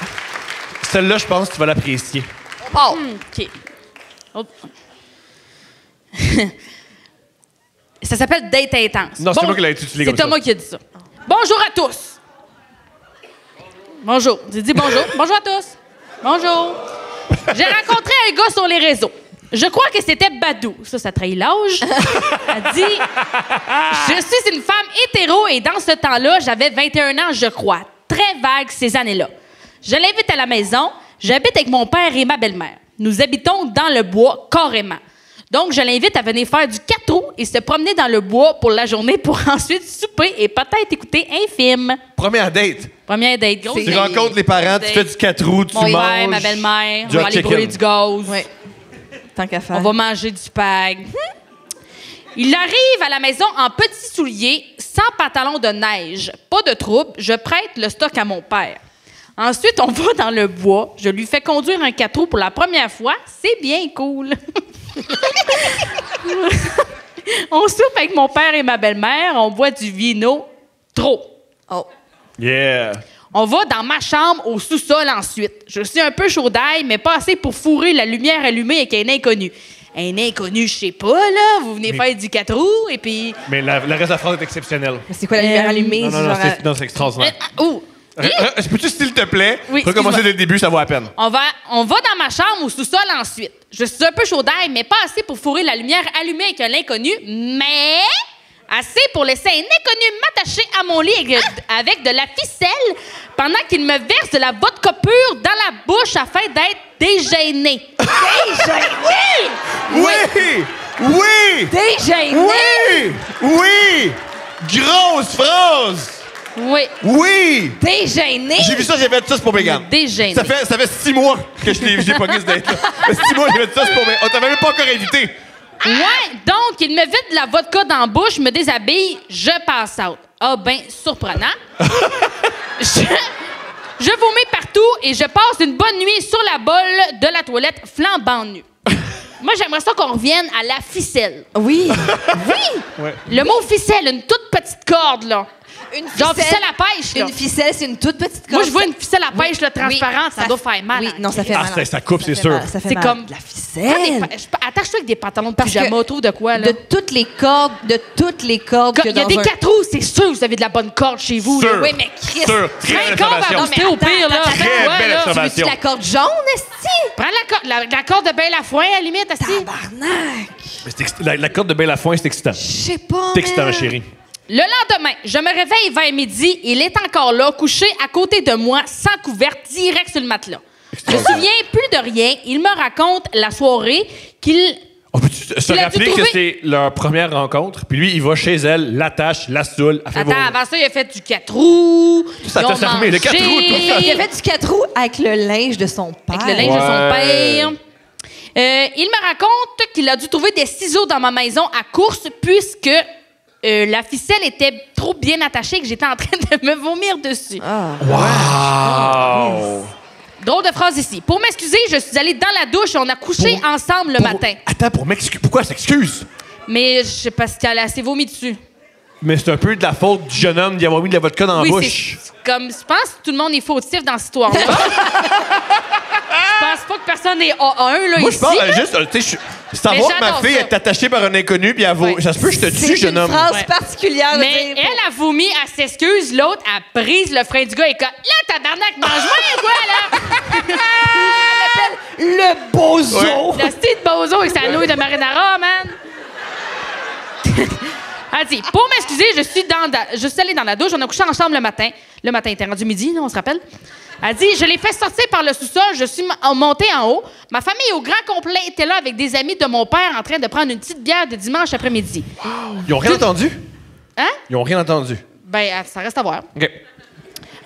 celle-là, je pense que tu vas l'apprécier. On part. OK. Oh. Ça s'appelle date intense. Non, c'est moi qui l'ai utilisé comme C'est Thomas ça. qui a dit ça. Bonjour à tous. Bonjour. J'ai dit bonjour. Bonjour à tous. Bonjour. J'ai rencontré un gars sur les réseaux. Je crois que c'était Badou. Ça trahit l'âge. Elle dit je suis une femme hétéro et dans ce temps-là, j'avais 21 ans, je crois. Très vague ces années-là. Je l'invite à la maison. J'habite avec mon père et ma belle-mère. Nous habitons dans le bois, carrément. Donc, je l'invite à venir faire du 4 roues et se promener dans le bois pour la journée pour ensuite souper et peut-être écouter un film. Première date. Première date, grosse Tu date. rencontres les parents, tu fais du 4 roues, tu Mon manges. père, ma belle-mère, on du va hot aller chicken. brûler du gaz. Oui. Tant qu'à faire. On va manger du spag. Il arrive à la maison en petits souliers, sans pantalon de neige. Pas de trouble, je prête le stock à mon père. Ensuite, on va dans le bois. Je lui fais conduire un 4 roues pour la première fois. C'est bien cool. On soupe avec mon père et ma belle-mère. On boit du vino. Trop. Oh. Yeah. On va dans ma chambre au sous-sol ensuite. Je suis un peu chaud d'ail, mais pas assez pour fourrer la lumière allumée avec un inconnu. Un inconnu, je sais pas, là. Vous venez faire du 4 roues et puis... Mais le reste de la phrase est exceptionnel. Mais c'est quoi la lumière allumée? Non, c'est extraordinaire. Oh! Peux-tu, s'il te plaît, Oui, recommencer excuse-moi. dès le début, ça vaut à peine. On va dans ma chambre au sous-sol ensuite. Je suis un peu chaud d'ail, mais pas assez pour fourrer la lumière allumée avec un inconnu, mais assez pour laisser un inconnu m'attacher à mon lit avec de la ficelle pendant qu'il me verse de la vodka pure dans la bouche afin d'être dégêné. Dégêné? Oui! Oui! Dégêné! Oui! Oui! Grosse phrase! Oui. Oui! Dégêné! J'ai vu ça, j'ai fait ça, c'est pour Mégane. Dégêné. Ça fait 6 mois que j'ai pas vu ce date-là. Ça fait 6 mois que j'ai fait ça, c'est pour Mégane. On t'avait même pas encore invité. Ouais, donc il me vide de la vodka dans la bouche, me déshabille, je passe out. Ah ben, surprenant. Je vomis partout et je passe une bonne nuit sur la bolle de la toilette flambant nue. Moi, j'aimerais ça qu'on revienne à la ficelle. Oui. Ouais. Le mot ficelle, une toute petite corde, là. Une Genre ficelle à pêche, là. Une ficelle, c'est une toute petite corde. Moi, je vois une ficelle à pêche, là, transparente, ça doit fait faire mal. Oui, hein. non, ça fait Ah, mal. ça coupe, c'est fait sûr. mal, ça fait C'est mal. comme- La Prends ficelle. Attache-toi avec des pantalons de Parce pyjama, que trouve de quoi, là. De toutes les cordes que Il y a dans des un- 4 roues, c'est sûr que vous avez de la bonne corde chez vous. là. Sûr. Oui, mais Chris. Sûr. Très Prends belle une corde à observation. booster au pire, là. attends, Très Ouais, belle là. observation. Tu veux-tu la corde jaune, esti? Prends la corde de bain Lafouin, à la limite, assis. Tabarnak! Mais la corde de bain Lafouin, c'est excitant. Je sais pas, C'est excitant, man. chérie. Le lendemain, je me réveille vers midi. Il est encore là, couché à côté de moi, sans couverte, direct sur le matelas. Je me souviens plus de rien. Il me raconte la soirée qu'il... On peut-tu se Il a dû rappeler que trouver- c'est leur première rencontre, puis lui, il va chez elle, l'attache, la saoule, elle fait Attends, vomir. avant ça, il a fait du 4 roues. Ça Ils t'a ont fermé, le 4 roues, mangé. tout ça. Il a fait du 4 roues avec le linge de son père. Avec le linge de son Ouais. père. Il me raconte qu'il a dû trouver des ciseaux dans ma maison à course puisque la ficelle était trop bien attachée que j'étais en train de me vomir dessus. Wow! Drôle de phrase ici. Pour m'excuser, je suis allée dans la douche et on a couché ensemble le matin. Attends, pour m'excuser. Pourquoi elle s'excuse? Mais je sais pas si qu'elle a assez vomi dessus. Mais c'est un peu de la faute du jeune homme d'y avoir mis de la vodka dans la Oui, bouche. c'est comme... Je pense que tout le monde est fautif dans cette histoire-là. Je pense pas que personne est A1, là, Moi, ici. je parle là. juste, tu sais, savoir que ma j'adore fille ça. est attachée par un inconnu, puis elle vaut. Ouais. Ça se peut, je te tue, C'est jeune une homme. phrase Ouais. particulière. de Mais dire- elle a vomi, elle s'excuse, l'autre, elle brise le frein du gars et comme... Là, tabarnak, mange-moi, quoi, là? Le bozo! Le style de bozo avec sa nouille de marinara, man. Elle dit, pour m'excuser, je suis allée dans la douche, on a couché ensemble le matin. Le matin, il était rendu midi, là, on se rappelle. Elle dit, je l'ai fait sortir par le sous-sol, je suis montée en haut. Ma famille au grand complet était là avec des amis de mon père en train de prendre une petite bière de dimanche après-midi. Ils ont rien entendu? Hein? Ils ont rien entendu. Ben, ça reste à voir. OK.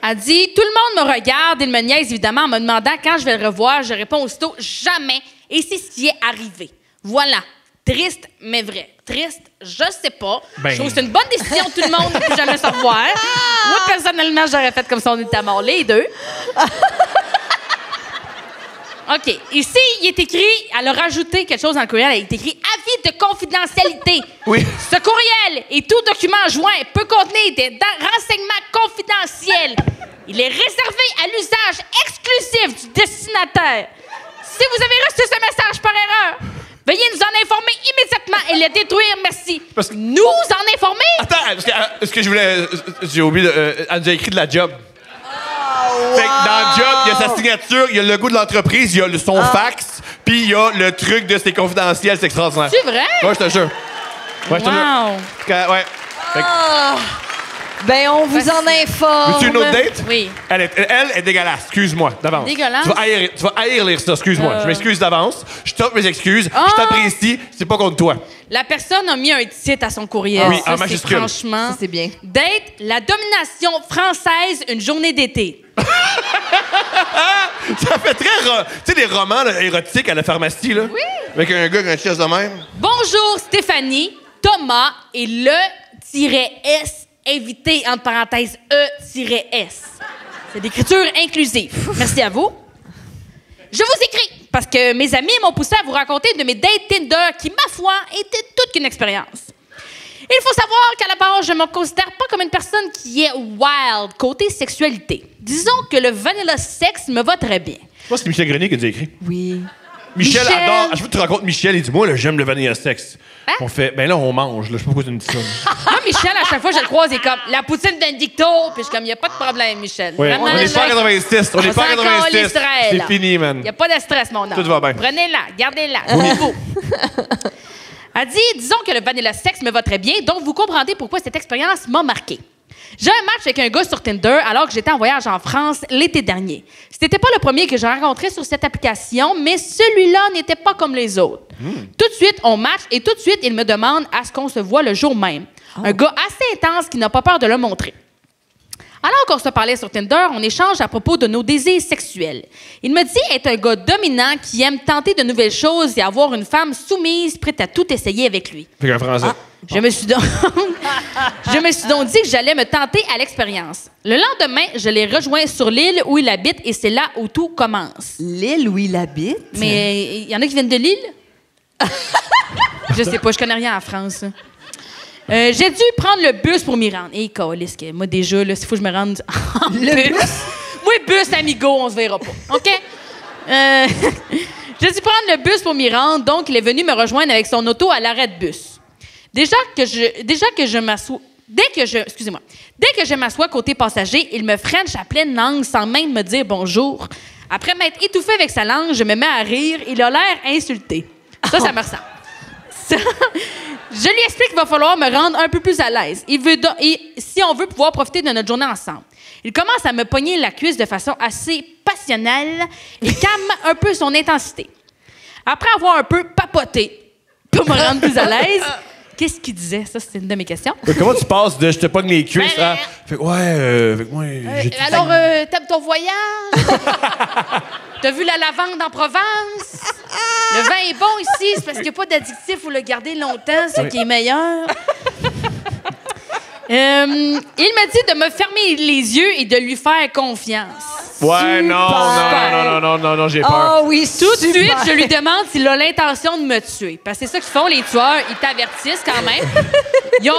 Elle dit, tout le monde me regarde, il me niaise évidemment en me demandant quand je vais le revoir. Je réponds aussitôt, jamais. Et c'est ce qui est arrivé. Voilà. Triste, mais vrai. Triste, je sais pas. Ben. Je trouve que c'est une bonne décision, tout le monde, de plus jamais se revoir. Moi, personnellement, j'aurais fait comme si on était morts, les deux. OK. Ici, il est écrit, elle a rajouté quelque chose dans le courriel, il est écrit « Avis de confidentialité ». Oui. Ce courriel et tout document joint peut contenir des renseignements confidentiels. Il est réservé à l'usage exclusif du destinataire. Si vous avez reçu ce message par erreur, veuillez nous en informer immédiatement et le détruire, merci. Parce que- Nous en informer? Attends, ce que je voulais... J'ai oublié elle nous a écrit de la job. Fait que dans le job, il y a sa signature, il y a le logo de l'entreprise, il y a son fax, puis il y a le truc de c'est confidentiel, c'est extraordinaire. C'est vrai? Ouais, je te jure. Ouais, je te jure. Wow. Ouais. Fait que- Ben, on vous en informe. Veux-tu une autre date? Oui. Elle est dégueulasse, excuse-moi, d'avance. Dégueulasse? Tu vas haïr lire ça, excuse-moi. Je m'excuse d'avance. Je t'offre mes excuses. Ah! Je t'apprécie. C'est pas contre toi. La personne a mis un titre à son courriel. Oui, Ça, en majuscule. Franchement. Ça, c'est bien. Date, la domination française, une journée d'été. Ça fait très... Tu sais, les romans là, érotiques à la pharmacie, là? Oui. Avec un gars qui a un chest de même. Bonjour Stéphanie, Thomas et le-S invité, entre parenthèses, E-S. C'est d'écriture inclusive. Merci à vous. Je vous écris parce que mes amis m'ont poussé à vous raconter de mes dates Tinder qui, ma foi, étaient toute qu'une expérience. Il faut savoir qu'à la base, je ne me considère pas comme une personne qui est wild côté sexualité. Disons que le vanilla sex me va très bien. Je pense que c'est Michel Grenier qui nous a écrit. Oui. Michel Michel! adore... Je veux que tu rencontres Michel, il dit, moi, là, j'aime le vanilla sexe. Hein? On fait, ben là, on mange, là. Je sais pas pourquoi tu me dis ça. Moi, Michel, à chaque fois que je le croise, il est comme la poutine Benedicto, puis je suis comme, il n'y a pas de problème, Michel. Ouais, Vraiment, on n'est pas à 86. On n'est pas à 86. C'est fini, man. Il n'y a pas de stress, mon homme. Tout va bien. Prenez-la, gardez-la. C'est vous. Elle dit, disons que le vanilla sex me va très bien, donc vous comprendrez pourquoi cette expérience m'a marqué. J'ai un match avec un gars sur Tinder alors que j'étais en voyage en France l'été dernier. C'était pas le premier que j'ai rencontré sur cette application, mais celui-là n'était pas comme les autres. Tout de suite, on match et tout de suite, il me demande à ce qu'on se voit le jour même. Un gars assez intense qui n'a pas peur de le montrer. Alors qu'on se parlait sur Tinder, on échange à propos de nos désirs sexuels. Il me dit être un gars dominant qui aime tenter de nouvelles choses et avoir une femme soumise prête à tout essayer avec lui. Fait qu'un Français. Je me suis donc dit que j'allais me tenter à l'expérience. Le lendemain, je l'ai rejoint sur l'île où il habite et c'est là où tout commence. L'île où il habite? Mais il y en a qui viennent de l'île? Je sais pas, je connais rien en France. J'ai dû prendre le bus pour m'y rendre. Et câlisse que moi, déjà, là, s'il faut que je me rende en bus. Moi, bus, amigo, on se verra pas. OK? J'ai dû prendre le bus pour m'y rendre, donc il est venu me rejoindre avec son auto à l'arrêt de bus. Dès que je m'assois côté passager, il me french à pleine langue sans même me dire bonjour. Après m'être étouffé avec sa langue, je me mets à rire. Il a l'air insulté. Ça me ressemble. Je lui explique qu'il va falloir me rendre un peu plus à l'aise. Si on veut pouvoir profiter de notre journée ensemble. Il commence à me pogner la cuisse de façon assez passionnelle et calme un peu son intensité. Après avoir un peu papoté pour me rendre plus à l'aise, qu'est-ce qu'il disait? Ça, c'est une de mes questions. Comment tu passes de je te pogne les cuisses Ben, à. Fait que, ouais, fait que moi, j'ai tout Alors, t'aimes ton voyage? T'as vu la lavande en Provence? Le vin est bon ici, c'est parce qu'il n'y a pas d'addictif, faut le garder longtemps, c'est qui est meilleur. Il m'a dit de me fermer les yeux et de lui faire confiance. Ouais, non, j'ai peur. Oh oui, Tout de suite, je lui demande s'il a l'intention de me tuer. Parce que c'est ça qu'ils font, les tueurs. Ils t'avertissent quand même. Ils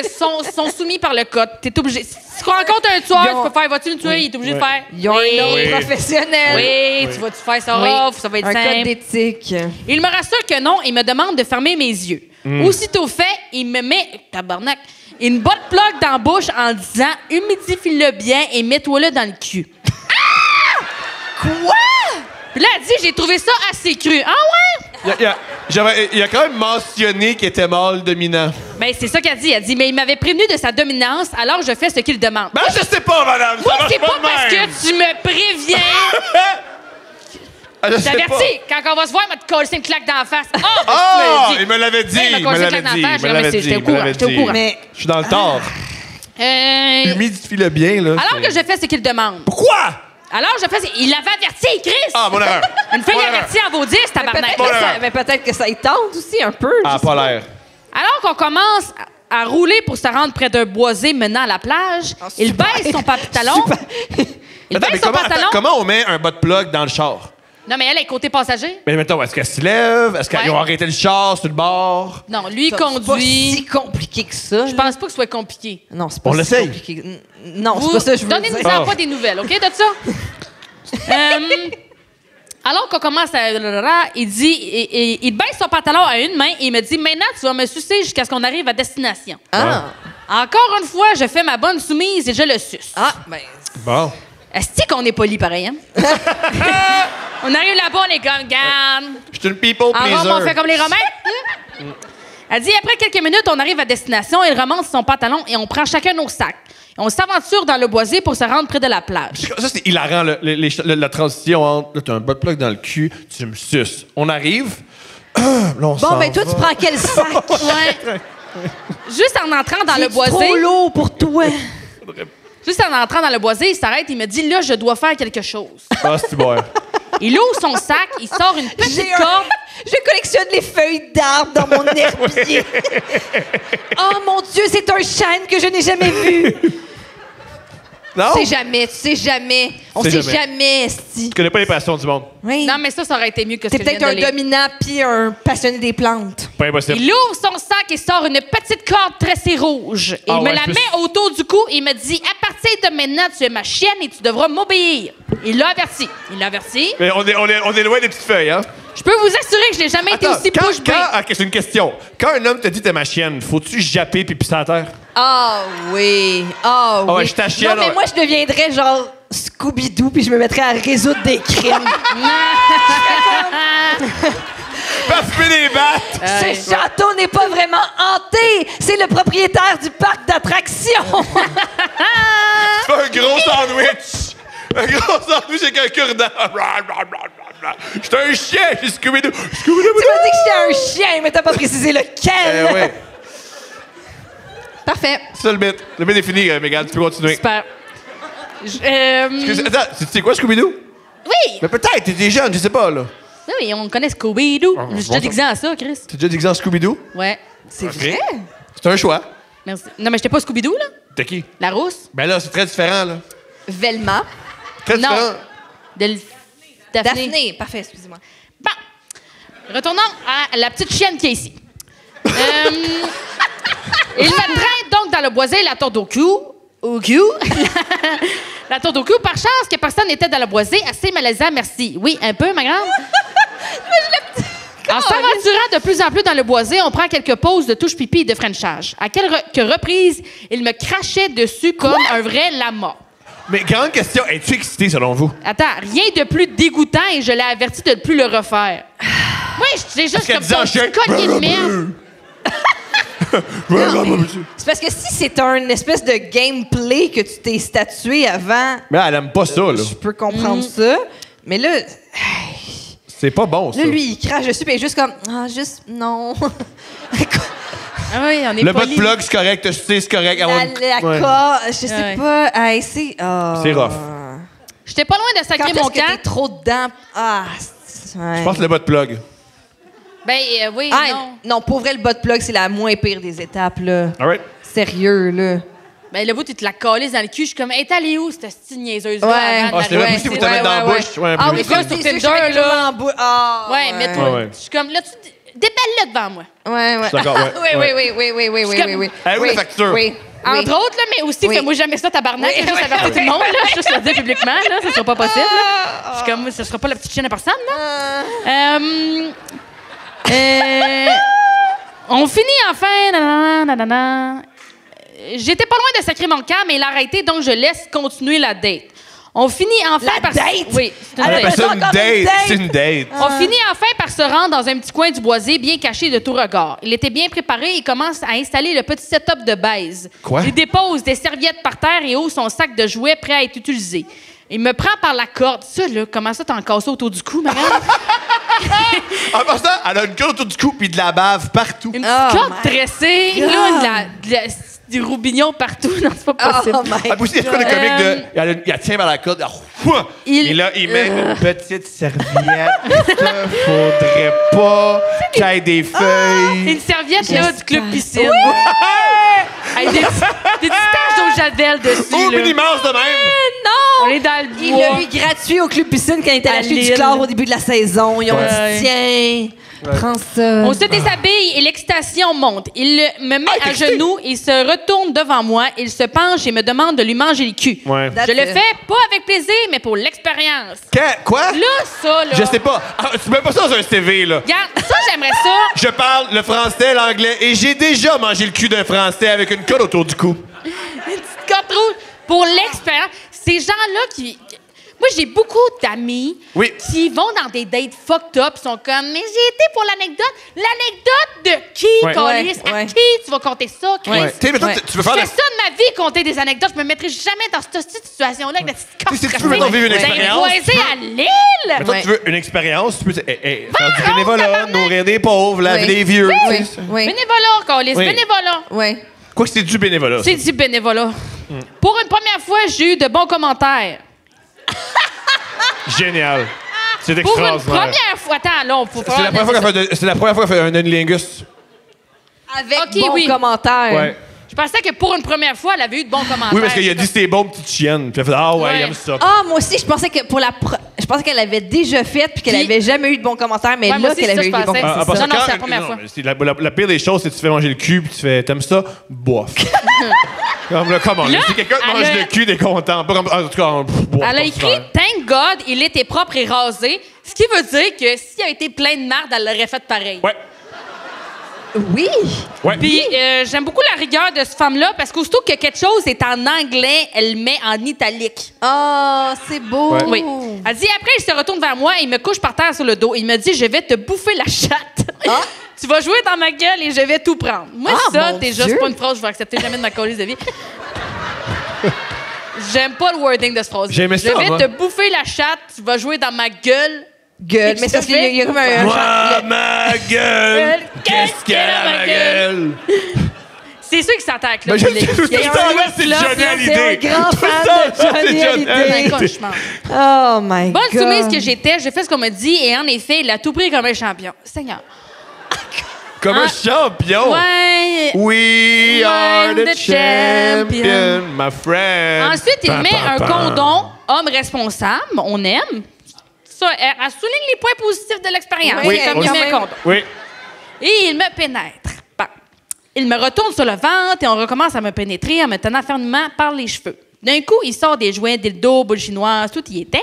sont soumis par le code. T'es obligé. Si tu rencontres un tueur, tu peux faire « Vas-tu me tuer? » Il est obligé de faire « Ils ont un ordre Oui. professionnel. Oui, tu vas-tu faire ça Oui. rough, ça va être Un simple. code d'éthique. Il me rassure que non et me demande de fermer mes yeux. Aussitôt fait, il me met, tabarnak, une bonne plug dans la bouche en disant « Humidifie-le bien et mets-toi-le dans le cul. » Quoi? Puis là, elle dit « J'ai trouvé ça assez cru. » Ah ouais? Il a quand même mentionné qu'il était mâle dominant. Ben, c'est ça qu'elle dit. Elle dit « Mais il m'avait prévenu de sa dominance, alors je fais ce qu'il demande. » Ben, je sais pas, madame. Moi, ça marche c'est pas de parce même. que tu me préviens. Ah, je sais pas. T'avertis, quand on va se voir, il m'a te coller une claque d'en face. Ah, ben, Ah, tu me le dis. il me l'avait dit. Oui, il m'a Il collé me une l'avait claque dit. d'en face. Il me l'avait dit. J'étais au il me l'avait courant, j'étais au dit. courant. Mais Je suis dans le tort. Humidifie-le bien, là. Alors que je fais ce qu'il demande. Pourquoi? Alors, je fais... Il l'avait averti, Chris! Ah, mon erreur. Une fille Mon erreur. avertie en vaut 10, tabarnak. Peut-être que ça y tente aussi un peu. Ah, je sais pas l'air. Alors qu'on commence à rouler pour se rendre près d'un boisé menant à la plage, il super. baisse son pantalon. Il Attends, mais baisse son pantalon. comment on met un bas de plug dans le char? Non, mais elle est côté passager. Mais mettons, est-ce qu'elle se lève? Est-ce qu'ils Ouais. ont arrêté le char sur le bord? Non, lui, il pas. C'est pas si conduit. compliqué que ça. Je pense pas que ce soit compliqué. Non, c'est pas On si l'essaye. compliqué. Non, c'est pas ça que je veux Donnez-nous dire. pas des nouvelles, OK, de ça? Alors qu'on commence à... Il dit... Il baisse son pantalon à une main et il me dit « Maintenant, tu vas me sucer jusqu'à ce qu'on arrive à destination. » Encore une fois, je fais ma bonne soumise et je le suce. Bon. Est-ce qu'on est poli pareil, hein? On arrive là-bas, on est comme, garde. Je suis une people En pleaser. Rome, on fait comme les Romains. Elle dit, après quelques minutes, on arrive à destination, il remonte son pantalon et on prend chacun nos sacs. On s'aventure dans le boisé pour se rendre près de la plage. Ça, c'est hilarant, la transition entre... Là, t'as un butt plug dans le cul, tu me suces. On arrive... Là, on Bon, ben toi, tu prends quel sac? Ouais. Juste en entrant dans le boisé... trop lourd pour toi. Juste en entrant dans le boisé, il s'arrête, il me dit, là, je dois faire quelque chose. Ah, c'est bon. Il ouvre son sac, il sort une petite corde. Je collectionne les feuilles d'arbres dans mon herbier. Oh mon Dieu, c'est un chêne que je n'ai jamais vu. Non? Tu sais jamais. On Tu sais sait jamais, esti. Tu connais pas les passions du monde. Oui. Non, mais ça aurait été mieux que ce C'est que je peut-être viens un de lire. dominant puis un passionné des plantes. Pas impossible. Il ouvre son sac et sort une petite corde tressée rouge. Et il me la met autour du cou et il me dit, à partir de maintenant, tu es ma chienne et tu devras m'obéir. Il l'a averti. Mais on est loin des petites feuilles, hein? Je peux vous assurer que je n'ai jamais été aussi bouche bée. OK, c'est une question. Quand un homme te dit t'es ma chienne, faut-tu japper puis pisser à terre? Ah oui. Ah oui. ouais, je t'achète, Non, mais ouais. moi, je deviendrais genre Scooby-Doo puis je me mettrais à résoudre des crimes. Pas fumer des battes! Ce château n'est pas vraiment hanté. C'est le propriétaire du parc d'attractions. Fais un gros sandwich! Un gros sandwich avec un cure-dent. J'étais un chien, j'ai Scooby-Doo. Tu m'as dit que j'étais un chien, mais t'as pas précisé lequel. Ouais. Parfait. C'est ça le bit. Le bit est fini, Mégane. Tu peux continuer. Super. Attends, c'est quoi Scooby-Doo? Oui, Mais peut-être, t'es des jeunes, je sais pas, là. oui, on connaît Scooby-Doo. Ah, Je suis bon, déjà déguisé en ça, Chris. T'es déjà déguisé en Scooby-Doo? Ouais. C'est Ok. vrai? C'est un choix. Merci. Non, mais j'étais pas Scooby-Doo, là. T'es qui? La rousse. Ben là, c'est très différent, là. Velma. Très Non. différent. Daphné. Daphné. Parfait, excusez-moi. Bon. Retournons à la petite chienne qui est ici. Il me traîne donc dans le boisé la torde au cul. Au cul. La torde au cul. Par chance que personne n'était dans le boisé. Assez malaisant, merci. Oui, un peu, ma grande. En s'aventurant de plus en plus dans le boisé, on prend quelques pauses de touche pipi et de frenchage. À quelques reprises, il me crachait dessus comme un vrai lama. Mais grande question, es-tu excité selon vous? Attends, rien de plus dégoûtant et je l'ai averti de ne plus le refaire. Oui, c'est juste qu'elle comme disait ton en chien. petit collier de merde. C'est parce que si c'est un espèce de gameplay que tu t'es statué avant, Mais elle aime pas ça, là. je peux comprendre ça. Mais là, C'est pas bon, ça. là, lui, il crache dessus, puis il est juste comme, juste, non. Ah oui, on est Le bas de poli. plug, c'est correct. Tu sais, c'est correct. Ouais. Je sais Ouais. pas. Hey, c'est. C'est rough. J'étais pas loin de Quand sacrer est-ce mon que camp. t'es trop dedans? Je pense que le bas de plug. Ben oui, non. non, pour vrai, le bas de plug, c'est la moins pire des étapes, là. All right. Sérieux, là. Ben là, vous, tu te la calisses dans le cul. Je suis comme, hey, t'es allée où, cette petite niaiseuse-là? Ouais. avant Ah, de je t'ai la- même poussé, vous te mettre dans la bouche. Ouais, Ah puis- oui, ça, ça, sur c'est sûr que je Tinder, mets quelque chose là. en bouche. Ah, Ouais, mets-toi. Ouais, ouais. Je suis comme, là, tu déballe-le devant moi. Ouais. D'accord, ouais. Oui, oui, oui, oui, oui, oui, oui, oui, oui. Elle est où Oui, la facture? Oui. Entre Oui. autres, là, mais aussi, Oui. fais-moi jamais ça, tabarnak. Oui, Juste oui, avertir tout le oui. monde, là. Juste le dire publiquement, là. Ça sera pas possible, là. Je suis comme, ce sera pas la petite chienne à personne, là. On finit enfin. Nanana, nanana. J'étais pas loin de sacrer mon camp, mais il a arrêté, donc je laisse continuer la date. On finit enfin La par... date? Oui, c'est une Elle date. Ben, c'est ça une comme une date. date. C'est une date. On finit enfin par se rendre dans un petit coin du boisé, bien caché de tout regard. Il était bien préparé et commence à installer le petit setup de baise. Quoi? Il dépose des serviettes par terre et ouvre son sac de jouets prêt à être utilisé. Il me prend par la corde. Ça, là, comment ça, t'en casses autour du cou, madame? En passant, elle a une queue autour du cou puis de la bave partout. Une petite Oh corde my tressée, God. là, du roubignon partout. Non, c'est pas possible. Oh my Ah, puis aussi, il y a le comique de. Il tient par la corde. Et là, il met une petite serviette. Faudrait pas qu'il y ait des feuilles. Une serviette, là, du club piscine. Avec des petites taches d'eau javel dessus, Au là. minimum de même. Non! On est dans le Il bois. l'a eu gratuit au Club Piscine quand il était À acheté du Lille. chlore au début de la saison. Ils ont Ouais. dit, tiens. Prends ça. On se déshabille et l'excitation monte. Il me met à genoux, il se retourne devant moi, il se penche et me demande de lui manger le cul. Ouais. Je le fais pas avec plaisir, mais pour l'expérience. Quoi? Là, ça, là. Je sais pas. Ah, tu mets pas ça dans un CV, là. Regarde, ça, j'aimerais ça. Je parle le français, l'anglais, et j'ai déjà mangé le cul d'un français avec une colle autour du cou. Une petite cote rouge pour l'expérience. Ces gens-là qui... Moi, j'ai beaucoup d'amis qui vont dans des dates fucked up, ils sont comme, mais j'ai été pour l'anecdote. L'anecdote de qui, câlisse? À qui tu vas compter ça, Chris? Tu sais, mettons, tu veux faire... Je fais ça de ma vie, compter des anecdotes. Je me mettrai jamais dans cette situation-là avec la petite cote. Si tu veux mettons, vivre une expérience... à l'île! Mettons, tu veux une expérience, tu peux faire du bénévolat, nourrir des pauvres, laver des vieux. Oui. Bénévolat, câlisse, bénévolat. Oui. Quoi que c'est du bénévolat. C'est du bénévolat. Pour une première fois, j'ai eu de bons commentaires. Génial. C'est Pour une extraordinaire. première fois, attends, là, on peut C'est la première fois qu'elle fait un anilingus. Avec bons commentaires. Ouais. Je pensais que pour une première fois, elle avait eu de bons commentaires. Oui, parce qu'il a dit c'était bon, petite chienne. Puis elle a fait ah ouais, il aime ça. Ah, moi aussi, je pensais que je pensais qu'elle avait déjà fait puis qu'elle avait jamais eu de bons commentaires, mais Ouais, moi là aussi, qu'elle ça, avait eu je des bons pensais. commentaires. parce Non, que non, c'est la première fois. C'est la pire des choses, c'est que tu fais manger le cul puis tu fais t'aimes ça? Bof. Comme là, comment? Là, Si quelqu'un te mange elle a- le cul, t'es content. Pas comme, en tout cas, bof, Elle a pas écrit super. « Thank God, il était propre et rasé », ce qui veut dire que s'il avait été plein de marde, elle l'aurait fait pareil. Ouais. Oui. Ouais. Puis j'aime beaucoup la rigueur de cette femme-là parce qu'aussitôt que quelque chose est en anglais, elle le met en italique. Ah, c'est beau. Ouais. Oui. Elle dit après, il se retourne vers moi et il me couche par terre sur le dos. Il me dit, je vais te bouffer la chatte. Ah. Tu vas jouer dans ma gueule et je vais tout prendre. Moi, Ah, ça, mon déjà, Dieu. c'est pas une phrase que je vais accepter jamais de ma colise de vie. J'aime pas le wording de cette phrase. J'aimais ça, Je vais moi. te bouffer la chatte, tu vas jouer dans ma gueule. Gueule. Et Mais tu ça, te il y a comme un Moi, ma gueule, qu'est-ce qu'elle a ma gueule? C'est sûr qu'il s'entend avec Ben, le je public. tout Il y a le un temps là, c'est club, Johnny c'est un Hallyday. grand Tout le fan temps, de c'est Johnny Hallyday. un cauchemar. Oh my Bonne God. soumise que j'étais, j'ai fait ce qu'on m'a dit et en effet, il a tout pris comme un champion. Seigneur. Comme un champion. Ouais. We are the champion, my friend. Ensuite, il met un condom homme responsable. On aime. Ça, elle souligne les points positifs de l'expérience. Oui, C'est comme il quand met un même. condom. Oui. Et il me pénètre. Bon. Il me retourne sur le ventre et on recommence à me pénétrer en me tenant fermement par les cheveux. D'un coup, il sort des joints, dildo, boule chinoise, tout y était.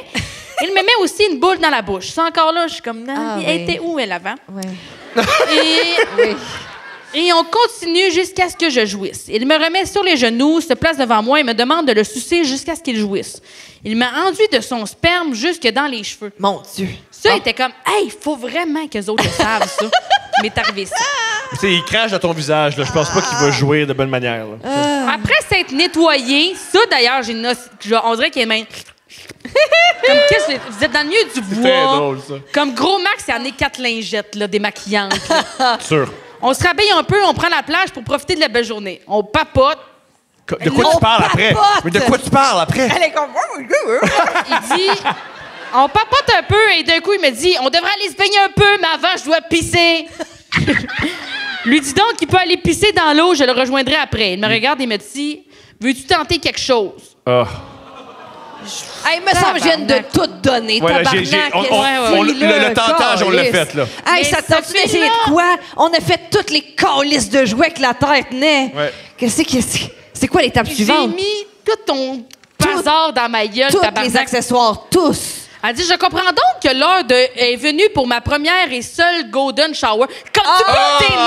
Il me met aussi une boule dans la bouche. Ça, encore là, je suis comme, non, elle était où, elle, avant? Ouais. Et on continue jusqu'à ce que je jouisse. Il me remet sur les genoux, se place devant moi et me demande de le sucer jusqu'à ce qu'il jouisse. Il m'a enduit de son sperme jusque dans les cheveux. Mon Dieu. Ça était comme, hey, il faut vraiment que les autres le savent, ça. Il m'est arrivé ça. Tu sais, il crache dans ton visage. Là. Je pense pas qu'il va jouer de bonne manière. Là. Après s'être nettoyé, ça d'ailleurs, on dirait qu'il est même. Comme qu'est-ce que vous êtes dans le milieu du Très bois. drôle, ça. Comme gros Max, il y en a 4 lingettes là, démaquillantes. là. Sûr. On se rhabille un peu, on prend la plage pour profiter de la belle journée. On papote. De quoi tu parles après? papote! Mais de quoi tu parles après? Elle est comme. Il dit, on papote un peu et d'un coup, il me dit, on devrait aller se baigner un peu, mais avant, je dois pisser. Lui dis donc qu'il peut aller pisser dans l'eau, je le rejoindrai après. Il me regarde et me dit, veux-tu tenter quelque chose? Ah. Hey, il me semble que je viens de tout donner. Ouais, là, Tabarnak. le tentage, on l'a fait, là. Hey, Mais ça cette tente d'essayer fille-là- de quoi? On a fait toutes les calices de jouets que la terre tenait. Ouais. C'est quoi l'étape J'ai suivante? mis tout ton bazar dans ma gueule, Tous les tabarnak. accessoires, tous. Elle dit, je comprends donc que l'heure est venue pour ma première et seule golden shower. Comme tu peux tes noms,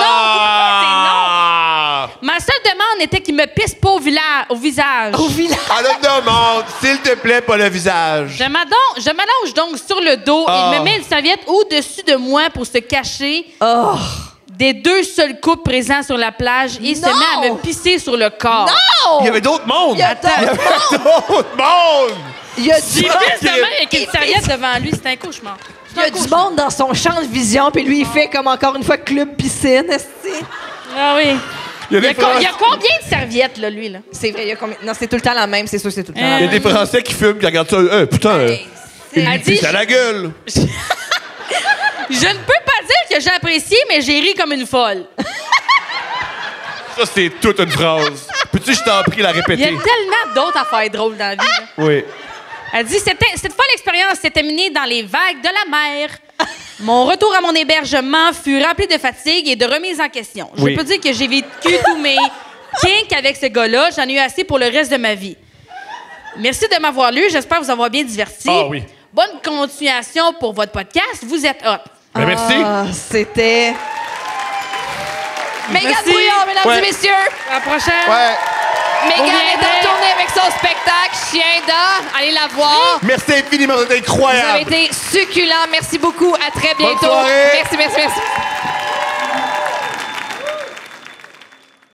Ah! Ma seule demande était qu'il me pisse pas au visage. Au village. On le demande, s'il te plaît, pas le visage. Je m'allonge donc sur le dos. Ah. Il me met une serviette au-dessus de moi pour se cacher Oh. des deux seuls couples présents sur la plage et se Non! met à me pisser sur le corps. Non! Il y avait d'autres mondes. Il y a d'autres mondes. Il y a Il du, pisse de même avec une serviette devant lui. C'est un cauchemar. il y a du monde dans son champ de vision, puis lui, il fait comme encore une fois club piscine. esti. Ah oui. Il y a Il y des a, il y a Français, combien de serviettes, là, lui, là? C'est vrai, il y a combien? Non, c'est tout le temps la même, c'est sûr, c'est tout le temps la il y a même. des Français qui fument, qui regardent ça. Putain, il Elle lui dit, pisse à la gueule. je ne peux pas dire que j'ai apprécié, mais j'ai ri comme une folle. Ça, c'est toute une phrase. Peux-tu, je t'en prie, la Il y a répéter? tellement d'autres affaires drôles dans la vie. là. Oui. Elle dit, cette folle expérience s'est terminée dans les vagues de la mer. Mon retour à mon hébergement fut rempli de fatigue et de remise en question. Oui. Je peux dire que j'ai vécu tous mes kinks avec ce gars-là. J'en ai eu assez pour le reste de ma vie. Merci de m'avoir lu. J'espère vous avoir bien diverti. Ah oui. Bonne continuation pour votre podcast. Vous êtes hot. Ben, merci. Ah, c'était... Mégane Merci. Brouillard, mesdames Ouais. et messieurs. À la prochaine. Ouais. Mégane est reviendrez. en tournée avec son spectacle Chien d'or. Allez la voir. Merci infiniment, vous êtes Vous avez incroyable. été succulents. Merci beaucoup. À très bientôt. soirée. Merci.